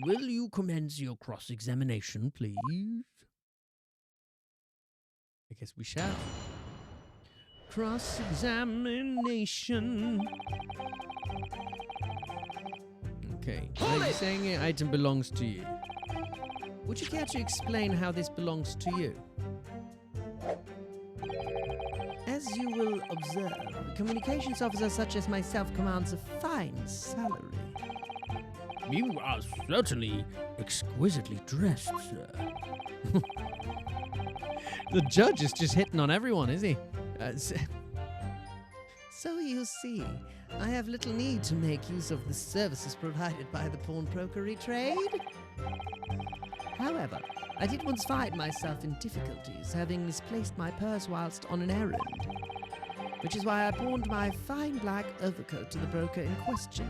will you commence your cross-examination, please? I guess we shall. Cross-examination. Okay, so you're saying an item belongs to you. Would you care to explain how this belongs to you? As you will observe, a communications officer such as myself commands a fine salary. You are certainly exquisitely dressed, sir. The judge is just hitting on everyone, is he? So you see, I have little need to make use of the services provided by the pawnbrokery trade. However, I did once find myself in difficulties, having misplaced my purse whilst on an errand, which is why I pawned my fine black overcoat to the broker in question.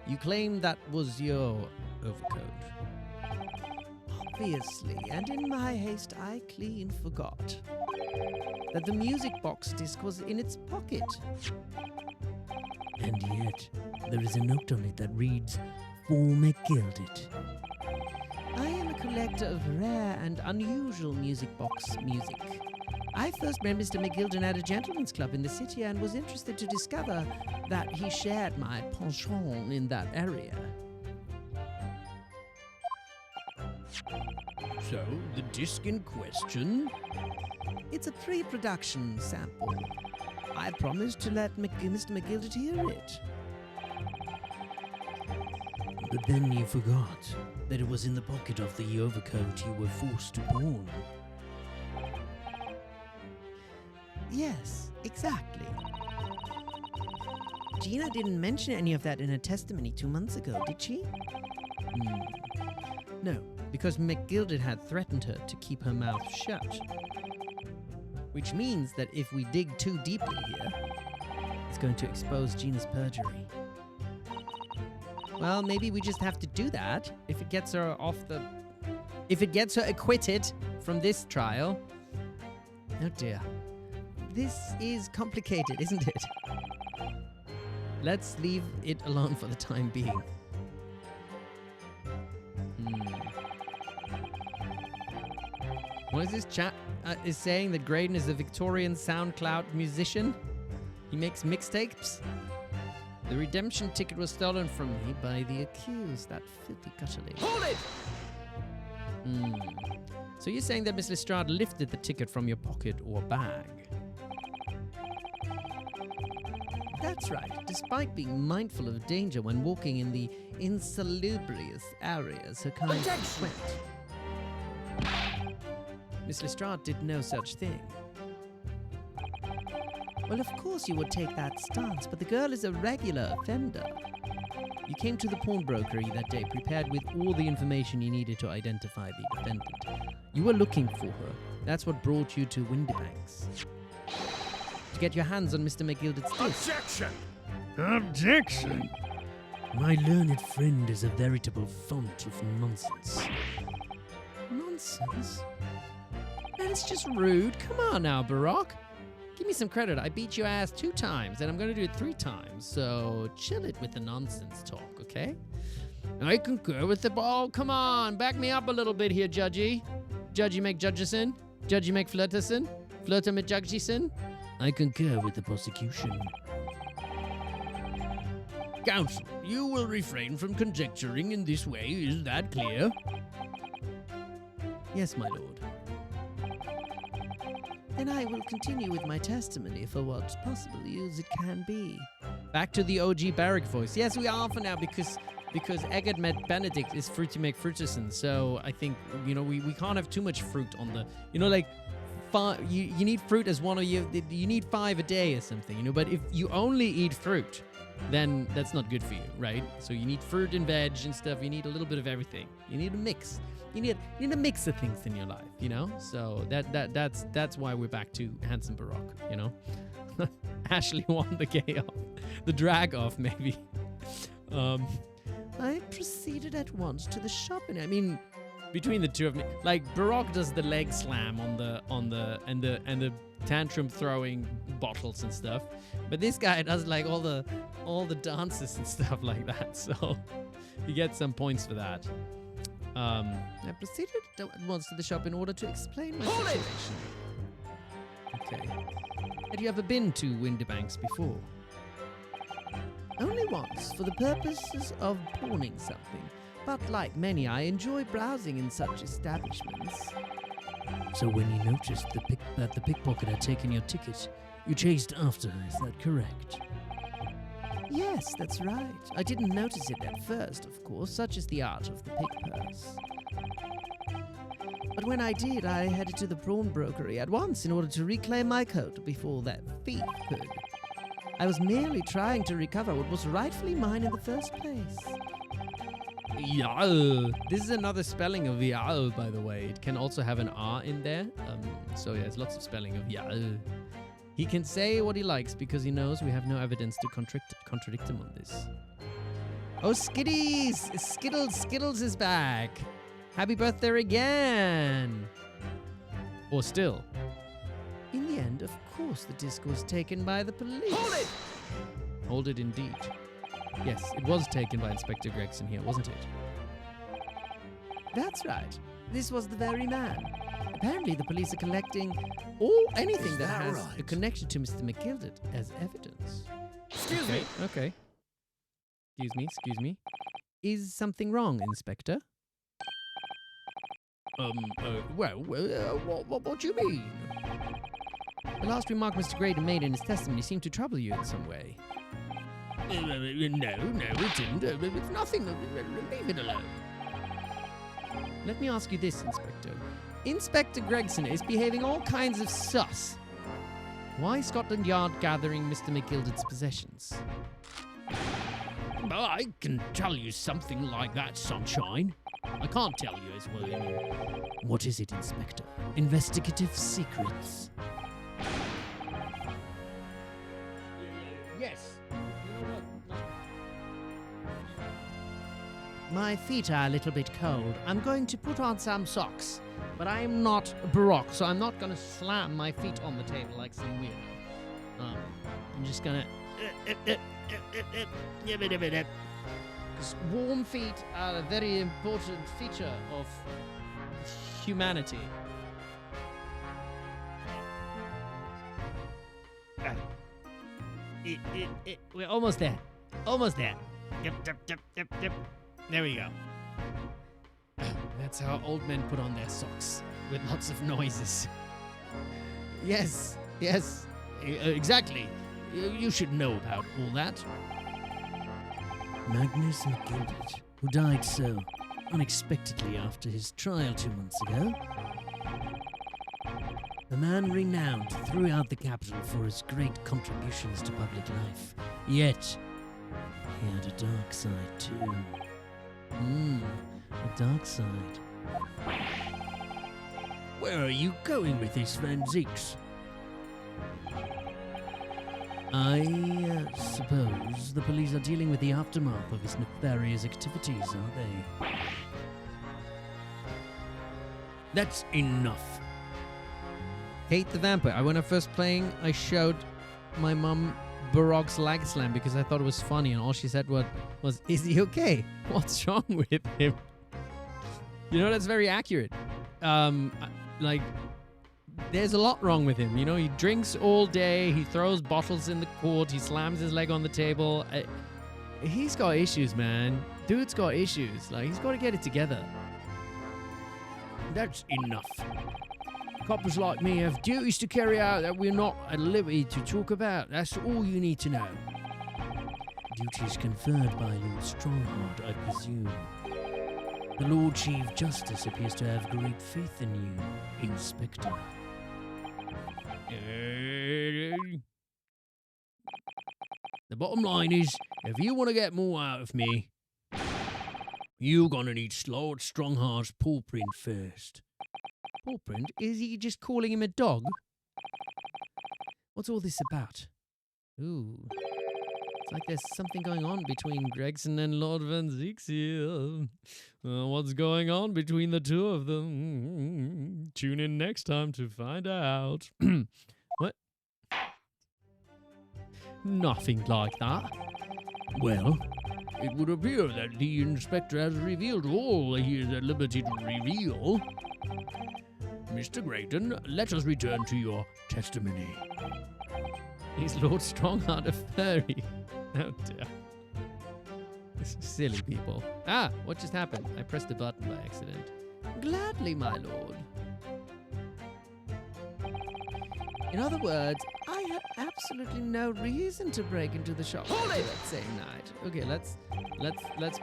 You claim that was your overcoat. Obviously, and in my haste I clean forgot that the music box disc was in its pocket. And yet, there is a note on it that reads, "For McGilded." I am a collector of rare and unusual music box music. I first met Mr. McGilden at a gentleman's club in the city and was interested to discover that he shared my penchant in that area. So, the disc in question? It's a pre-production sample. I promised to let Mr. McGilden hear it. But then you forgot that it was in the pocket of the overcoat you were forced to pawn. Yes, exactly. Gina didn't mention any of that in her testimony 2 months ago, did she? No, because McGilded had threatened her to keep her mouth shut. Which means that if we dig too deeply here, it's going to expose Gina's perjury. Well, maybe we just have to do that if it gets her if it gets her acquitted from this trial. Oh dear. This is complicated, isn't it? Let's leave it alone for the time being. What is this chat is saying that Graydon is a Victorian SoundCloud musician? He makes mixtapes? The redemption ticket was stolen from me by the accused, that filthy cutterly. Hold it! So you're saying that Miss Lestrade lifted the ticket from your pocket or bag? That's right. Despite being mindful of danger when walking in the insalubrious areas her kind went. Miss Lestrade did no such thing. Well, of course you would take that stance, but the girl is a regular offender. You came to the pawnbrokery that day prepared with all the information you needed to identify the defendant. You were looking for her. That's what brought you to Windybanks. To get your hands on Mr. McGilded's disc. Objection! Objection! My learned friend is a veritable font of nonsense. Nonsense? Man, it's just rude. Come on now, Barack. Give me some credit. I beat your ass 2 times, and I'm going to do it 3 times. So chill it with the nonsense talk, okay? I concur with the ball. Come on, back me up a little bit here, Judgy. Judgy McJudgeson. Judgy McFlirterson. Flirter McJudgeson. I concur with the prosecution. Counsel, you will refrain from conjecturing in this way. Is that clear? Yes, my lord. Then I will continue with my testimony for what possible use it can be. Back to the OG Barrack voice. Yes, we are for now because Eggbert met Benedict is Fruity McFruiterson. So I think, we can't have too much fruit on the, you need fruit as one of you need 5 a day or something, but if you only eat fruit, then that's not good for you, right? So you need fruit and veg and stuff. You need a little bit of everything. You need a mix. You need a mix of things in your life, So that's why we're back to handsome Barack, Ashley won the drag off maybe. I proceeded at once to the shop, and between the two of me, like Barack does the leg slam on the tantrum throwing bottles and stuff, but this guy does like all the dances and stuff like that. So you get some points for that. I proceeded at once to the shop in order to explain my situation. Okay. Had you ever been to Windybanks before? Only once, for the purposes of pawning something. But like many, I enjoy browsing in such establishments. So when you noticed that the pickpocket had taken your ticket, you chased after her, is that correct? Yes, that's right. I didn't notice it at first, of course, such is the art of the pick purse. But when I did, I headed to the pawnbrokery at once in order to reclaim my coat before that thief could. I was merely trying to recover what was rightfully mine in the first place. Yeah. This is another spelling of yeah, by the way. It can also have an R in there. So yeah, there's lots of spelling of yeah. He can say what he likes because he knows we have no evidence to contradict him on this. Oh, Skitties! Skittles is back! Happy birthday again! Or still. In the end, of course, the disc was taken by the police. Hold it! Hold it indeed. Yes, it was taken by Inspector Greggson here, wasn't it? That's right. This was the very man. Apparently, the police are collecting anything that has a connection to Mr. McGilded as evidence. Excuse me. Okay. Excuse me. Is something wrong, Inspector? What do you mean? The last remark Mr. Graydon made in his testimony seemed to trouble you in some way. No, it didn't. It's nothing. Leave it alone. Let me ask you this, Inspector. Inspector Greggson is behaving all kinds of sus. Why is Scotland Yard gathering Mr. McGilded's possessions? I can tell you something like that, Sunshine. I can't tell you as well. What is it, Inspector? Investigative secrets. Yes. My feet are a little bit cold. I'm going to put on some socks. But I'm not Barack, so I'm not going to slam my feet on the table like some weirdo. I'm just going to... Because warm feet are a very important feature of humanity. We're almost there. Almost there. Yep. There we go. That's how old men put on their socks, with lots of noises. Yes, exactly. You should know about all that. Magnus McGilded, who died so unexpectedly after his trial 2 months ago. A man renowned throughout the capital for his great contributions to public life. Yet, he had a dark side too. A dark side. Where are you going with this, Van Zeeks? I suppose the police are dealing with the aftermath of his nefarious activities, aren't they? That's enough. Hate the Vampire. When I first playing, I showed my mum Barack's lag slam because I thought it was funny, and all she said was, "Is he okay? What's wrong with him?" You know, that's very accurate. There's a lot wrong with him. You know, he drinks all day, he throws bottles in the court, he slams his leg on the table. He's got issues, man. Dude's got issues. Like, he's got to get it together. That's enough. Coppers like me have duties to carry out that we're not at liberty to talk about. That's all you need to know. Duties conferred by Lord Strongheart, I presume. The Lord Chief Justice appears to have great faith in you, Inspector. The bottom line is, if you want to get more out of me, you're gonna need Lord Strongheart's paw print first. Paw print? Is he just calling him a dog? What's all this about? Ooh. It's like there's something going on between Greggson and Lord Van Zeeks here. What's going on between the two of them? Tune in next time to find out. What? Nothing like that. Well, it would appear that the inspector has revealed all he is at liberty to reveal. Mr. Graydon, let us return to your testimony. Is Lord Strongheart a furry? Oh dear. Silly people. Ah, what just happened? I pressed the button by accident. Gladly, my lord. In other words, I had absolutely no reason to break into the shop that same night. Okay, let's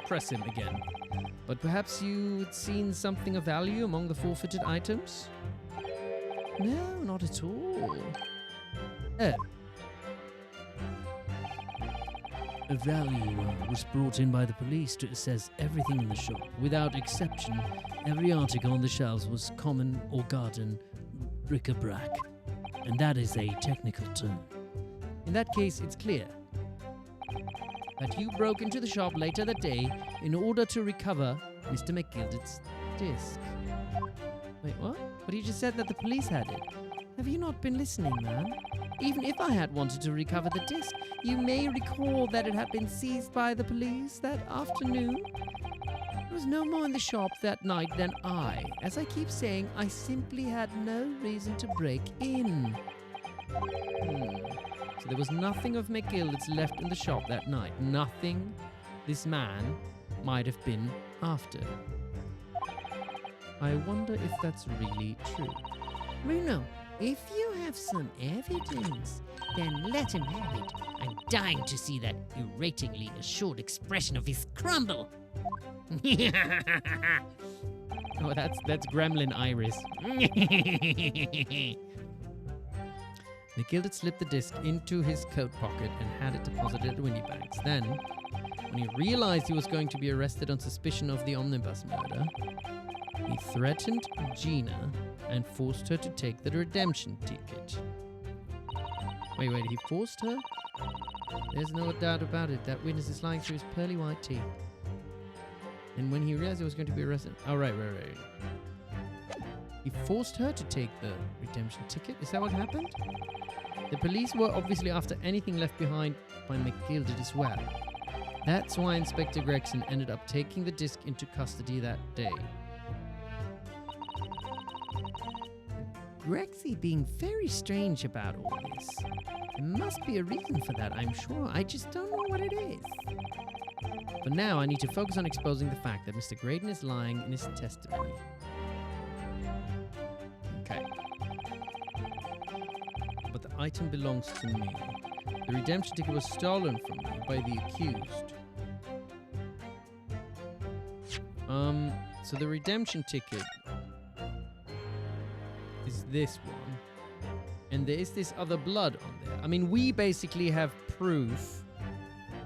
press him again. But perhaps you'd seen something of value among the forfeited items? No, not at all. Oh. A valuer was brought in by the police to assess everything in the shop. Without exception, every article on the shelves was common or garden bric-a-brac. And that is a technical term. In that case, it's clear that you broke into the shop later that day in order to recover Mr. McGildert's disc. Wait, what? But you just said that the police had it. Have you not been listening, man? Even if I had wanted to recover the disc, you may recall that it had been seized by the police that afternoon. There was no more in the shop that night than I. As I keep saying, I simply had no reason to break in. So there was nothing of McGildert's left in the shop that night. Nothing this man might have been after. I wonder if that's really true. Bruno, if you have some evidence, then let him have it. I'm dying to see that irritatingly assured expression of his crumble. Oh, that's Gremlin Iris. McGildert slipped the disc into his coat pocket and had it deposited at Winniebank's. Then, when he realized he was going to be arrested on suspicion of the omnibus murder, he threatened Gina and forced her to take the redemption ticket. Wait, he forced her? There's no doubt about it. That witness is lying through his pearly white teeth. And when he realized he was going to be arrested... Oh, right. He forced her to take the redemption ticket? Is that what happened? The police were obviously after anything left behind by McGildert as well. That's why Inspector Greggson ended up taking the disc into custody that day. Gregsy being very strange about all this. There must be a reason for that, I'm sure. I just don't know what it is. But now I need to focus on exposing the fact that Mr. Graydon is lying in his testimony. Okay. But the item belongs to me. The redemption ticket was stolen from me by the accused. So the redemption ticket is this one. And there is this other blood on there. I mean, we basically have proof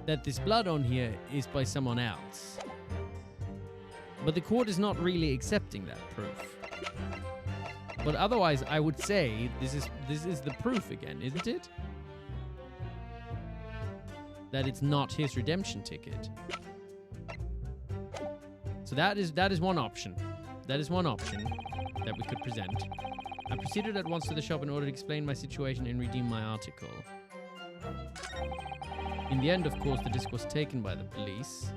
that this blood on here is by someone else. But the court is not really accepting that proof. But otherwise, I would say this is the proof again, isn't it? That it's not his redemption ticket. So that is one option. That is one option that we could present. I proceeded at once to the shop in order to explain my situation and redeem my article. In the end, of course, the disc was taken by the police.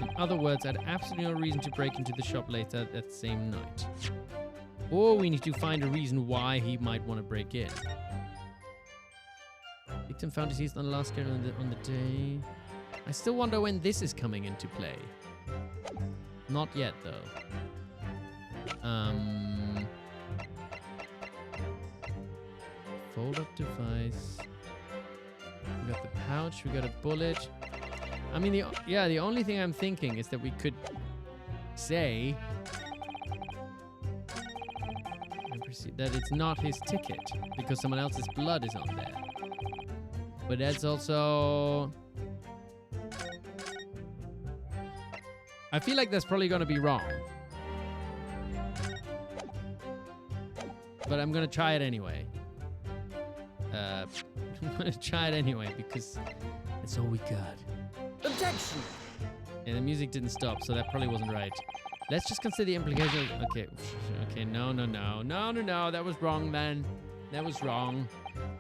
In other words, I had absolutely no reason to break into the shop later that same night. Or we need to find a reason why he might want to break in. Victim found deceased on the last day on the day. I still wonder when this is coming into play. Not yet, though. Fold-up device. We got the pouch. We got a bullet. I mean, the only thing I'm thinking is that we could say that it's not his ticket because someone else's blood is on there. But that's also... I feel like that's probably going to be wrong. But I'm going to try it anyway. I'm going to try it anyway because that's all we got. Objection! Yeah, the music didn't stop, so that probably wasn't right. Let's just consider the implications. Okay, no. That was wrong, man. That was wrong.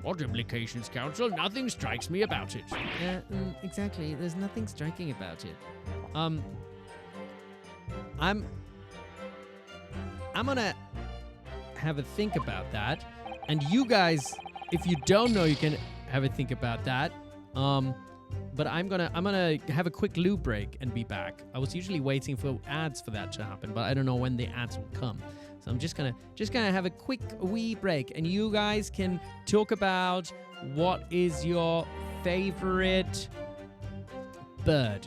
What implications, counsel? Nothing strikes me about it. Exactly. There's nothing striking about it. I'm gonna have a think about that, and you guys, if you don't know, you can have a think about that. But I'm gonna have a quick loo break and be back. I was usually waiting for ads for that to happen, but I don't know when the ads will come. So So I'm just gonna have a quick wee break, and you guys can talk about what is your favorite bird.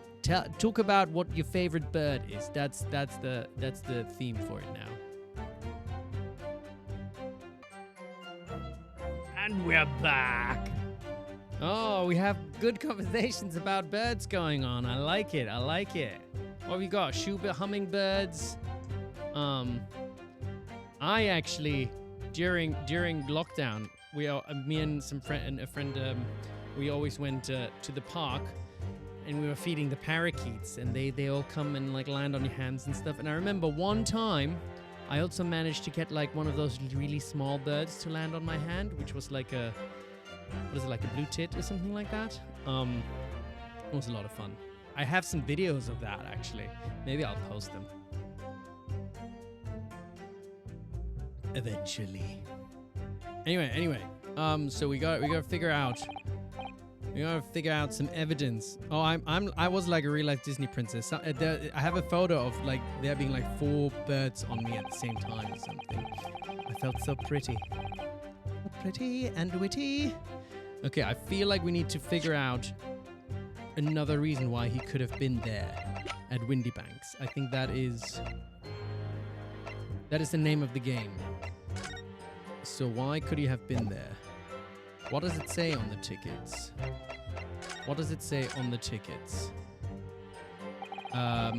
Talk about what your favorite bird is. That's the theme for it now. And we're back. Oh, we have good conversations about birds going on. I like it. What have we got? Hummingbirds. I actually during lockdown, me and a friend, we always went to the park, and we were feeding the parakeets, and they all come and like land on your hands and stuff. And I remember one time, I also managed to get like one of those really small birds to land on my hand, which was like a blue tit or something like that. It was a lot of fun. I have some videos of that actually. Maybe I'll post them eventually. Anyway, so we gotta figure out some evidence. Oh, I was like a real life Disney princess. I have a photo of like there being like 4 birds on me at the same time or something. I felt so pretty and witty. Okay, I feel like we need to figure out another reason why he could have been there at Windy Banks. I think that is the name of the game. So why could he have been there? What does it say on the tickets? A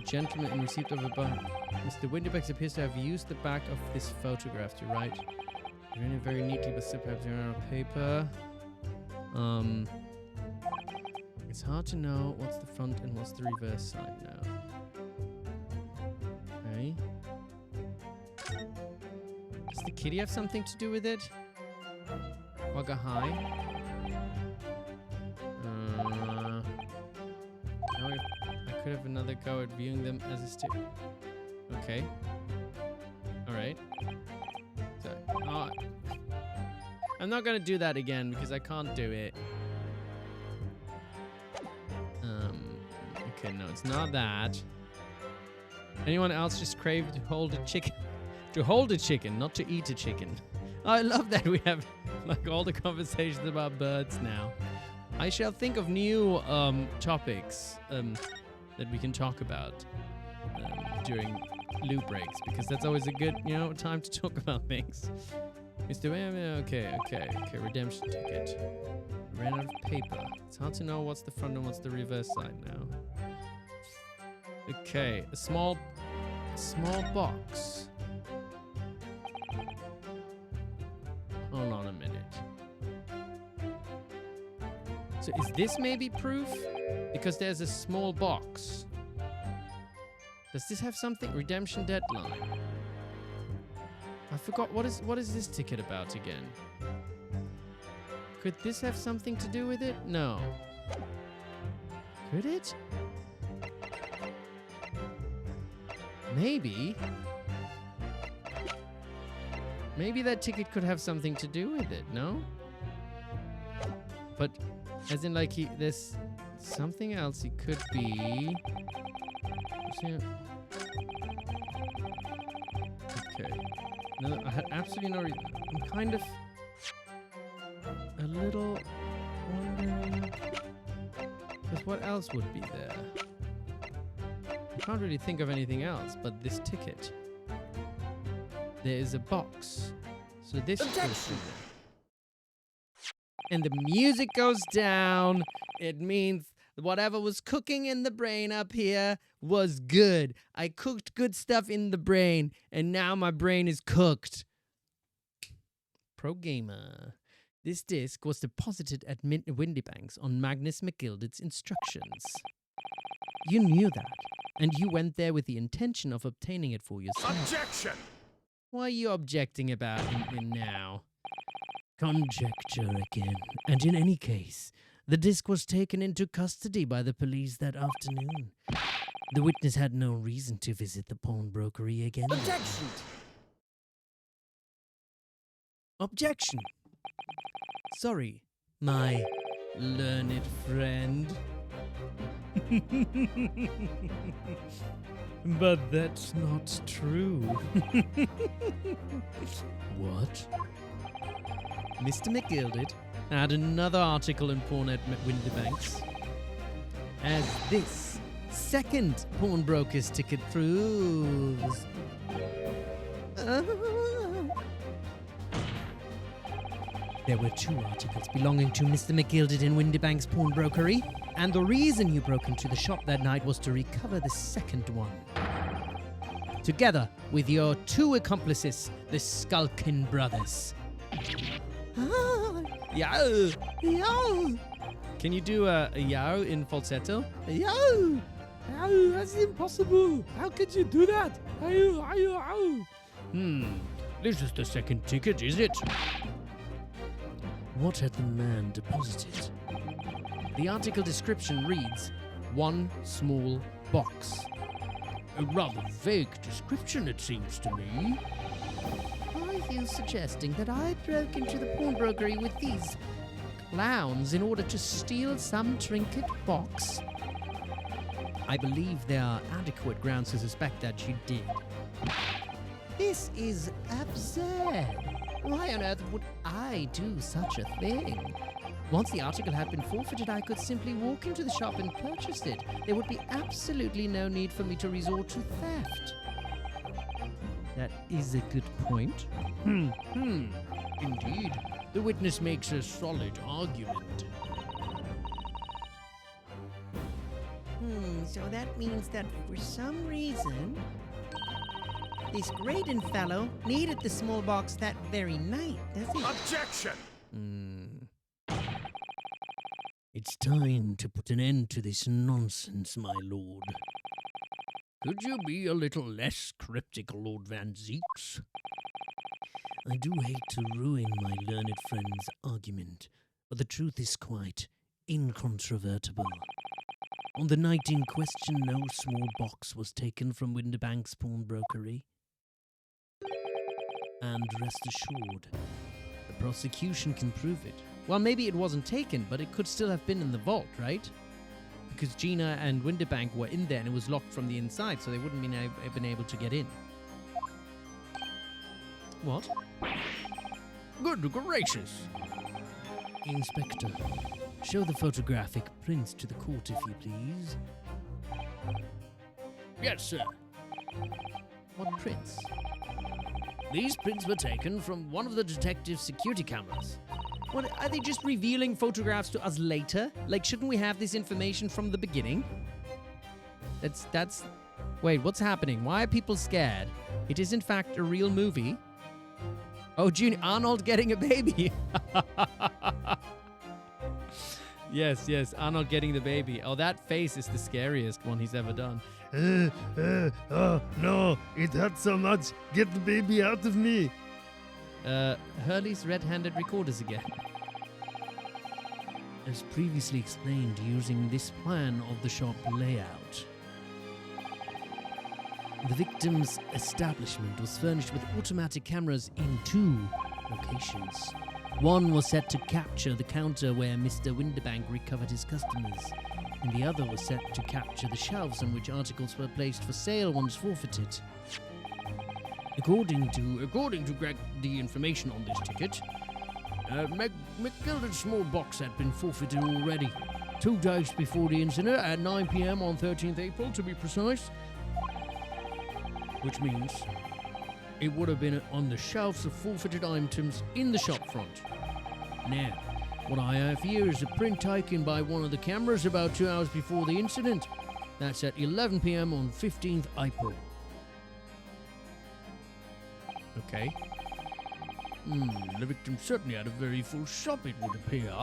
gentleman in receipt of a Mr. Windybanks appears to have used the back of this photograph to write very neatly, but still perhaps on paper. It's hard to know what's the front and what's the reverse side now. Okay. Does the kitty have something to do with it? Wagga high. I could have another go at viewing them as a stick. Okay. Alright. So, I'm not gonna do that again because I can't do it. Okay, no, it's not that. Anyone else just craved to hold a chicken? To hold a chicken, not to eat a chicken. I love that we have like all the conversations about birds now. I shall think of new topics that we can talk about during loo breaks, because that's always a good, time to talk about things. Mr. Okay, redemption ticket. Ran out of paper. It's hard to know what's the front and what's the reverse side now. Okay, a small box. Hold on a minute. So is this maybe proof? Because there's a small box. Does this have something? Redemption deadline. I forgot, what is this ticket about again? Could this have something to do with it? No. Could it? Maybe. Maybe that ticket could have something to do with it, no? But, as in like there's something else he could be. Okay. No, I had absolutely no reason. I'm kind of a little wondering, because what else would be there? I can't really think of anything else but this ticket. There is a box. So this goes through there. And the music goes down. It means whatever was cooking in the brain up here was good. I cooked good stuff in the brain, and now my brain is cooked. Pro gamer. This disc was deposited at Windybanks on Magnus McGilded's instructions. You knew that, and you went there with the intention of obtaining it for yourself. Objection! Why are you objecting about it now? Conjecture again. And in any case, the disc was taken into custody by the police that afternoon. The witness had no reason to visit the pawnbrokery again. Objection! Objection. Sorry, my learned friend. But that's not true. What? Mr. McGilded had another article in Pornet Windibanks, as this second pawnbroker's ticket proves. There were 2 articles belonging to Mr. McGilded in Windibank's pawnbrokery, and the reason you broke into the shop that night was to recover the second one. Together with your 2 accomplices, the Skulkin brothers. Yow! Yow! Can you do a yow in falsetto? Yow! Yow, that's impossible. How could you do that? This is the second ticket, is it? What had the man deposited? The article description reads, 1 small box. A rather vague description, it seems to me. Are you suggesting that I broke into the pawnbrokery with these clowns in order to steal some trinket box? I believe there are adequate grounds to suspect that you did. This is absurd. Why on earth would I do such a thing? Once the article had been forfeited, I could simply walk into the shop and purchase it. There would be absolutely no need for me to resort to theft. That is a good point. Indeed. The witness makes a solid argument. So that means that for some reason, this Graydon fellow needed the small box that very night, does it? Objection! It's time to put an end to this nonsense, my lord. Could you be a little less cryptic, Lord Van Zeeks? I do hate to ruin my learned friend's argument, but the truth is quite incontrovertible. On the night in question, no small box was taken from Windibank's pawnbrokery. And rest assured, the prosecution can prove it. Well, maybe it wasn't taken, but it could still have been in the vault, right? Because Gina and Windibank were in there and it was locked from the inside, so they wouldn't have been able to get in. What? Good gracious! Inspector, show the photographic prints to the court, if you please. Yes, sir. What prints? These prints were taken from one of the detective's security cameras. What, are they just revealing photographs to us later? Like, shouldn't we have this information from the beginning? That's... Wait, what's happening? Why are people scared? It is, in fact, a real movie. Oh, Junior, Arnold getting a baby. Yes, Arnold getting the baby. Oh, that face is the scariest one he's ever done. Oh, no, it hurts so much. Get the baby out of me. Hurley's red-handed recorders again. As previously explained, using this plan of the shop layout. The victim's establishment was furnished with automatic cameras in 2 locations. One was set to capture the counter where Mr. Windibank recovered his customers, and the other was set to capture the shelves on which articles were placed for sale once forfeited. According to Greg, the information on this ticket, McGilded's small box had been forfeited already, 2 days before the incident at 9 p.m. on 13th April, to be precise. Which means it would have been on the shelves of forfeited items in the shop front. Now, what I have here is a print taken by one of the cameras about 2 hours before the incident. That's at 11 p.m. on 15th April. Okay. The victim certainly had a very full shop, it would appear.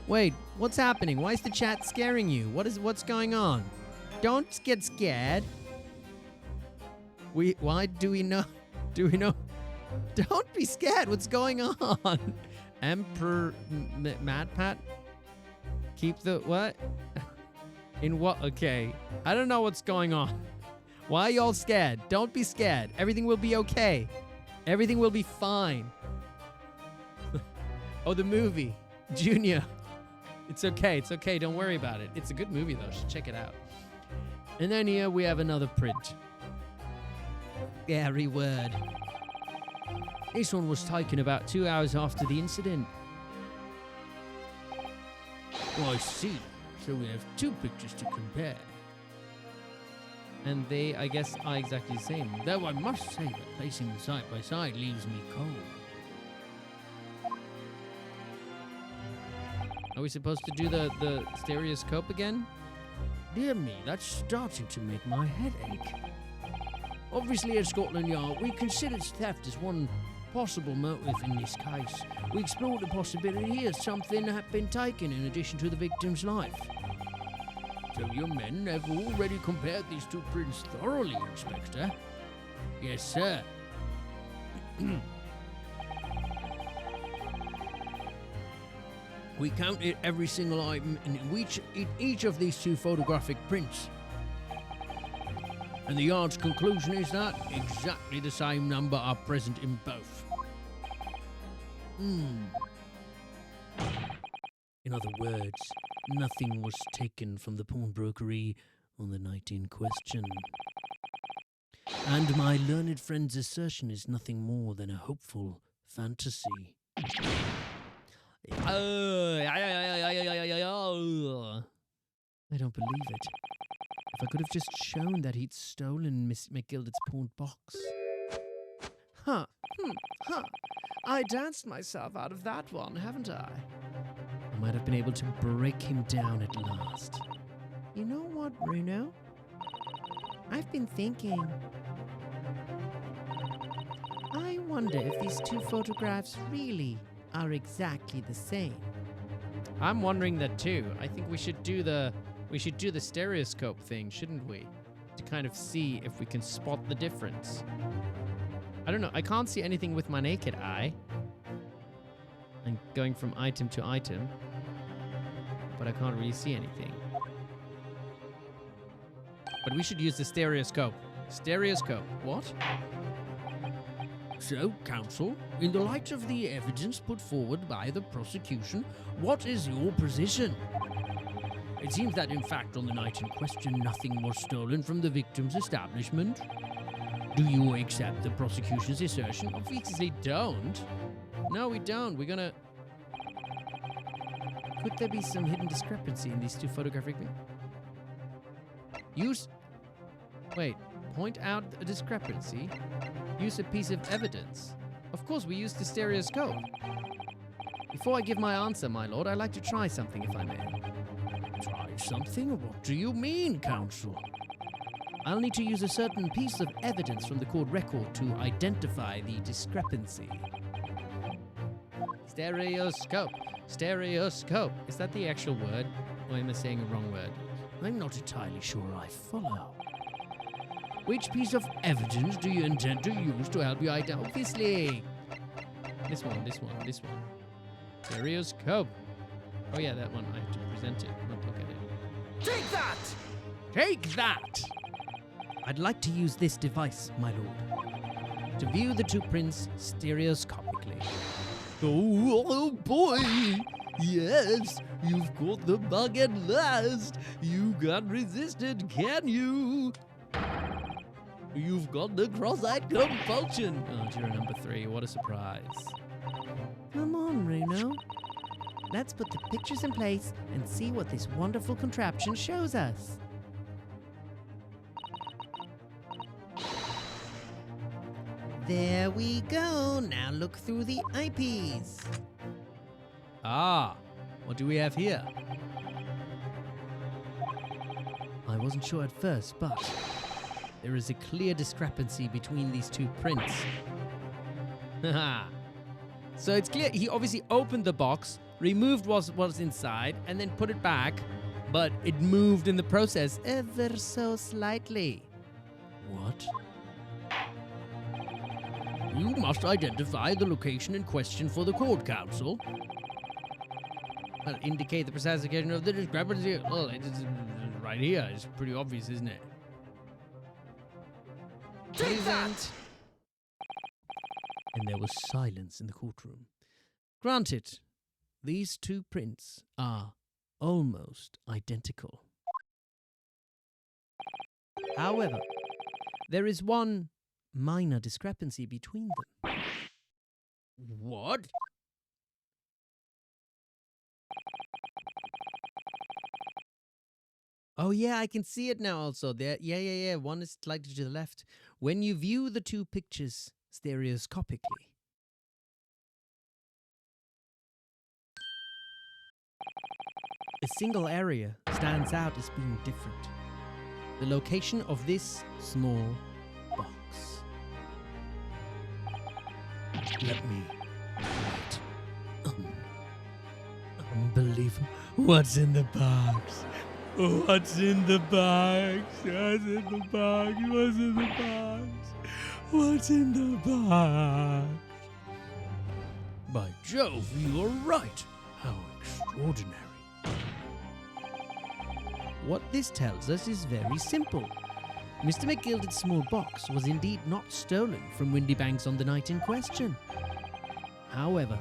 Wait, what's happening? Why is the chat scaring you? What's going on? Don't get scared. Why do we know? Don't be scared. What's going on? Emperor Mad Pat? Keep the what? In what? Okay. I don't know what's going on. Why are y'all scared? Don't be scared. Everything will be okay. Everything will be fine. Oh, the movie. Junior. It's okay. It's okay. Don't worry about it. It's a good movie, though. Check it out. And then here we have another print. Scary word. This one was taken about 2 hours after the incident. Oh, I see. So we have two pictures to compare. And they, I guess, are exactly the same. Though I must say that placing them side by side leaves me cold. Are we supposed to do the stereoscope again? Dear me, that's starting to make my head ache. Obviously, at Scotland Yard, we considered theft as one possible motive in this case. We explored the possibility that something had been taken in addition to the victim's life. So your men have already compared these two prints thoroughly, Inspector? Yes, sir. We counted every single item in each of these two photographic prints. And the Yard's conclusion is that exactly the same number are present in both. In other words, nothing was taken from the pawnbrokery on the night in question. And my learned friend's assertion is nothing more than a hopeful fantasy. I don't believe it. If I could have just shown that he'd stolen Miss McGilder's pawned box. I danced myself out of that one, haven't I? I might have been able to break him down at last. You know what, Bruno? I've been thinking. I wonder if these two photographs really are exactly the same. I'm wondering that too. I think we should do the stereoscope thing, shouldn't we? To kind of see if we can spot the difference. I don't know. I can't see anything with my naked eye. I'm going from item to item, but I can't really see anything. But we should use the stereoscope. Stereoscope. What? So, counsel, in the light of the evidence put forward by the prosecution, what is your position? It seems that, in fact, on the night in question, nothing was stolen from the victim's establishment. Do you accept the prosecution's assertion? Obviously don't. No, we don't. We're gonna... Could there be some hidden discrepancy in these two photographic... Wait, point out a discrepancy? Use a piece of evidence? Of course, we used the stereoscope. Before I give my answer, my lord, I'd like to try something, if I may. Try something? What do you mean, counsel? I'll need to use a certain piece of evidence from the court record to identify the discrepancy. Stereoscope. Stereoscope. Is that the actual word? Or am I saying a wrong word? I'm not entirely sure I follow. Which piece of evidence do you intend to use to help you identify? Obviously. This one. Stereoscope. Oh yeah, that one. I have to present it, not look at it. Take that! Take that! I'd like to use this device, my lord, to view the two prints stereoscopically. Oh boy! Yes, you've caught the bug at last. You can't resist it, can you? You've got the cross-eyed compulsion. Oh, juror number 3. What a surprise. Come on, Bruno. Let's put the pictures in place and see what this wonderful contraption shows us. There we go. Now look through the eyepiece. Ah, what do we have here? I wasn't sure at first, but there is a clear discrepancy between these two prints. Haha. So it's clear he obviously opened the box, removed what was inside, and then put it back, but it moved in the process Ever so slightly. What? You must identify the location in question for the court, counsel. Well, indicate the precise location of the discrepancy. Well, it is right here. It's pretty obvious, isn't it? Take that! And there was silence in the courtroom. Granted, these two prints are almost identical. However, there is one minor discrepancy between them. What? Oh yeah, I can see it now also. There, yeah. One is slightly to the left. When you view the two pictures stereoscopically, a single area stands out as being different. The location of this small box. Let me. Unbelievable. What's in the box? What's in the box? What's in the box? What's in the box? What's in the box? By Jove, you're right. How extraordinary. What this tells us is very simple. Mr. McGilded's small box was indeed not stolen from Windybanks on the night in question. However,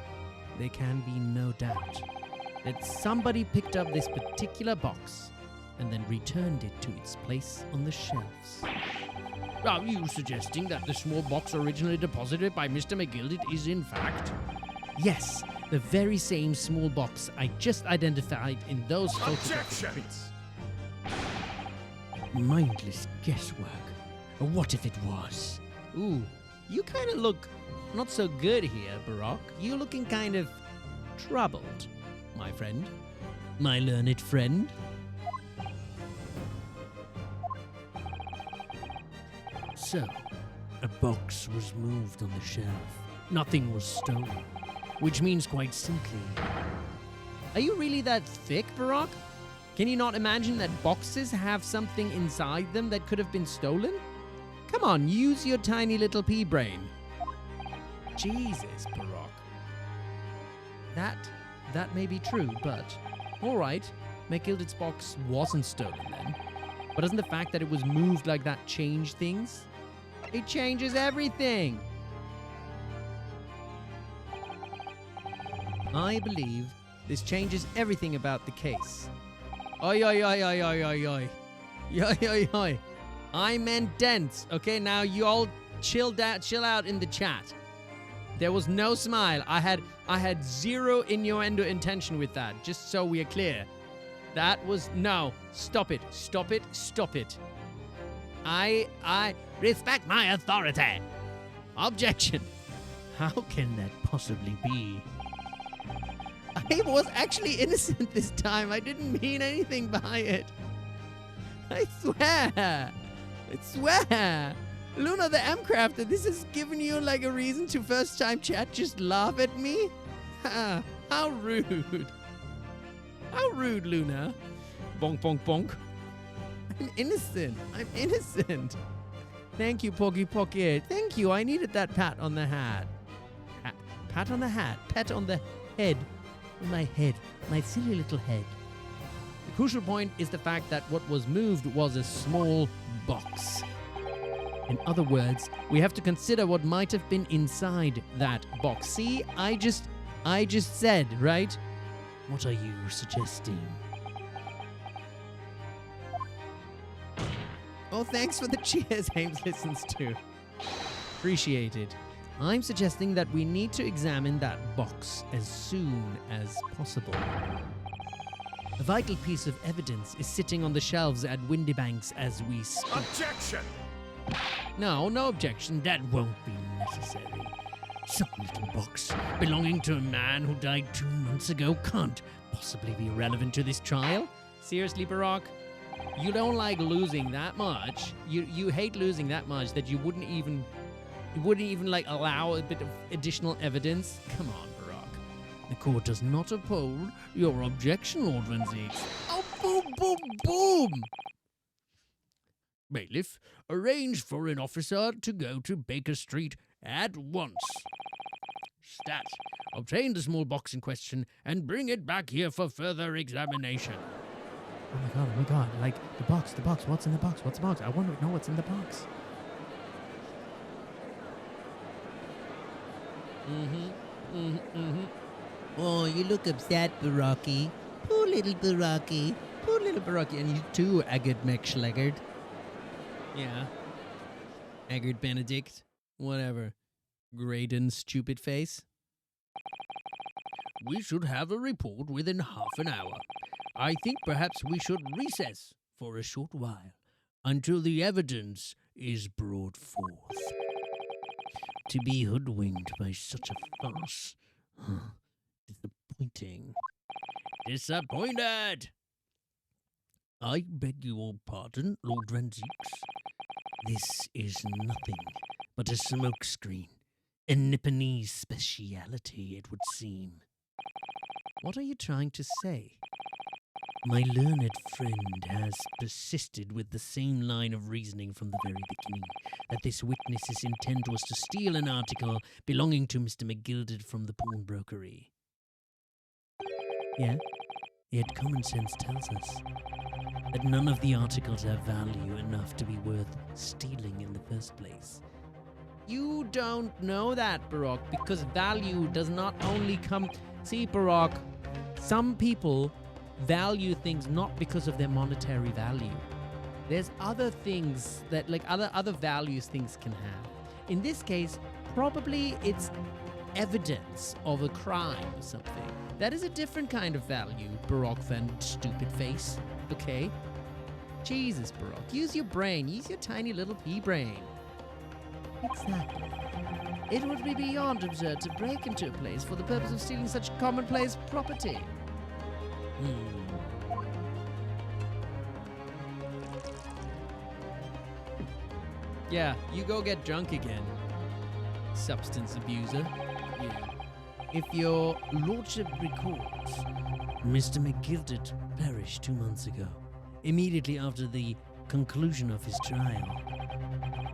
there can be no doubt that somebody picked up this particular box and then returned it to its place on the shelves. Are you suggesting that the small box originally deposited by Mr. McGilded is in fact... Yes, the very same small box I just identified in those photographic prints. Mindless guesswork. What if it was? Ooh, you kind of look not so good here, Barack. You're looking kind of troubled, my friend. My learned friend. So, a box was moved on the shelf. Nothing was stolen. Which means quite simply... Are you really that thick, Barack? Can you not imagine that boxes have something inside them that could have been stolen? Come on, use your tiny little pea brain. Jesus, Barack. That may be true, but... Alright, McGilded's box wasn't stolen then. But doesn't the fact that it was moved like that change things? It changes everything! I believe this changes everything about the case. Oi, oi, oi, oi, oi, oi, oi. Oi, oi, oi. I meant dents. Okay, now you all chill out in the chat. There was no smile. I had zero innuendo intention with that, just so we are clear. That was no. Stop it. Stop it. Stop it. I respect my authority. Objection. How can that possibly be? I was actually innocent this time. I didn't mean anything by it. I swear. I swear. Luna the M-Crafter, this has given you like a reason to first time chat just laugh at me? How rude. How rude, Luna. Bonk, bonk, bonk. I'm innocent. I'm innocent. Thank you, Poggy Pocket. Thank you. I needed that pat on the hat. Pat on the hat. Pat on the head. My head. My silly little head. The crucial point is the fact that what was moved was a small box. In other words, we have to consider what might have been inside that box. See, I just said, right? What are you suggesting? Oh, thanks for the cheers Ames listens to. Appreciate it. I'm suggesting that we need to examine that box as soon as possible. A vital piece of evidence is sitting on the shelves at Windybanks as we speak. Objection! No objection. That won't be necessary. Some little box belonging to a man who died 2 months ago can't possibly be relevant to this trial. Seriously, Barack? You don't like losing that much? You hate losing that much that you wouldn't even like allow a bit of additional evidence? Come on, Barack. The court does not uphold your objection, Lord Van Zeeks. Oh, boom, boom, boom! Bailiff, arrange for an officer to go to Baker Street at once. Stat, obtain the small box in question and bring it back here for further examination. Oh my god, like, the box, what's in the box, I want to know what's in the box. Oh, you look upset, Baraki. Poor little Baraki. Poor little Baraki. And you too, Eggert McSleggard. Yeah. Eggert Benedict. Whatever. Graydon stupid face. We should have a report within half an hour. I think perhaps we should recess for a short while until the evidence is brought forth. To be hoodwinked by such a farce. Disappointing. Disappointed! I beg your pardon, Lord Van Zeeks. This is nothing but a smokescreen. A Nipponese speciality, it would seem. What are you trying to say? My learned friend has persisted with the same line of reasoning from the very beginning, that this witness's intent was to steal an article belonging to Mr. McGilded from the pawnbrokery. Yeah? Yet common sense tells us that none of the articles have value enough to be worth stealing in the first place. You don't know that, Barack, because value does not only come... See, Barack, some people value things not because of their monetary value. There's other things that, like, other values things can have. In this case, probably it's evidence of a crime or something. That is a different kind of value, Barack Van Stupid Face. Okay? Jesus, Barack, use your brain. Use your tiny little pea brain. Exactly. It would be beyond absurd to break into a place for the purpose of stealing such commonplace property. Yeah, you go get drunk again, substance abuser. Yeah. If your lordship recalls, Mr. McGilded perished 2 months ago, immediately after the conclusion of his trial.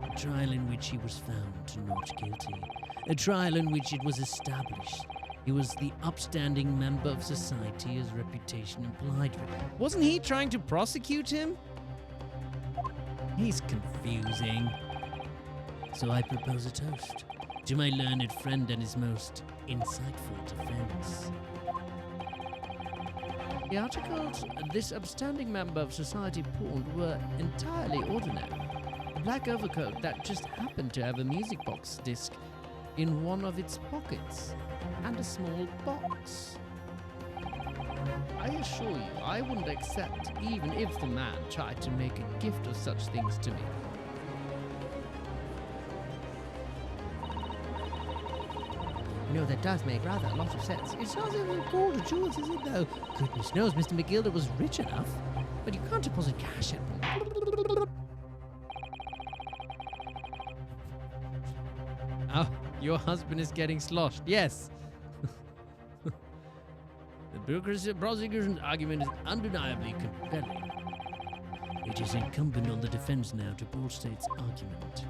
A trial in which he was found not guilty. A trial in which it was established he was the upstanding member of society his reputation implied. Wasn't he trying to prosecute him? He's confusing. So I propose a toast to my learned friend and his most insightful defense. The articles this upstanding member of society pawned were entirely ordinary. A black overcoat that just happened to have a music box disc in one of its pockets, and a small box. I assure you, I wouldn't accept even if the man tried to make a gift of such things to me. You know, that does make rather a lot of sense. It's not even gold or jewels, is it, though? Goodness knows Mr. McGilder was rich enough, but you can't deposit cash at them. Oh, your husband is getting sloshed. Yes. The prosecution's argument is undeniably compelling. It is incumbent on the defense now to bolster its argument.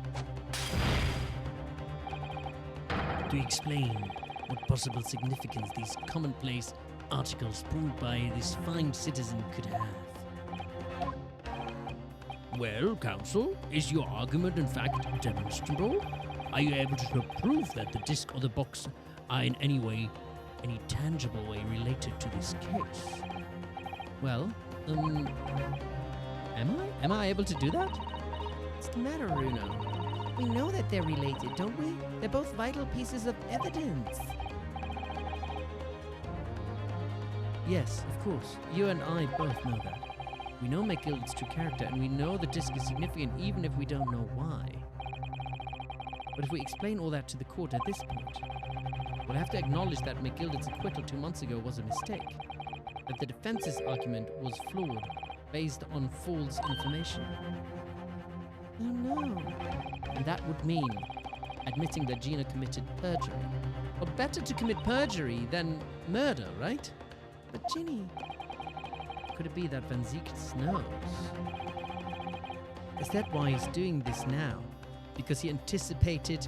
To explain what possible significance these commonplace articles pulled by this fine citizen could have. Well, counsel, is your argument in fact demonstrable? Are you able to prove that the disc or the box are in any tangible way related to this case? Well, am I able to do that? What's the matter, Runo? We know that they're related, don't we? They're both vital pieces of evidence. Yes, of course. You and I both know that. We know McGild's true character, and we know the disc is significant even if we don't know why. But if we explain all that to the court at this point, we'll have to acknowledge that McGild's acquittal 2 months ago was a mistake. That the defense's argument was flawed, based on false information. Oh no. And that would mean admitting that Gina committed perjury. Or better to commit perjury than murder, right? But Ginny... Could it be that Van Zieks knows? Is that why he's doing this now? Because he anticipated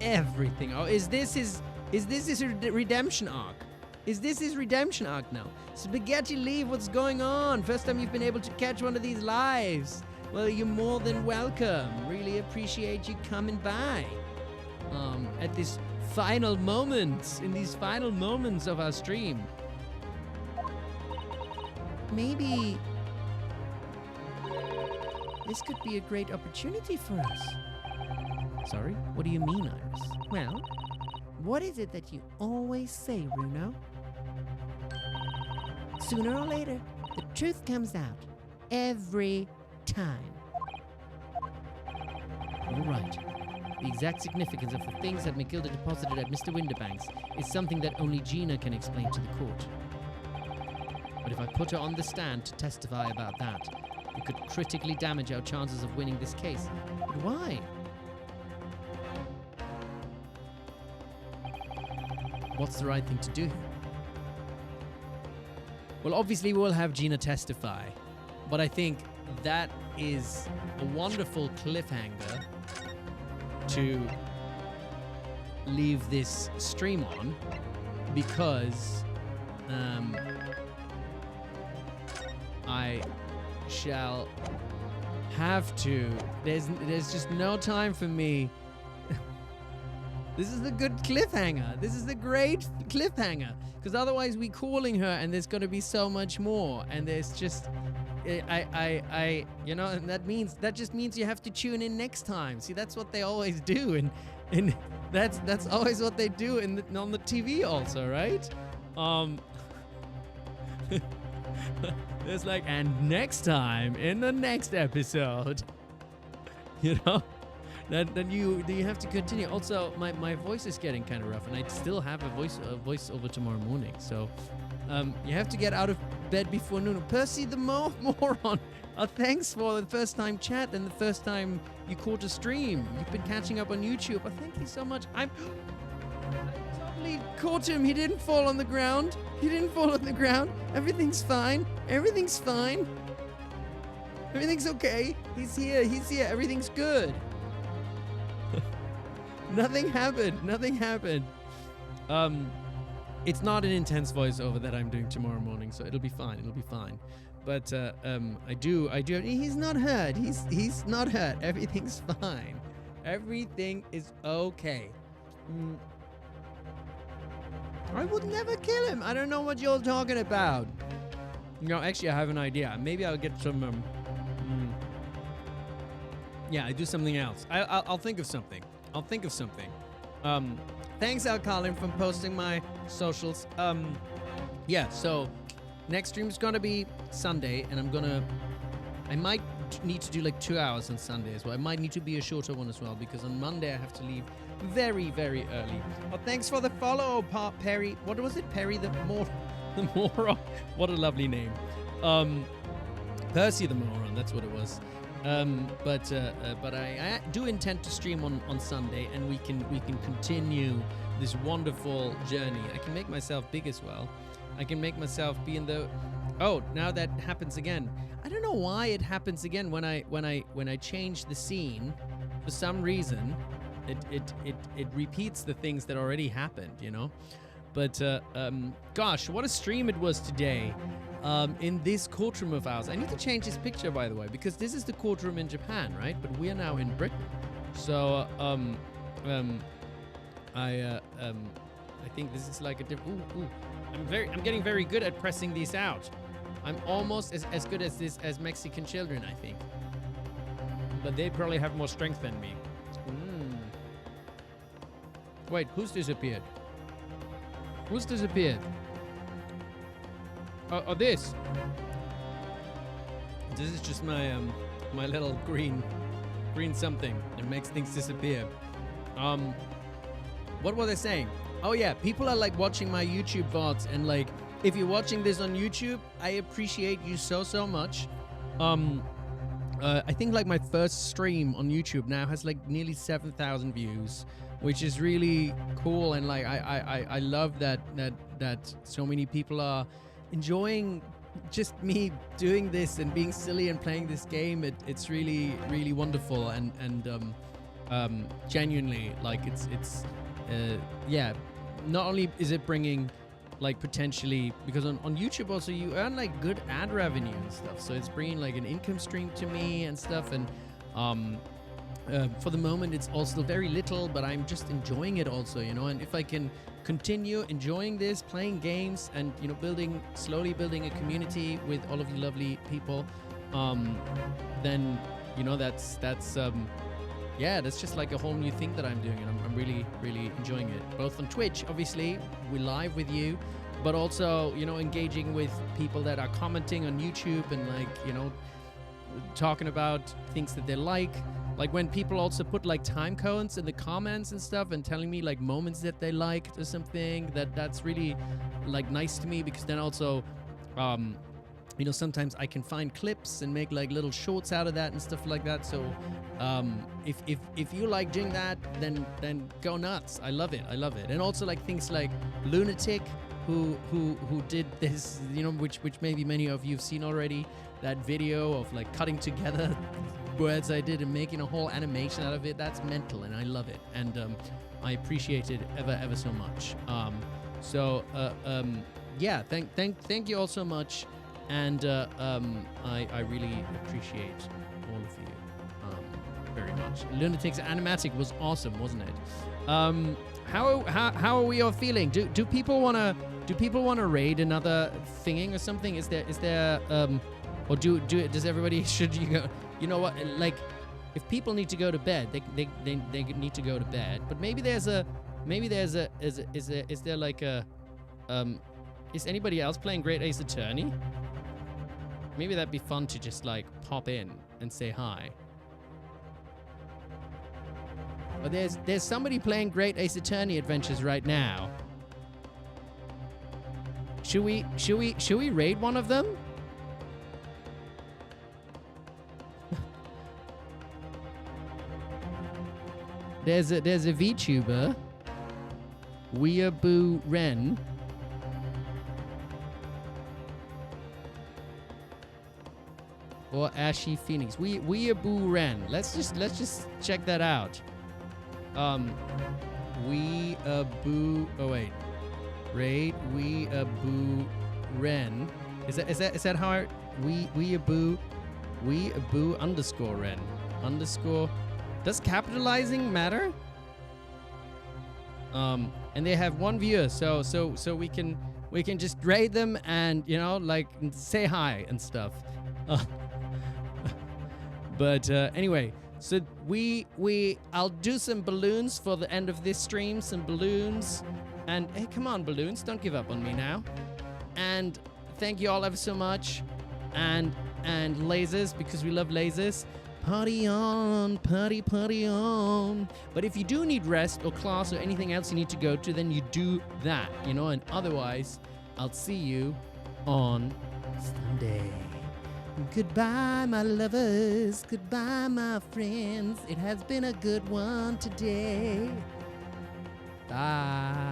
everything. Oh, is this his redemption arc? Is this his redemption arc now? Spaghetti Leave, what's going on? First time you've been able to catch one of these lives. Well, you're more than welcome. Really appreciate you coming by. At this final moment, in these final moments of our stream. maybe this could be a great opportunity for us. Sorry? What do you mean, Iris? Well, what is it that you always say, Runo? Sooner or later, the truth comes out. Every time. All right. The exact significance of the things that Matilda deposited at Mr. Winterbank's is something that only Gina can explain to the court. But if I put her on the stand to testify about that, it could critically damage our chances of winning this case. But why? What's the right thing to do here? Well, obviously we'll have Gina testify, but I think that is a wonderful cliffhanger to leave this stream on, because I shall have to. There's just no time for me. This is the good cliffhanger. This is the great cliffhanger, because otherwise we calling her and there's going to be so much more, and there's just you know, and that just means you have to tune in next time. See, that's what they always do, and that's always what they do on the TV also, right? It's like, and next time in the next episode, you know, then you have to continue. Also, my voice is getting kind of rough, and I still have a voice over tomorrow morning, so you have to get out of bed before noon. Percy the moron. Thanks for the first time chat and the first time you caught a stream. You've been catching up on YouTube. Thank you so much. I totally caught him. He didn't fall on the ground. Everything's fine. Everything's okay. He's here. Everything's good. Nothing happened. It's not an intense voiceover that I'm doing tomorrow morning, so it'll be fine. But I do. He's not hurt. He's not hurt. Everything's fine. Everything is okay. I would never kill him. I don't know what you're talking about. No, actually, I have an idea. Maybe I'll get some. Yeah, I do something else. I'll think of something. Thanks, Al Colin, for posting my socials. Yeah, so next stream is gonna be Sunday, and I might need to do like 2 hours on Sunday as well. I might need to be a shorter one as well, because on Monday I have to leave very, very early. Oh, thanks for the follow, Perry. What was it? Perry the moron. What a lovely name. Percy the moron. That's what it was. But I do intend to stream on Sunday, and we can continue this wonderful journey. I can make myself big as well. I can make myself be in the. Oh, now that happens again. I don't know why it happens again when I change the scene. For some reason, it repeats the things that already happened, you know. But gosh, what a stream it was today. In this courtroom of ours. I need to change this picture, by the way, because this is the courtroom in Japan, right? But we are now in Britain. So I think this is like a different. I'm getting very good at pressing these out. I'm almost as good as Mexican children, I think. But they probably have more strength than me. Wait, who's disappeared? Oh, this is just my my little green something that makes things disappear. What was I saying? Oh yeah, people are like watching my YouTube VODs, and like if you're watching this on YouTube, I appreciate you so much. I think like my first stream on YouTube now has like nearly 7,000 views, which is really cool, and like I love that so many people are enjoying just me doing this and being silly and playing this game. It's really wonderful, and genuinely, like it's yeah, not only is it bringing like potentially, because on YouTube also you earn like good ad revenue and stuff, so it's bringing like an income stream to me and stuff, and For the moment, it's all still very little, but I'm just enjoying it also, you know. And if I can continue enjoying this, playing games, and you know, slowly building a community with all of you lovely people, then you know that's just like a whole new thing that I'm doing, and I'm really enjoying it. Both on Twitch, obviously, we're live with you, but also you know, engaging with people that are commenting on YouTube and like you know, talking about things that they like. Like when people also put like time codes in the comments and stuff and telling me like moments that they liked or something, that's really like nice to me, because then also you know, sometimes I can find clips and make like little shorts out of that and stuff like that. So if you like doing that, then go nuts. I love it. And also like things like Lunatic, who did this, you know, which maybe many of you have seen already, that video of like cutting together words I did and making a whole animation out of it. That's mental, and I love it, and I appreciate it ever so much. Yeah, thank you all so much, and I really appreciate all of you very much. Lunatic's animatic was awesome, wasn't it? How are we all feeling? Do people wanna raid another thinging or something? Is there or does everybody, should you go? You know what? Like, if people need to go to bed, they need to go to bed. But is there like a is anybody else playing Great Ace Attorney? Maybe that'd be fun to just like pop in and say hi. But there's somebody playing Great Ace Attorney Adventures right now. Should we raid one of them? There's a VTuber, Weeaboo Ren. Or Ashy Phoenix. Weeaboo Ren. Let's just check that out. Weeaboo. Oh wait. Raid Weeaboo Ren. Is that how I Weeaboo _ Ren _ Does capitalizing matter? And they have one viewer, so we can just raid them and you know, like say hi and stuff. But anyway, so I'll do some balloons for the end of this stream, some balloons, and hey, come on balloons, don't give up on me now. And thank you all ever so much, and lasers, because we love lasers. Party on, party on. But if you do need rest or class or anything else you need to go to, then you do that, you know, and otherwise, I'll see you on Sunday. Goodbye, my lovers. Goodbye, my friends. It has been a good one today. Bye.